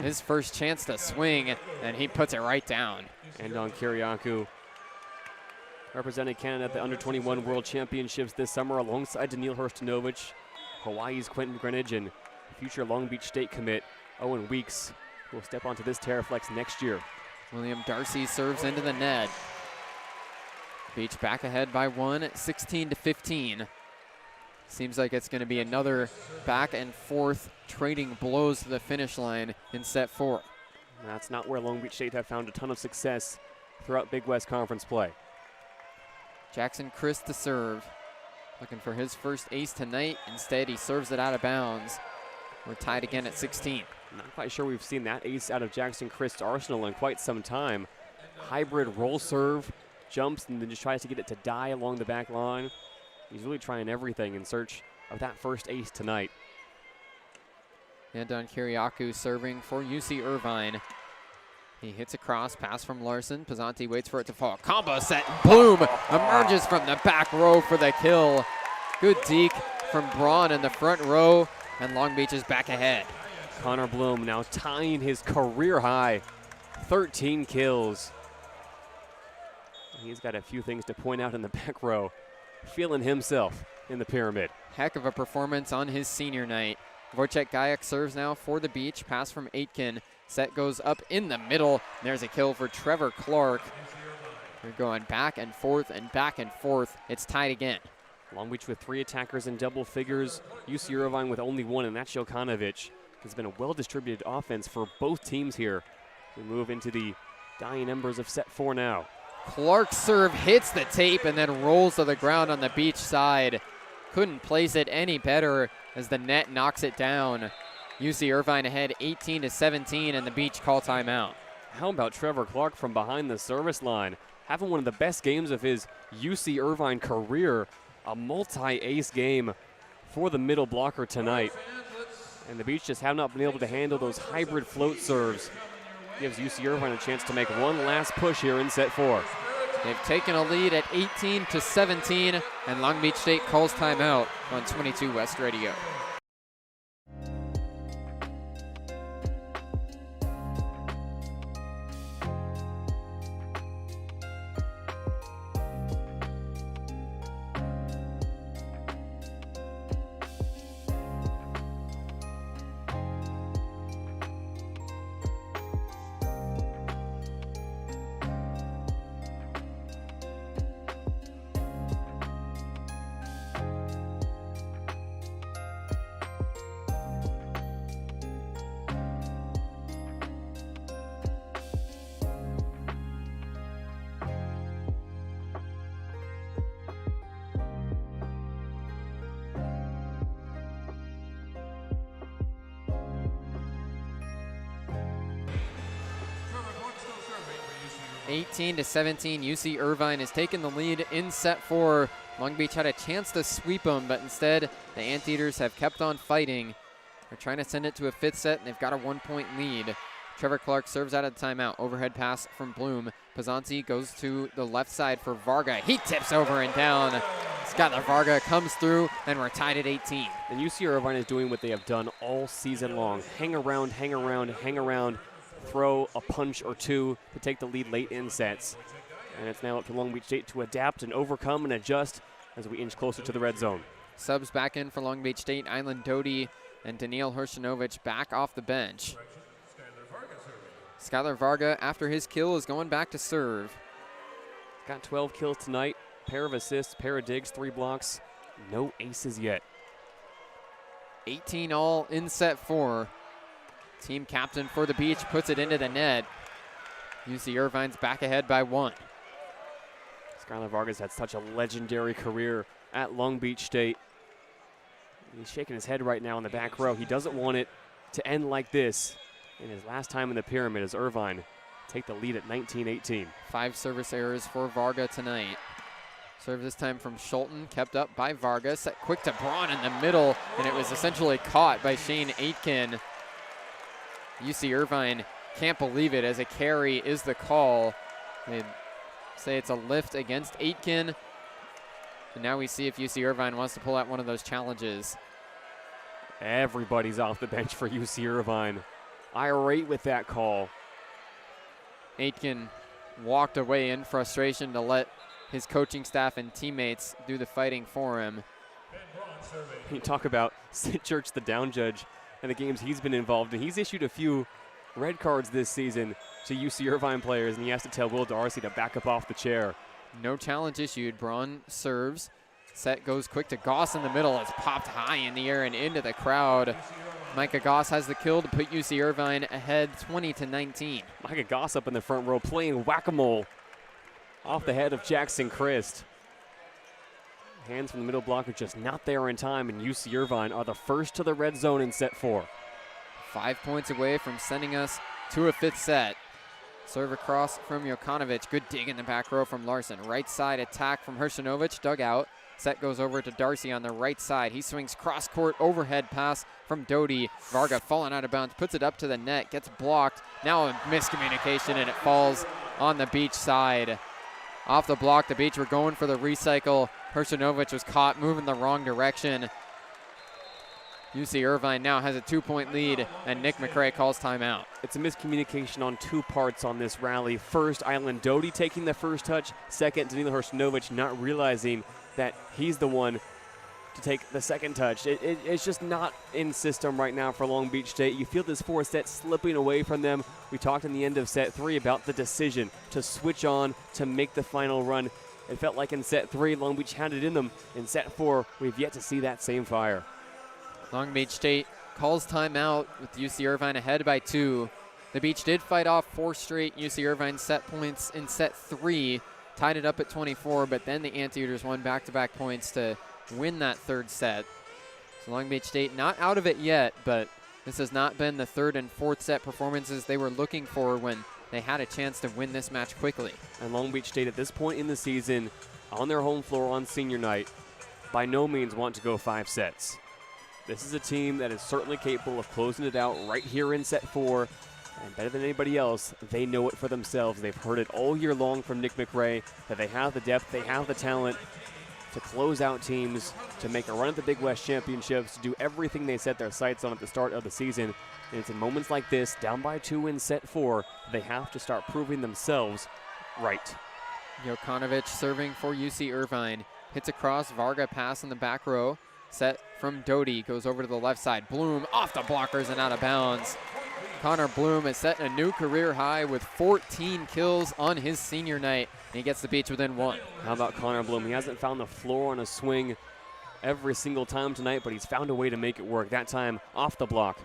His first chance to swing, and he puts it right down. Andon Kiriakou represented Canada at the Under-21 World Championships this summer alongside Daniil Hrstanovic, Hawaii's Quentin Greenidge, and future Long Beach State commit Owen Weeks, who will step onto this Terraflex next year. William Darcy serves into the net. Beach back ahead by 1, 16-15. Seems like it's going to be another back and forth trading blows to the finish line in set 4. And that's not where Long Beach State have found a ton of success throughout Big West Conference play. Jackson Christ to serve. Looking for his first ace tonight. Instead, he serves it out of bounds. We're tied again at 16. Not quite sure we've seen that ace out of Jackson Christ's arsenal in quite some time. Hybrid roll serve, jumps, and then just tries to get it to die along the back line. He's really trying everything in search of that first ace tonight. Andon Kiriakou serving for UC Irvine. He hits a cross, pass from Larson. Pisanti waits for it to fall. Combo set. Bloom emerges from the back row for the kill. Good deke from Braun in the front row, and Long Beach is back ahead. Connor Bloom now tying his career high, 13 kills. He's got a few things to point out in the back row. Feeling himself in the Pyramid. Heck of a performance on his senior night. Wojciech Gayak serves now for the Beach. Pass from Aitken. Set goes up in the middle. There's a kill for Trevor Clark. They're going back and forth and back and forth. It's tied again. Long Beach with 3 attackers in double figures. UC Irvine with only 1, and that's Jokanovic. It's been a well-distributed offense for both teams here. We move into the dying embers of set 4 now. Clark's serve hits the tape and then rolls to the ground on the Beach side. Couldn't place it any better as the net knocks it down. UC Irvine ahead 18-17, and the Beach call timeout. How about Trevor Clark from behind the service line? Having one of the best games of his UC Irvine career. A multi-ace game for the middle blocker tonight. And the Beach just have not been able to handle those hybrid float serves. Gives UC Irvine a chance to make one last push here in set 4. They've taken a lead at 18-17, and Long Beach State calls timeout on 22 West Radio. 18-17, UC Irvine has taken the lead in set 4. Long Beach had a chance to sweep them, but instead the Anteaters have kept on fighting. They're trying to send it to a 5th set, and they've got a 1-point lead. Trevor Clark serves out of the timeout. Overhead pass from Bloom. Pazanzi goes to the left side for Varga. He tips over and down. Skylar Varga comes through, and we're tied at 18. And UC Irvine is doing what they have done all season long. Hang around, hang around, hang around, throw a punch or two to take the lead late in sets. And it's now up to Long Beach State to adapt and overcome and adjust as we inch closer to the red zone. Subs back in for Long Beach State. Island Doty and Daniil Hershinovic back off the bench. Skylar Varga, after his kill, is going back to serve. Got 12 kills tonight, pair of assists, pair of digs, 3 blocks. No aces yet. 18 all in set 4. Team captain for the Beach puts it into the net. UC Irvine's back ahead by 1. Skylar Vargas had such a legendary career at Long Beach State. He's shaking his head right now in the back row. He doesn't want it to end like this in his last time in the pyramid as Irvine take the lead at 19-18. 5 service errors for Varga tonight. Serve this time from Schulten, kept up by Varga. Set quick to Braun in the middle, and it was essentially caught by Shane Aitken. UC Irvine can't believe it, as a carry is the call. They say it's a lift against Aitken. And now we see if UC Irvine wants to pull out one of those challenges. Everybody's off the bench for UC Irvine. Irate with that call. Aitken walked away in frustration to let his coaching staff and teammates do the fighting for him. You talk about Sid Church, the down judge, and the games he's been involved in. He's issued a few red cards this season to UC Irvine players, and he has to tell Will Darcy to back up off the chair. No challenge issued. Braun serves. Set goes quick to Goss in the middle. It's popped high in the air and into the crowd. Micah Goss has the kill to put UC Irvine ahead 20-19. Micah Goss up in the front row playing whack-a-mole off the head of Jackson Christ. Hands from the middle block are just not there in time, and UC Irvine are the first to the red zone in set 4. 5 points away from sending us to a 5th set. Serve across from Jokanovic. Good dig in the back row from Larson. Right side attack from Hershinovic. Dug out. Set goes over to Darcy on the right side. He swings cross-court overhead pass from Doty. Varga falling out of bounds. Puts it up to the net. Gets blocked. Now a miscommunication, and it falls on the Beach side. Off the block, the Beach were going for the recycle. Hershinovic was caught moving the wrong direction. UC Irvine now has a 2-point lead, and Nick McRae calls timeout. It's a miscommunication on 2 parts on this rally. First, Island Doty taking the first touch. Second, Danilo Hershinovic not realizing that he's the one to take the second touch. It's just not in system right now for Long Beach State. You feel this 4th set slipping away from them. We talked in the end of set 3 about the decision to switch on to make the final run. It felt like in set 3, Long Beach had it in them. In set 4, we've yet to see that same fire. Long Beach State calls timeout with UC Irvine ahead by 2. The Beach did fight off 4 straight UC Irvine set points in set 3, tied it up at 24, but then the Anteaters won back-to-back points to win that 3rd set. So Long Beach State not out of it yet, but this has not been the 3rd and 4th set performances they were looking for when they had a chance to win this match quickly. And Long Beach State at this point in the season, on their home floor on senior night, by no means want to go 5 sets. This is a team that is certainly capable of closing it out right here in set 4. And better than anybody else, they know it for themselves. They've heard it all year long from Nick McRae that they have the depth, they have the talent to close out teams, to make a run at the Big West Championships, to do everything they set their sights on at the start of the season. And it's in moments like this, down by 2 in set 4, they have to start proving themselves right. Jokanovic serving for UC Irvine. Hits across, Varga pass in the back row. Set from Doty, goes over to the left side. Bloom off the blockers and out of bounds. Connor Bloom has set a new career high with 14 kills on his senior night, and he gets the Beach within 1. How about Connor Bloom? He hasn't found the floor on a swing every single time tonight, but he's found a way to make it work. That time off the block.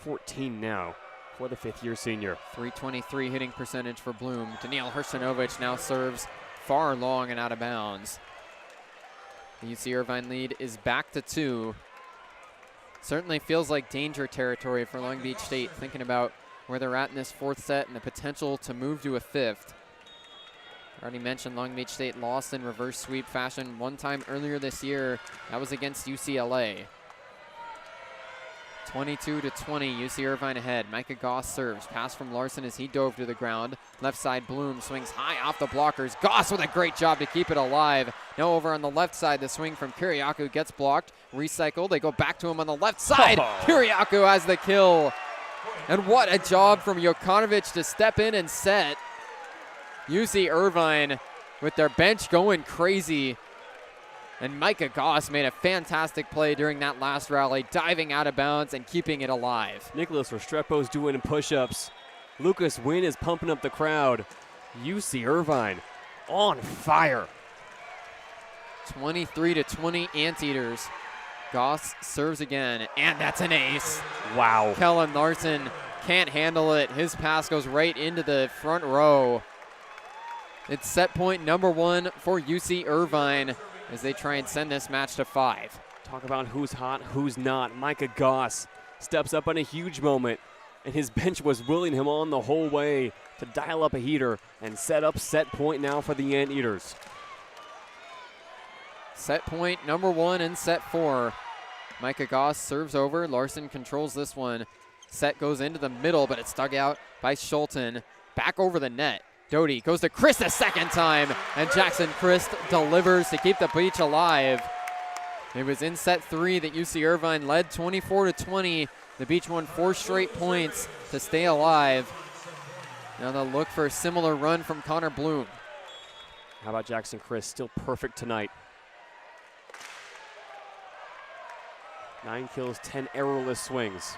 14 now for the 5th-year senior. .323 hitting percentage for Bloom. Daniil Hershinovic now serves far long and out of bounds. The UC Irvine lead is back to 2. Certainly feels like danger territory for Long Beach State, thinking about where they're at in this 4th set and the potential to move to a 5th. Already mentioned Long Beach State lost in reverse sweep fashion one time earlier this year. That was against UCLA. 22-20, UC Irvine ahead. Micah Goss serves. Pass from Larson as he dove to the ground. Left side, Bloom swings high off the blockers. Goss with a great job to keep it alive. Now over on the left side, the swing from Kiriakou gets blocked. Recycled. They go back to him on the left side. Kiriakou has the kill. And what a job from Jokanovic to step in and set. UC Irvine with their bench going crazy. And Micah Goss made a fantastic play during that last rally, diving out of bounds and keeping it alive. Nicholas Restrepo's doing push-ups. Lucas Wynn is pumping up the crowd. UC Irvine on fire. 23-20 Anteaters. Goss serves again, and that's an ace. Wow. Kellen Larson can't handle it. His pass goes right into the front row. It's set point number 1 for UC Irvine as they try and send this match to 5. Talk about who's hot, who's not. Micah Goss steps up on a huge moment, and his bench was willing him on the whole way to dial up a heater and set up set point now for the Anteaters. Set point number 1 in set 4. Micah Goss serves over. Larson controls this one. Set goes into the middle, but it's dug out by Schulten. Back over the net. Doty goes to Christ a second time, and Jackson Christ delivers to keep the Beach alive. It was in set 3 that UC Irvine led 24-20. The Beach won 4 straight points to stay alive. Now they'll look for a similar run from Connor Bloom. How about Jackson Christ? Still perfect tonight. 9 kills, 10 errorless swings.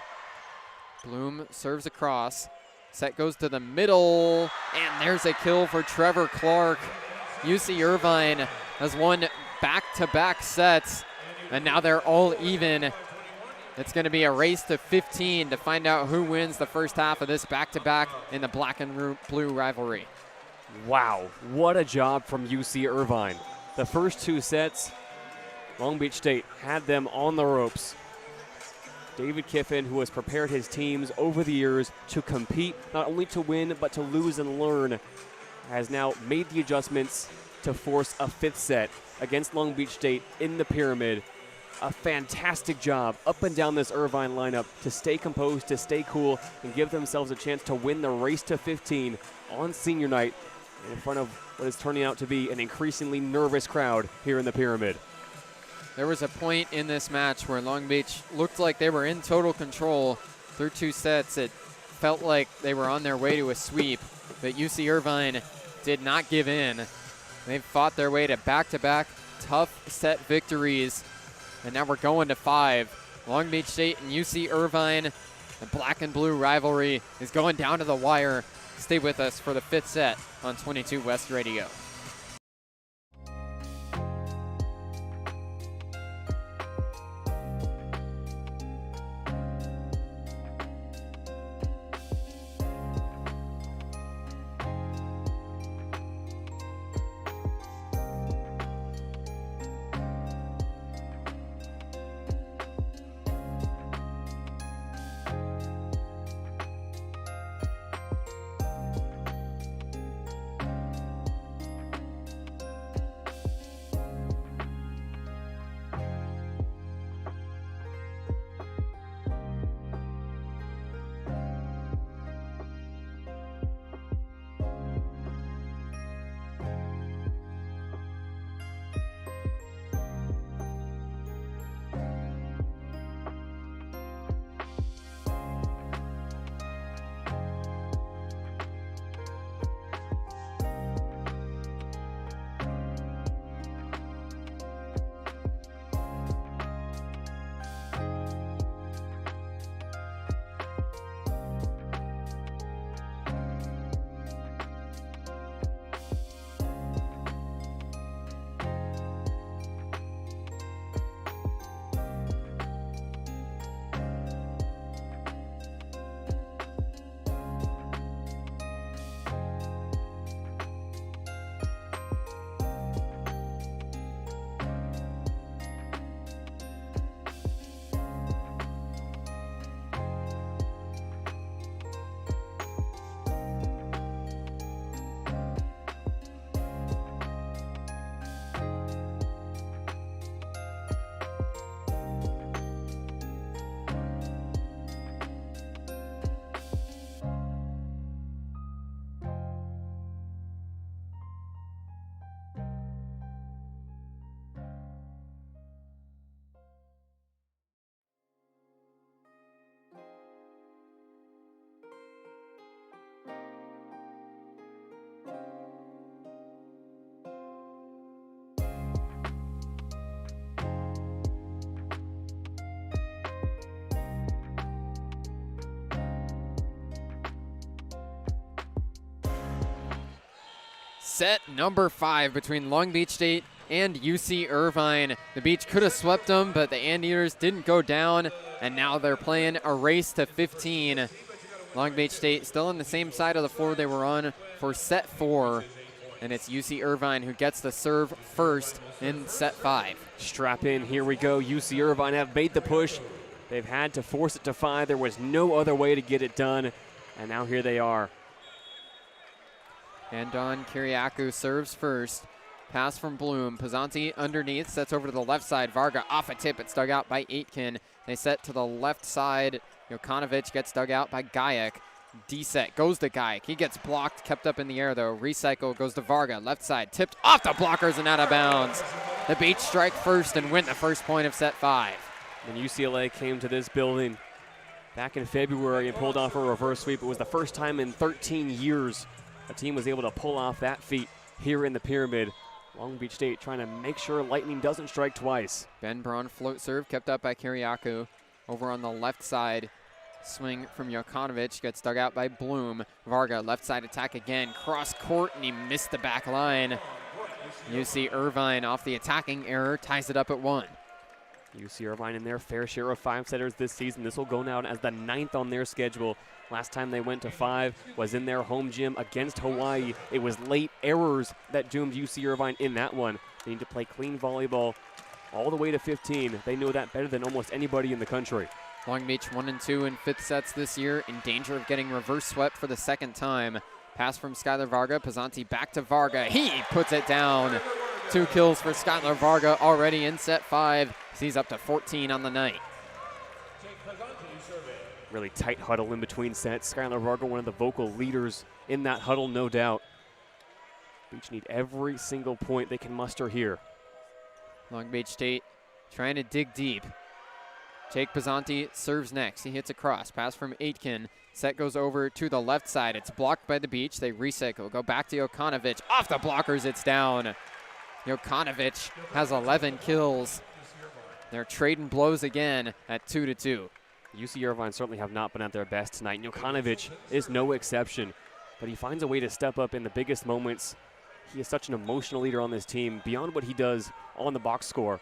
Bloom serves across. Set goes to the middle, and there's a kill for Trevor Clark. UC Irvine has won back-to-back sets, and now they're all even. It's going to be a race to 15 to find out who wins the first half of this back-to-back in the black and blue rivalry. Wow, what a job from UC Irvine. The first 2 sets, Long Beach State had them on the ropes. David Kiffin, who has prepared his teams over the years to compete, not only to win, but to lose and learn, has now made the adjustments to force a 5th set against Long Beach State in the Pyramid. A fantastic job up and down this Irvine lineup to stay composed, to stay cool, and give themselves a chance to win the race to 15 on senior night in front of what is turning out to be an increasingly nervous crowd here in the Pyramid. There was a point in this match where Long Beach looked like they were in total control through 2 sets. It felt like they were on their way to a sweep, but UC Irvine did not give in. They've fought their way to back-to-back tough set victories, and now we're going to 5. Long Beach State and UC Irvine, the black and blue rivalry is going down to the wire. Stay with us for the 5th set on 22 West Radio. set number 5 between Long Beach State and UC Irvine. The Beach could have swept them, but the Anteaters didn't go down, and now they're playing a race to 15. Long Beach State still on the same side of the floor they were on for set 4, and it's UC Irvine who gets the serve first in set 5. Strap in, here we go. UC Irvine have made the push. They've had to force it to 5. There was no other way to get it done, and now here they are. And Don Kiriakou serves first. Pass from Bloom. Pizzanti underneath, sets over to the left side. Varga off a tip. It's dug out by Aitken. They set to the left side. Jokanovic gets dug out by Gayak. D-set goes to Gayak. He gets blocked, kept up in the air though. Recycle goes to Varga. Left side, tipped off the blockers and out of bounds. The Beach strike first and win the first point of set 5. When UCLA came to this building back in February and pulled off a reverse sweep, it was the first time in 13 years a team was able to pull off that feat here in the Pyramid. Long Beach State trying to make sure Lightning doesn't strike twice. Ben Braun float serve kept up by Kiriakou. Over on the left side, swing from Jokanovic gets dug out by Bloom. Varga left side attack again, cross court, and he missed the back line. UC Irvine off the attacking error ties it up at 1. UC Irvine in their fair share of 5-setters this season. This will go down as the 9th on their schedule. Last time they went to 5 was in their home gym against Hawaii. It was late errors that doomed UC Irvine in that one. They need to play clean volleyball all the way to 15. They know that better than almost anybody in the country. Long Beach 1 and 2 in 5th sets this year, in danger of getting reverse swept for the 2nd time. Pass from Skylar Varga. Pizzanti back to Varga. He puts it down. 2 kills for Skylar Varga already in set 5. He's up to 14 on the night. Really tight huddle in between sets. Skylar Varga, one of the vocal leaders in that huddle, no doubt. Beach need every single point they can muster here. Long Beach State trying to dig deep. Jake Pizzanti serves next. He hits a cross. Pass from Aitken. Set goes over to the left side. It's blocked by the Beach. They recycle. Go back to Jokanovic. Off the blockers, it's down. Jokanovic has 11 kills. They're trading blows again at 2-2. UC Irvine certainly have not been at their best tonight. Jokanovic is no exception, but he finds a way to step up in the biggest moments. He is such an emotional leader on this team, beyond what he does on the box score.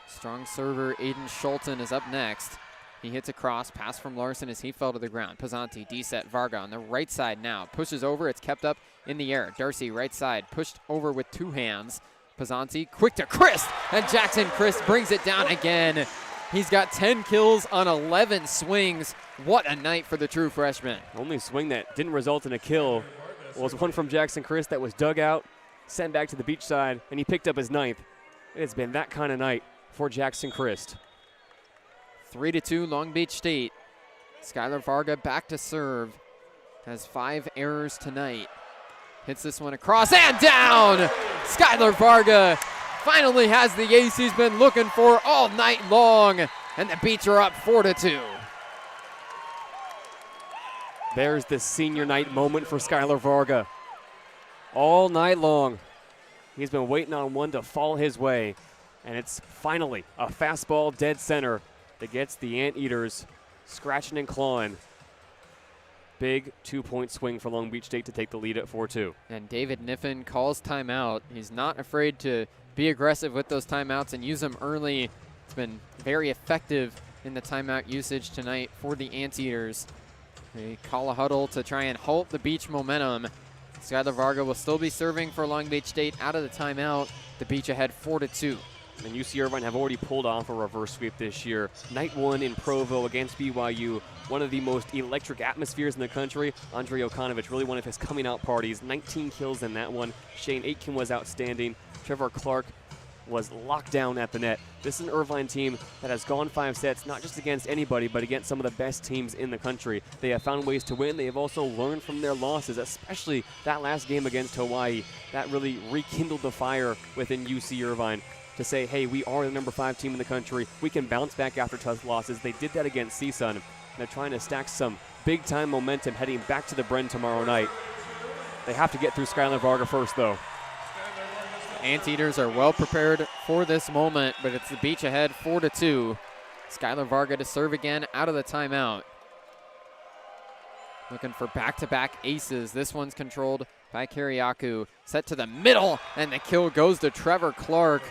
Strong server Aiden Schulten is up next. He hits a cross, pass from Larson as he fell to the ground. Pizzanti, D-set, Varga on the right side now. Pushes over, it's kept up in the air. Darcy, right side, pushed over with 2 hands. Pizzanti, quick to Christ, and Jackson Christ brings it down again. He's got 10 kills on 11 swings. What a night for the true freshman. Only swing that didn't result in a kill was one from Jackson Christ that was dug out, sent back to the Beach side, and he picked up his 9th. It's been that kind of night for Jackson Christ. 3-2 Long Beach State. Skylar Varga back to serve. Has 5 errors tonight. Hits this one across and down! Skylar Varga finally has the ace he's been looking for all night long. And the Beach are up 4-2. There's the senior night moment for Skylar Varga. All night long, he's been waiting on one to fall his way. And it's finally a fastball dead center that gets the Anteaters scratching and clawing. Big 2-point swing for Long Beach State to take the lead at 4-2. And David Niffen calls timeout. He's not afraid to be aggressive with those timeouts and use them early. It's been very effective in the timeout usage tonight for the Anteaters. They call a huddle to try and halt the Beach momentum. Skylar Varga will still be serving for Long Beach State out of the timeout. The Beach ahead 4-2. And UC Irvine have already pulled off a reverse sweep this year. Night 1 in Provo against BYU. One of the most electric atmospheres in the country. Andre Jokanovic, really one of his coming out parties. 19 kills in that one. Shane Aitken was outstanding. Trevor Clark was locked down at the net. This is an Irvine team that has gone 5 sets, not just against anybody, but against some of the best teams in the country. They have found ways to win. They have also learned from their losses, especially that last game against Hawaii. That really rekindled the fire within UC Irvine to say, hey, we are the number 5 team in the country. We can bounce back after tough losses. They did that against CSUN. They're trying to stack some big-time momentum heading back to the Bren tomorrow night. They have to get through Skylar Varga first, though. Anteaters are well prepared for this moment, but it's the Beach ahead 4-2. Skylar Varga to serve again out of the timeout. Looking for back-to-back aces. This one's controlled by Kiriakou. Set to the middle, and the kill goes to Trevor Clark.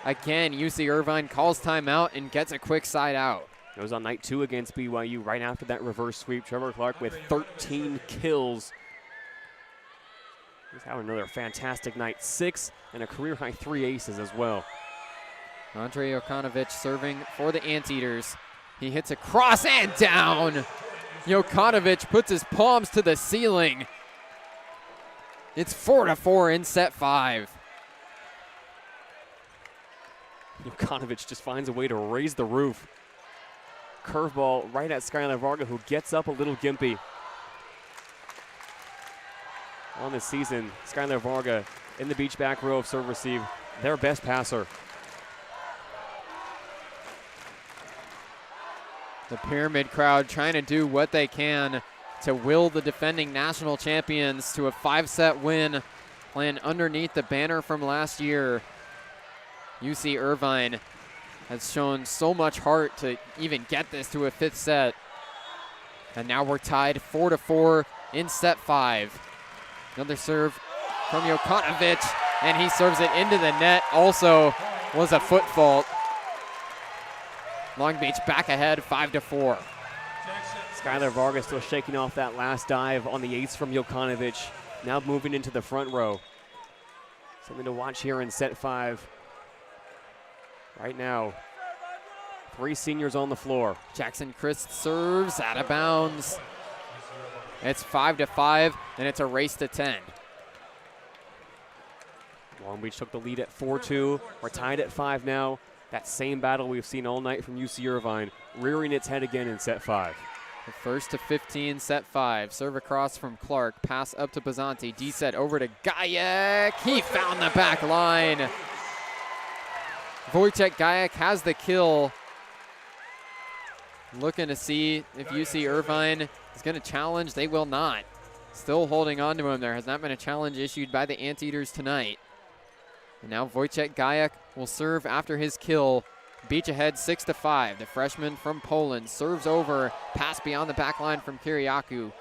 Again, UC Irvine calls timeout and gets a quick side out. It was on night 2 against BYU right after that reverse sweep. Trevor Clark with 13 kills. He's having another fantastic night. 6 and a career-high 3 aces as well. Andre Jokanovic serving for the Anteaters. He hits a cross and down. Jokanovic puts his palms to the ceiling. It's 4-4 in set 5. Jokanovic just finds a way to raise the roof. Curveball right at Skylar Varga, who gets up a little gimpy. On this season, Skylar Varga in the beach back row of serve receive, their best passer. The Pyramid crowd trying to do what they can to will the defending national champions to a 5-set win, playing underneath the banner from last year. UC Irvine has shown so much heart to even get this to a 5th set. And now we're tied 4-4 in set 5. Another serve from Jokanovic, and he serves it into the net. Also was a foot fault. Long Beach back ahead 5-4. Skylar Vargas still shaking off that last dive on the ace from Jokanovic. Now moving into the front row. Something to watch here in set 5. Right now, 3 seniors on the floor. Jackson Christ serves out of bounds. It's 5-5, and it's a race to 10. Long Beach took the lead at 4-2. We're tied at 5 now. That same battle we've seen all night from UC Irvine, rearing its head again in set 5. The first to 15, set 5. Serve across from Clark. Pass up to Bazanti. D-set over to Gajek. He found the back line. Wojciech Gajek has the kill. Looking to see if UC Irvine is going to challenge. They will not. Still holding on to him. There has not been a challenge issued by the Anteaters tonight. And now Wojciech Gajek will serve after his kill. Beach ahead 6-5. The freshman from Poland serves over. Pass beyond the back line from Kiriakou.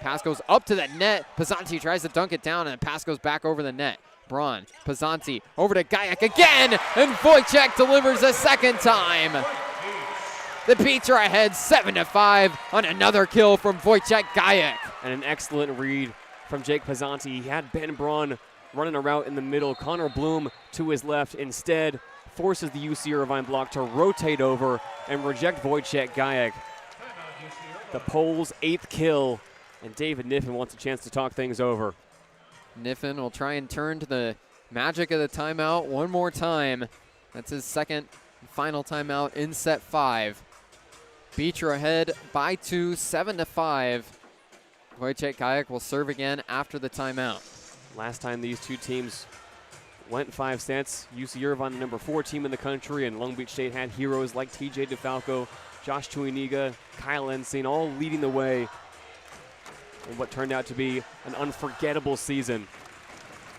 Pass goes up to the net. Pazanti tries to dunk it down, and the pass goes back over the net. Braun, Pazanti over to Gajek again, and Wojciech delivers a second time. The Beats are ahead 7-5 on another kill from Wojciech Gajek. And an excellent read from Jake Pazanti. He had Ben Braun running a route in the middle. Connor Bloom to his left. Instead, forces the UC Irvine block to rotate over and reject Wojciech Gajek. The Poles' 8th kill, and David Niffen wants a chance to talk things over. Niffen will try and turn to the magic of the timeout one more time. That's his second and final timeout in set 5. Beach are ahead by 2, 7-5. Wojciech Gajek will serve again after the timeout. Last time these two teams went 5 sets, UC Irvine, the number 4 team in the country, and Long Beach State had heroes like TJ DeFalco, Josh Tuiniga, Kyle Ensing, all leading the way in what turned out to be an unforgettable season.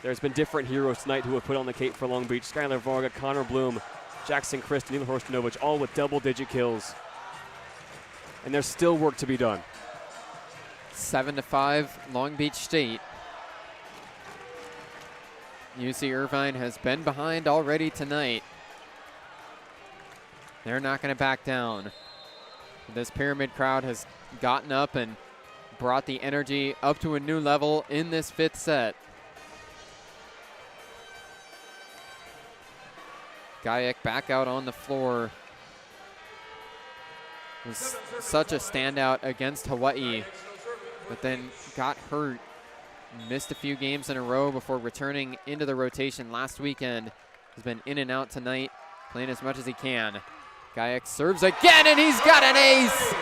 There's been different heroes tonight who have put on the cape for Long Beach. Skylar Varga, Connor Bloom, Jackson Christ, Neil Horstanovich, all with double-digit kills. And there's still work to be done. 7-5, Long Beach State. UC Irvine has been behind already tonight. They're not going to back down. This Pyramid crowd has gotten up and brought the energy up to a new level in this 5th set. Gajek back out on the floor. Was such a standout against Hawaii, but then got hurt. Missed a few games in a row before returning into the rotation last weekend. Has been in and out tonight, playing as much as he can. Gajek serves again, and he's got an ace!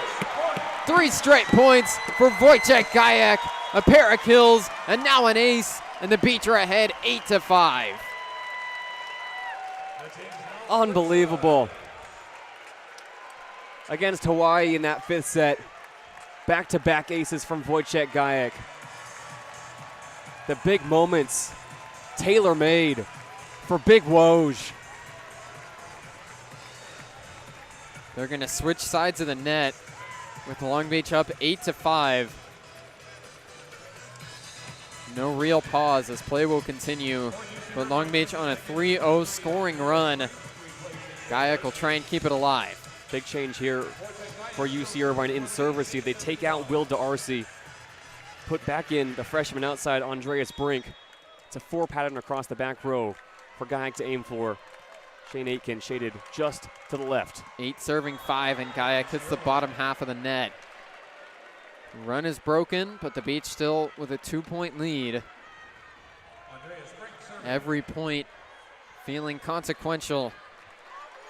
3 straight points for Wojciech Gajek. A pair of kills, and now an ace, and the Beach are ahead 8-5. Unbelievable. Against Hawaii in that 5th set. Back-to-back aces from Wojciech Gajek. The big moments, tailor-made for Big Woj. They're going to switch sides of the net with Long Beach up 8-5. No real pause as play will continue. But Long Beach on a 3-0 scoring run. Gayak will try and keep it alive. Big change here for UC Irvine in serve receive. They take out Will D'Arcy. Put back in the freshman outside, Andreas Brink. It's a 4 pattern across the back row for Gayak to aim for. Shane Aitken shaded just to the left. 8 serving 5, and Gayak hits the bottom half of the net. Run is broken, but the Beach still with a 2-point lead. Every point feeling consequential.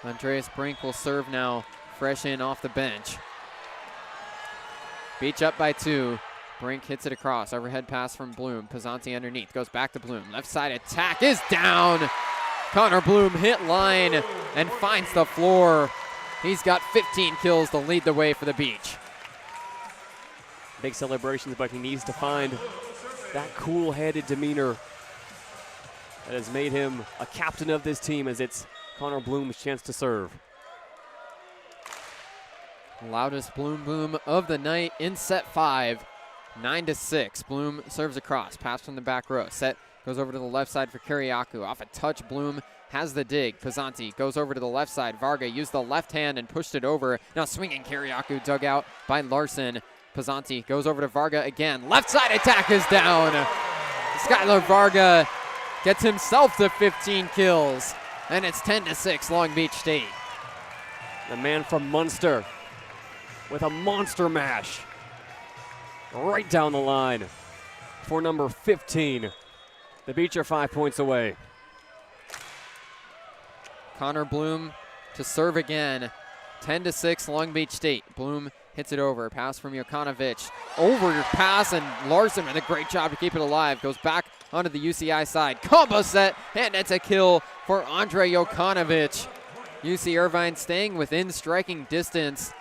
Andreas Brink will serve now, fresh in off the bench. Beach up by 2. Brink hits it across. Overhead pass from Bloom. Pizzanti underneath. Goes back to Bloom. Left side attack is down. Connor Bloom hit line and finds the floor. He's got 15 kills to lead the way for the Beach. Big celebrations, but he needs to find that cool-headed demeanor that has made him a captain of this team, as it's Connor Bloom's chance to serve. Loudest Bloom boom of the night in set 5. 9-6. Bloom serves across. Pass from the back row. Set goes over to the left side for Kiriakou. Off a touch, Bloom has the dig. Pizzanti goes over to the left side. Varga used the left hand and pushed it over. Now swinging Kiriakou, dug out by Larson. Pizzanti goes over to Varga again. Left side attack is down. Skylar Varga gets himself to 15 kills. And it's 10-6 Long Beach State. The man from Munster with a monster mash right down the line for number 15. The Beach are 5 points away. Connor Bloom to serve again. 10-6 Long Beach State. Bloom hits it over. Pass from Jokanovic. Pass, and Larson with a great job to keep it alive. Goes back onto the UCI side. Combo set, and it's a kill for Andre Jokanovic. UC Irvine staying within striking distance.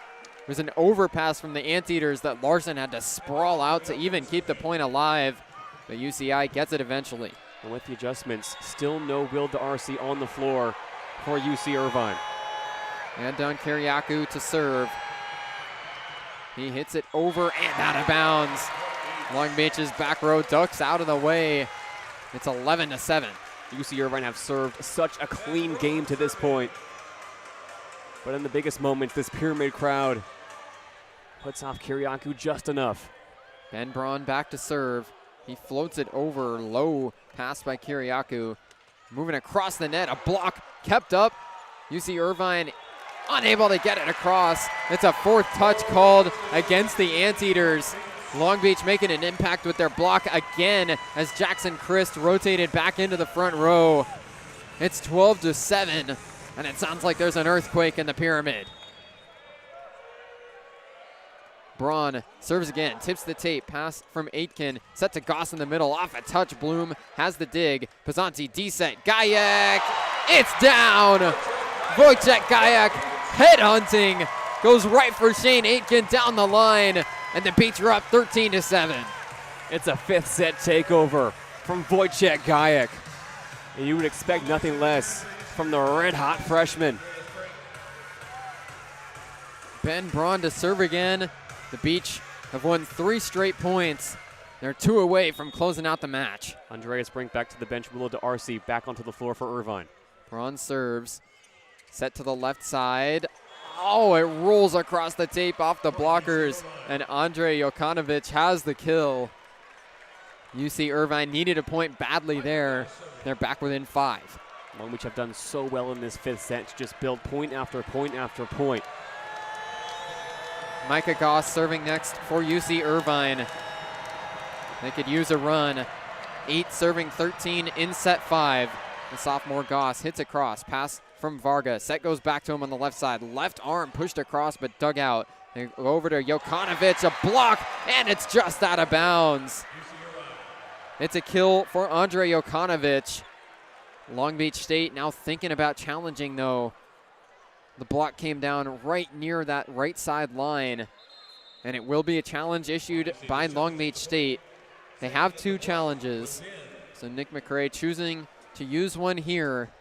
There's an overpass from the Anteaters that Larson had to sprawl out to even keep the point alive. But UCI gets it eventually. And with the adjustments, still no Will D'Arcy on the floor for UC Irvine. And Don Kiriakou to serve. He hits it over and out of bounds. Long Beach's back row ducks out of the way. It's 11-7. UC Irvine have served such a clean game to this point. But in the biggest moments, this Pyramid crowd puts off Kiriakou just enough. Ben Braun back to serve. He floats it over, low pass by Kiriakou. Moving across the net, a block kept up. UC Irvine unable to get it across. It's a 4th touch called against the Anteaters. Long Beach making an impact with their block again as Jackson Christ rotated back into the front row. It's 12-7, and it sounds like there's an earthquake in the Pyramid. Braun serves again, tips the tape, pass from Aitken, set to Goss in the middle, off a touch, Bloom has the dig, Pizzanti, D-set, Gayak, it's down! Wojciech Gayak, headhunting, goes right for Shane Aitken down the line, and the Beach are up 13-7. It's a 5th set takeover from Wojciech Gayak. And you would expect nothing less from the red-hot freshman. Ben Braun to serve again. The Beach have won 3 straight points. They're 2 away from closing out the match. Andreas Brink back to the bench. Willow D'Arcy back onto the floor for Irvine. Braun serves. Set to the left side. Oh, it rolls across the tape off the blockers. And Andre Jokanovic has the kill. UC Irvine needed a point badly there. They're back within 5. Long Beach have done so well in this 5th set to just build point after point after point. Micah Goss serving next for UC Irvine. They could use a run. 8 serving 13 in set 5. The sophomore Goss hits across. Pass from Varga. Set goes back to him on the left side. Left arm pushed across but dug out. They go over to Jokanovic. A block, and it's just out of bounds. It's a kill for Andre Jokanovic. Long Beach State now thinking about challenging, though. The block came down right near that right side line, and it will be a challenge issued by Long Beach State. They have 2 challenges, so Nick McRae choosing to use one here.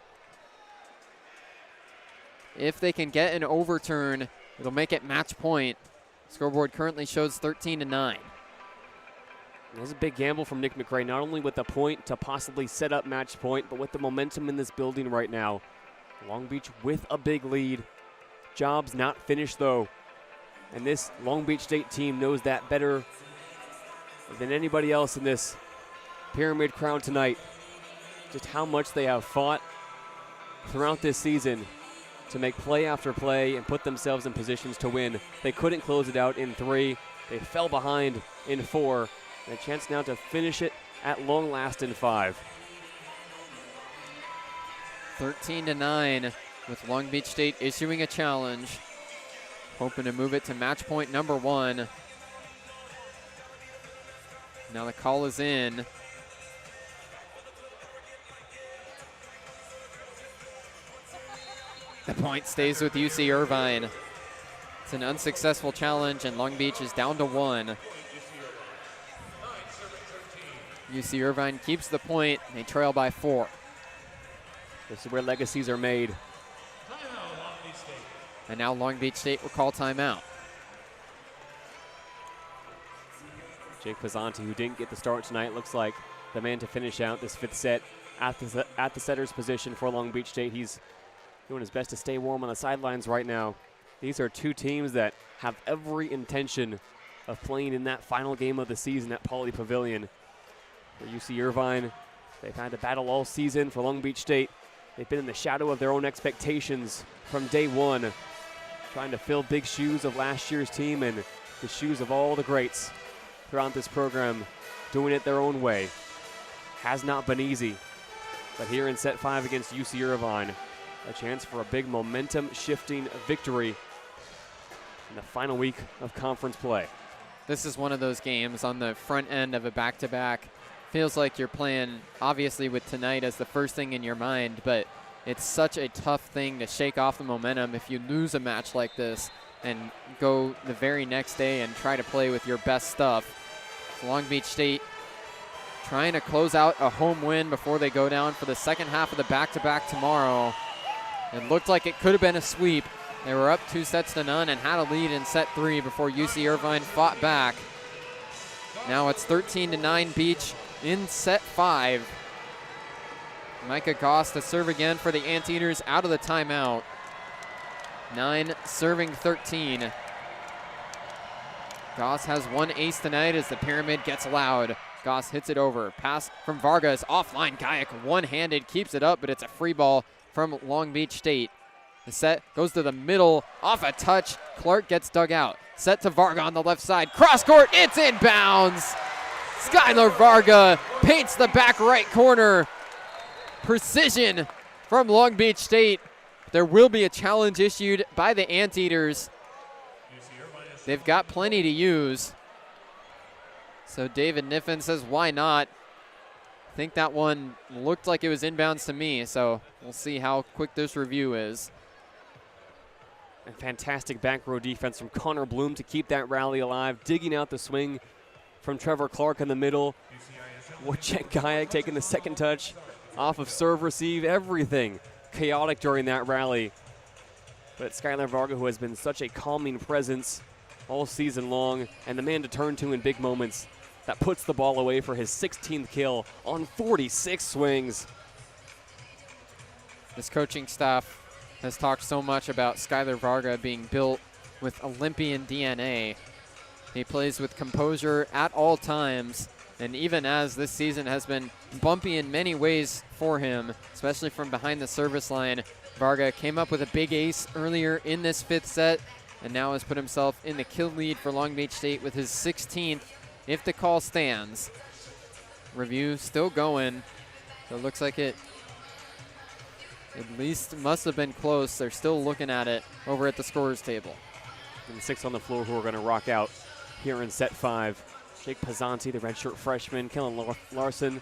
If they can get an overturn, it'll make it match point. Scoreboard currently shows 13-9. There's a big gamble from Nick McRae, not only with the point to possibly set up match point, but with the momentum in this building right now. Long Beach with a big lead. Job's not finished though. And this Long Beach State team knows that better than anybody else in this Pyramid Crown tonight. Just how much they have fought throughout this season to make play after play and put themselves in positions to win. They couldn't close it out in 3. They fell behind in 4. And a chance now to finish it at long last in 5. 13-9 with Long Beach State issuing a challenge, hoping to move it to match point number 1. Now the call is in. The point stays with UC Irvine. It's an unsuccessful challenge, and Long Beach is down to 1. UC Irvine keeps the point. They trail by 4. This is where legacies are made. And now Long Beach State will call timeout. Jake Pizzanti, who didn't get the start tonight, looks like the man to finish out this 5th set at the setter's position for Long Beach State. He's doing his best to stay warm on the sidelines right now. These are two teams that have every intention of playing in that final game of the season at Pauley Pavilion. For UC Irvine, they've had to battle all season. For Long Beach State, they've been in the shadow of their own expectations from day one, trying to fill big shoes of last year's team and the shoes of all the greats throughout this program, doing it their own way. Has not been easy, but here in set 5 against UC Irvine, a chance for a big momentum-shifting victory in the final week of conference play. This is one of those games on the front end of a back-to-back. Feels like you're playing, obviously, with tonight as the first thing in your mind, but it's such a tough thing to shake off the momentum if you lose a match like this and go the very next day and try to play with your best stuff. So Long Beach State trying to close out a home win before they go down for the second half of the back-to-back tomorrow. It looked like it could have been a sweep. They were up 2-0 and had a lead in set 3 before UC Irvine fought back. Now it's 13-9 Beach in set 5. Micah Goss to serve again for the Anteaters out of the timeout. 9 serving 13. Goss has one ace tonight as the pyramid gets loud. Goss hits it over. Pass from Vargas offline. Gayak one-handed keeps it up, but it's a free ball from Long Beach State. The set goes to the middle, off a touch. Clark gets dug out. Set to Varga on the left side. Cross court, it's inbounds. Skylar Varga paints the back right corner. Precision from Long Beach State. There will be a challenge issued by the Anteaters. They've got plenty to use. So David Niffen says, why not? I think that one looked like it was inbounds to me, so we'll see how quick this review is. And fantastic back row defense from Connor Bloom to keep that rally alive, digging out the swing from Trevor Clark in the middle. Wojciech Gayak taking the second touch off of serve receive, everything chaotic during that rally. But Skylar Varga, who has been such a calming presence all season long, and the man to turn to in big moments, that puts the ball away for his 16th kill on 46 swings. This coaching staff has talked so much about Skylar Varga being built with Olympian DNA. He plays with composure at all times, and even as this season has been bumpy in many ways for him, especially from behind the service line, Varga came up with a big ace earlier in this 5th set and now has put himself in the kill lead for Long Beach State with his 16th if the call stands. Review still going. So it looks like it at least must have been close. They're still looking at it over at the scorer's table. And 6 on the floor who are going to rock out here in set 5. Jake Pizzanti, the redshirt freshman, Kellen Larson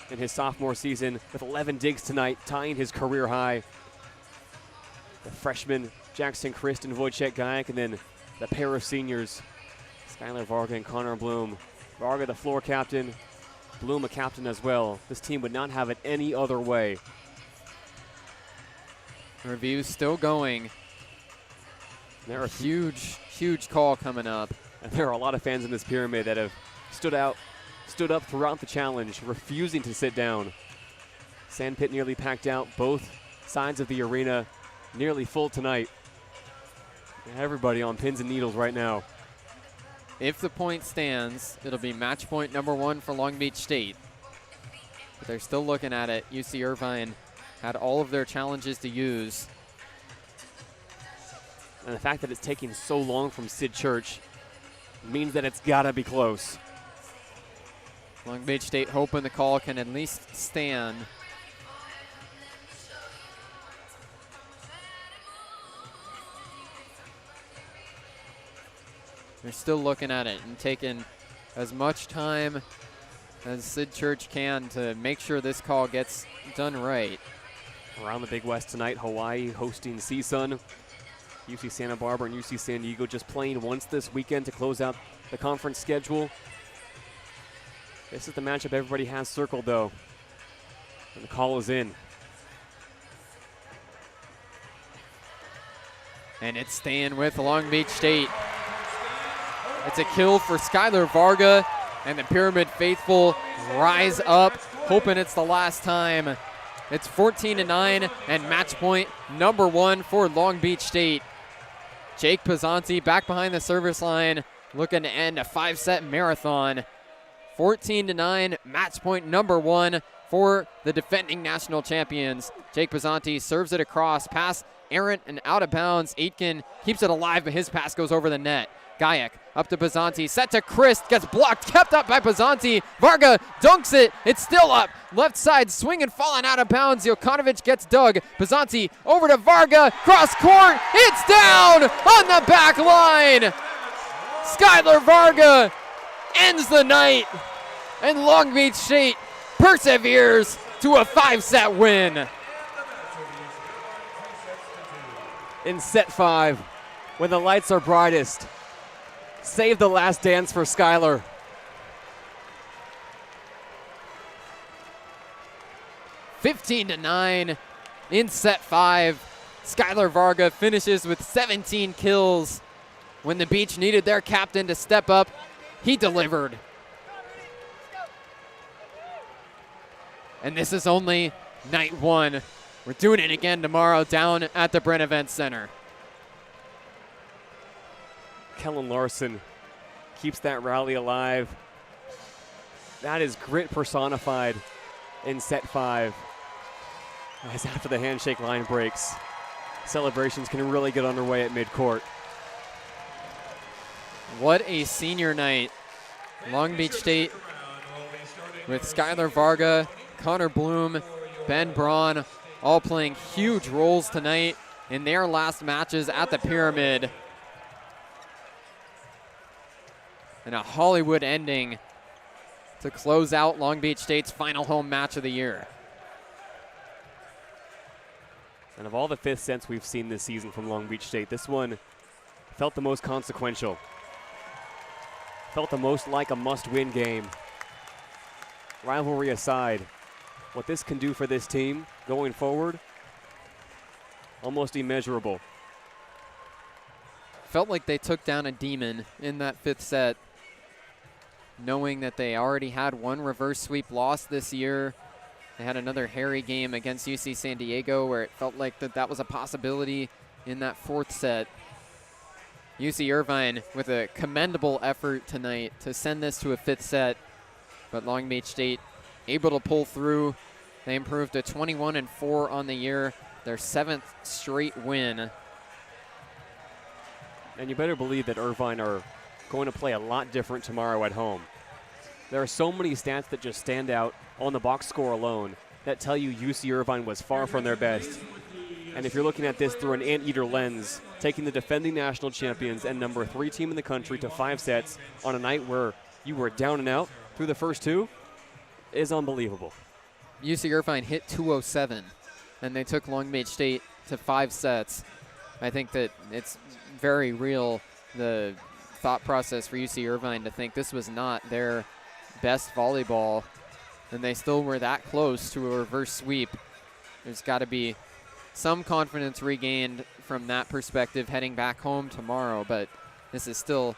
in his sophomore season with 11 digs tonight, tying his career high. The freshman Jackson Christ and Wojciech Gayak, and then the pair of seniors, Skylar Varga and Connor Bloom. Varga the floor captain, Bloom a captain as well. This team would not have it any other way. Review still going. There are huge call coming up. And there are a lot of fans in this pyramid that have stood out stood up throughout the challenge, refusing to sit down. Sandpit nearly packed out, both sides of the arena nearly full tonight. Everybody on pins and needles right now. If the point stands, it'll be match point number 1 for Long Beach State. But they're still looking at it. UC Irvine had all of their challenges to use. And the fact that it's taking so long from Sid Church means that it's gotta be close. Long Beach State hoping the call can at least stand. They're still looking at it and taking as much time as Sid Church can to make sure this call gets done right. Around the Big West tonight, Hawaii hosting CSUN. UC Santa Barbara and UC San Diego just playing once this weekend to close out the conference schedule. This is the matchup everybody has circled, though. And the call is in. And it's staying with Long Beach State. It's a kill for Skylar Varga, and the Pyramid faithful rise up, hoping it's the last time. It's 14-9 and match point number 1 for Long Beach State. Jake Pizzanti back behind the service line, looking to end a 5-set marathon. 14-9, match point number 1 for the defending national champions. Jake Pizzanti serves it across, pass errant and out of bounds. Aitken keeps it alive, but his pass goes over the net. Gajek up to Pizzanti, set to Christ, gets blocked, kept up by Pizzanti. Varga dunks it, it's still up. Left side, swinging, falling out of bounds. Jokanovic gets dug. Pizzanti over to Varga, cross court, it's down on the back line. Skylar Varga ends the night, and Long Beach State perseveres to a 5-set win. In set 5, when the lights are brightest, save the last dance for Skylar. (15-9) in set 5. Skylar Varga finishes with 17 kills. When the Beach needed their captain to step up, he delivered. And this is only night 1. We're doing it again tomorrow down at the Brent Event Center. Kellen Larson keeps that rally alive. That is grit personified in set 5. As after the handshake line breaks, celebrations can really get underway at midcourt. What a senior night. Long Beach State with Skylar Varga, Connor Bloom, Ben Braun, all playing huge roles tonight in their last matches at the Pyramid. And a Hollywood ending to close out Long Beach State's final home match of the year. And of all the 5th sets we've seen this season from Long Beach State, this one felt the most consequential. Felt the most like a must-win game. Rivalry aside, what this can do for this team going forward, almost immeasurable. Felt like they took down a demon in that 5th set, knowing that they already had one reverse sweep loss this year. They had another hairy game against UC San Diego where it felt like that was a possibility in that 4th set. UC Irvine with a commendable effort tonight to send this to a 5th set, but Long Beach State able to pull through. They improved to 21-4 on the year, their 7th straight win. And you better believe that Irvine are going to play a lot different tomorrow at home. There are so many stats that just stand out on the box score alone that tell you UC Irvine was far from their best. And if you're looking at this through an anteater lens, taking the defending national champions and number 3 team in the country to 5 sets on a night where you were down and out through the first 2 is unbelievable. UC Irvine hit 207, and they took Long Beach State to 5 sets. I think that it's very real, the thought process for UC Irvine to think this was not their best volleyball, and they still were that close to a reverse sweep. There's got to be some confidence regained from that perspective heading back home tomorrow, but this is still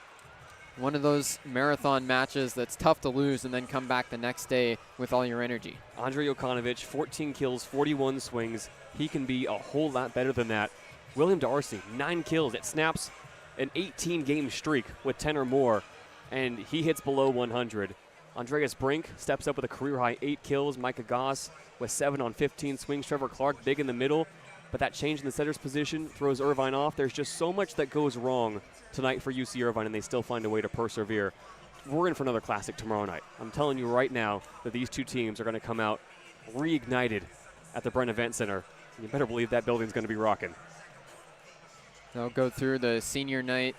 one of those marathon matches that's tough to lose and then come back the next day with all your energy. Andre Jokanovic, 14 kills, 41 swings. He can be a whole lot better than that. William Darcy, 9 kills. It snaps an 18-game streak with 10 or more, and he hits below 100. Andreas Brink steps up with a career-high 8 kills. Micah Goss with 7 on 15 swings. Trevor Clark big in the middle, but that change in the setter's position throws Irvine off. There's just so much that goes wrong tonight for UC Irvine, and they still find a way to persevere. We're in for another classic tomorrow night. I'm telling you right now that these two teams are going to come out reignited at the Brent Event Center. You better believe that building's going to be rocking. They'll go through the senior night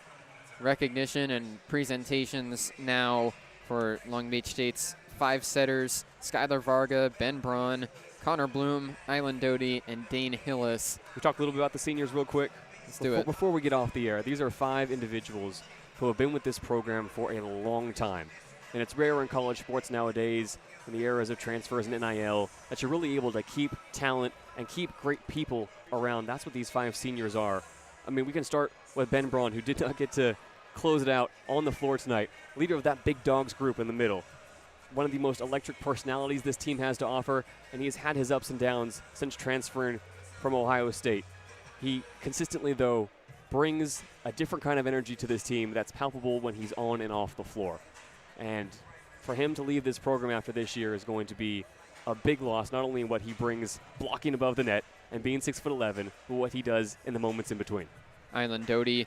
recognition and presentations now for Long Beach State's 5 setters: Skylar Varga, Ben Braun, Connor Bloom, Island Doty, and Dane Hillis. We talk a little bit about the seniors real quick. Let's do it. Before we get off the air, these are 5 individuals who have been with this program for a long time. And it's rare in college sports nowadays, in the eras of transfers and NIL, that you're really able to keep talent and keep great people around. That's what these 5 seniors are. I mean, we can start with Ben Braun, who did not get to close it out on the floor tonight. Leader of that Big Dogs group in the middle. One of the most electric personalities this team has to offer, and he has had his ups and downs since transferring from Ohio State. He consistently, though, brings a different kind of energy to this team that's palpable when he's on and off the floor. And for him to leave this program after this year is going to be a big loss, not only in what he brings blocking above the net and being 6'11", but what he does in the moments in between. Island Doty,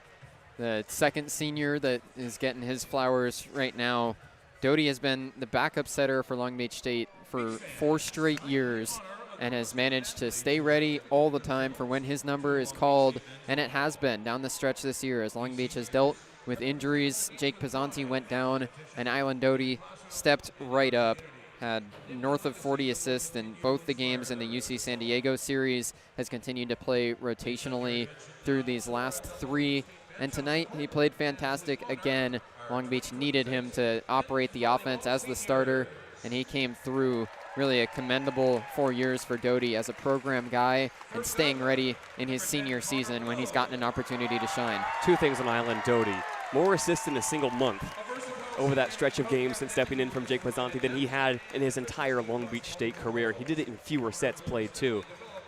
the second senior that is getting his flowers right now. Doty has been the backup setter for Long Beach State for 4 straight years and has managed to stay ready all the time for when his number is called, and it has been down the stretch this year as Long Beach has dealt with injuries. Jake Pizzanti went down, and Island Doty stepped right up. Had north of 40 assists in both the games in the UC San Diego series, has continued to play rotationally through these last 3. And tonight he played fantastic again. Long Beach needed him to operate the offense as the starter, and he came through. Really a commendable 4 years for Doty as a program guy and staying ready in his senior season when he's gotten an opportunity to shine. 2 things on Island Doty. More assists in a single month over that stretch of games since stepping in from Jake Pizzanti than he had in his entire Long Beach State career. He did it in fewer sets played, too.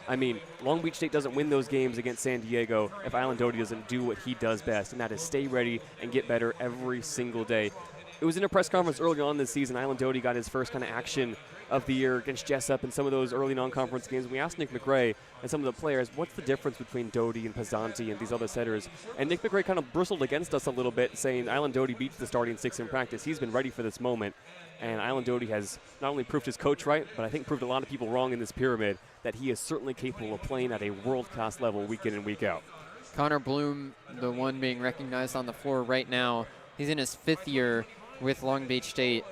I mean, Long Beach State doesn't win those games against San Diego if Island Doty doesn't do what he does best, and that is stay ready and get better every single day. It was in a press conference early on this season. Island Doty got his first kind of action of the year against Jessup in some of those early non-conference games. We asked Nick McRae and some of the players, what's the difference between Doty and Pizzanti and these other setters? And Nick McRae kind of bristled against us a little bit, saying Island Doty beats the starting 6 in practice. He's been ready for this moment. And Island Doty has not only proved his coach right, but I think proved a lot of people wrong in this pyramid that he is certainly capable of playing at a world-class level week in and week out. Connor Bloom, the one being recognized on the floor right now, he's in his 5th year with Long Beach State.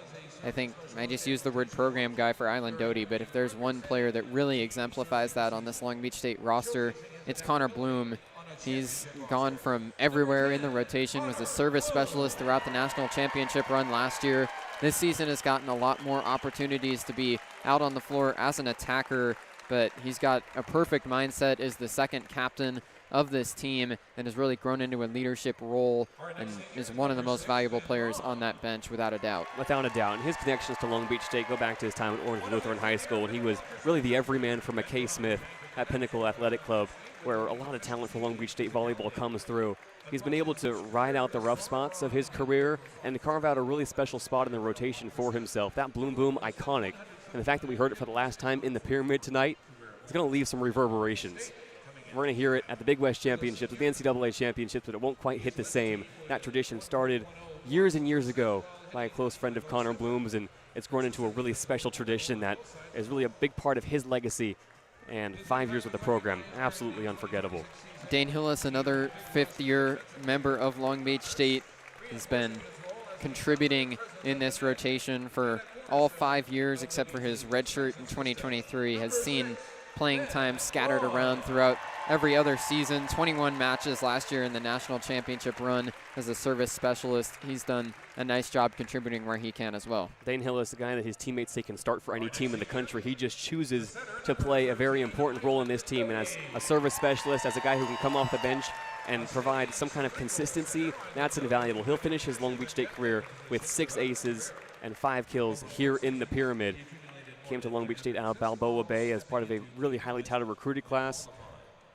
I think I just used the word program guy for Island Doty, but if there's one player that really exemplifies that on this Long Beach State roster, it's Connor Bloom. He's gone from everywhere in the rotation, was a service specialist throughout the national championship run last year. This season has gotten a lot more opportunities to be out on the floor as an attacker, but he's got a perfect mindset as the second captain of this team and has really grown into a leadership role and is one of the most valuable players on that bench without a doubt. Without a doubt. And his connections to Long Beach State go back to his time at Orange Lutheran High School when he was really the everyman for McKay Smith at Pinnacle Athletic Club, where a lot of talent for Long Beach State volleyball comes through. He's been able to ride out the rough spots of his career and carve out a really special spot in the rotation for himself. That Bloom Boom, iconic. And the fact that we heard it for the last time in the pyramid tonight is going to leave some reverberations. We're going to hear it at the Big West Championships, at the NCAA Championships, but it won't quite hit the same. That tradition started years and years ago by a close friend of Connor Bloom's, and it's grown into a really special tradition that is really a big part of his legacy. And 5 years with the program, absolutely unforgettable. Dane Hillis, another 5th-year member of Long Beach State, has been contributing in this rotation for all 5 years except for his redshirt in 2023, has seen playing time scattered around throughout every other season. 21 matches last year in the national championship run as a service specialist. He's done a nice job contributing where he can as well. Dane Hillis, a guy that his teammates say can start for any team in the country. He just chooses to play a very important role in this team. And as a service specialist, as a guy who can come off the bench and provide some kind of consistency, that's invaluable. He'll finish his Long Beach State career with 6 aces and 5 kills here in the Pyramid. Came to Long Beach State out of Balboa Bay as part of a really highly touted recruited class.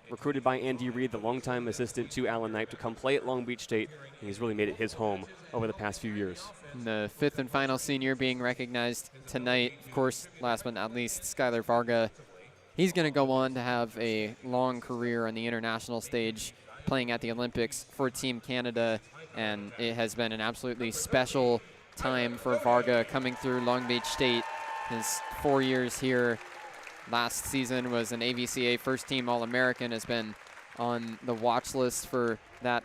Recruited by Andy Reid, the longtime assistant to Alan Knipe, to come play at Long Beach State, and he's really made it his home over the past few years. And the 5th and final senior being recognized tonight, of course, last but not least, Skylar Varga. He's going to go on to have a long career on the international stage, playing at the Olympics for Team Canada, and it has been an absolutely special time for Varga coming through Long Beach State. His 4 years here. Last season was an AVCA first-team All-American, has been on the watch list for that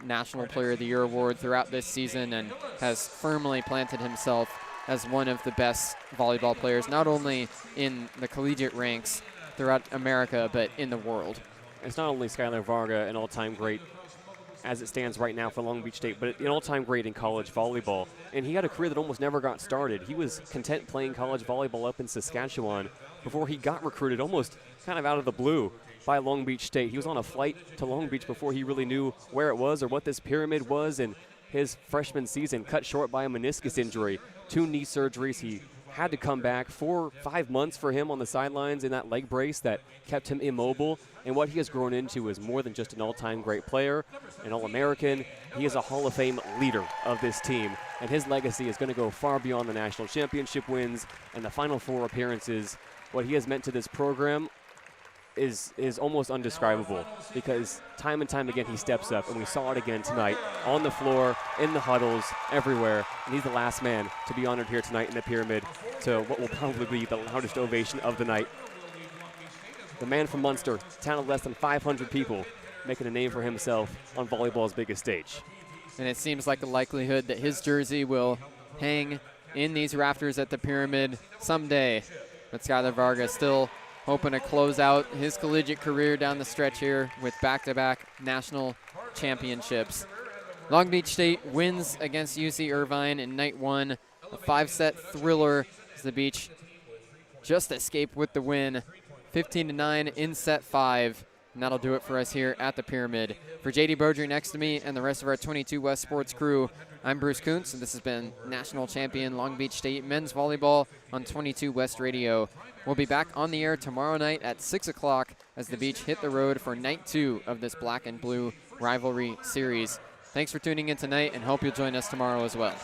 National Player of the Year award throughout this season, and has firmly planted himself as one of the best volleyball players, not only in the collegiate ranks throughout America, but in the world. It's not only Skylar Varga, an all-time great as it stands right now for Long Beach State, but an all-time great in college volleyball. And he had a career that almost never got started. He was content playing college volleyball up in Saskatchewan before he got recruited almost kind of out of the blue by Long Beach State. He was on a flight to Long Beach before he really knew where it was or what this pyramid was, and his freshman season cut short by a meniscus injury, 2 knee surgeries. He had to come back 4-5 months for him on the sidelines in that leg brace that kept him immobile. And what he has grown into is more than just an all-time great player, an All-American. He is a Hall of Fame leader of this team, and his legacy is going to go far beyond the national championship wins and the Final Four appearances. What he has meant to this program is almost undescribable, because time and time again he steps up, and we saw it again tonight on the floor, in the huddles, everywhere. And he's the last man to be honored here tonight in the Pyramid to what will probably be the loudest ovation of the night. The man from Munster, town of less than 500 people, making a name for himself on volleyball's biggest stage. And it seems like a likelihood that his jersey will hang in these rafters at the Pyramid someday. But Skylar Varga still hoping to close out his collegiate career down the stretch here with back-to-back national championships. Long Beach State wins against UC Irvine in night 1, a 5-set thriller as the Beach just escaped with the win, 15-9 in set 5. And that'll do it for us here at the Pyramid. For JayDe Beaudry next to me and the rest of our 22 West Sports crew, I'm Bruce Kuntz, and this has been national champion Long Beach State men's volleyball on 22 West Radio. We'll be back on the air tomorrow night at 6 o'clock as the Beach hit the road for night 2 of this black and blue rivalry series. Thanks for tuning in tonight, and hope you'll join us tomorrow as well.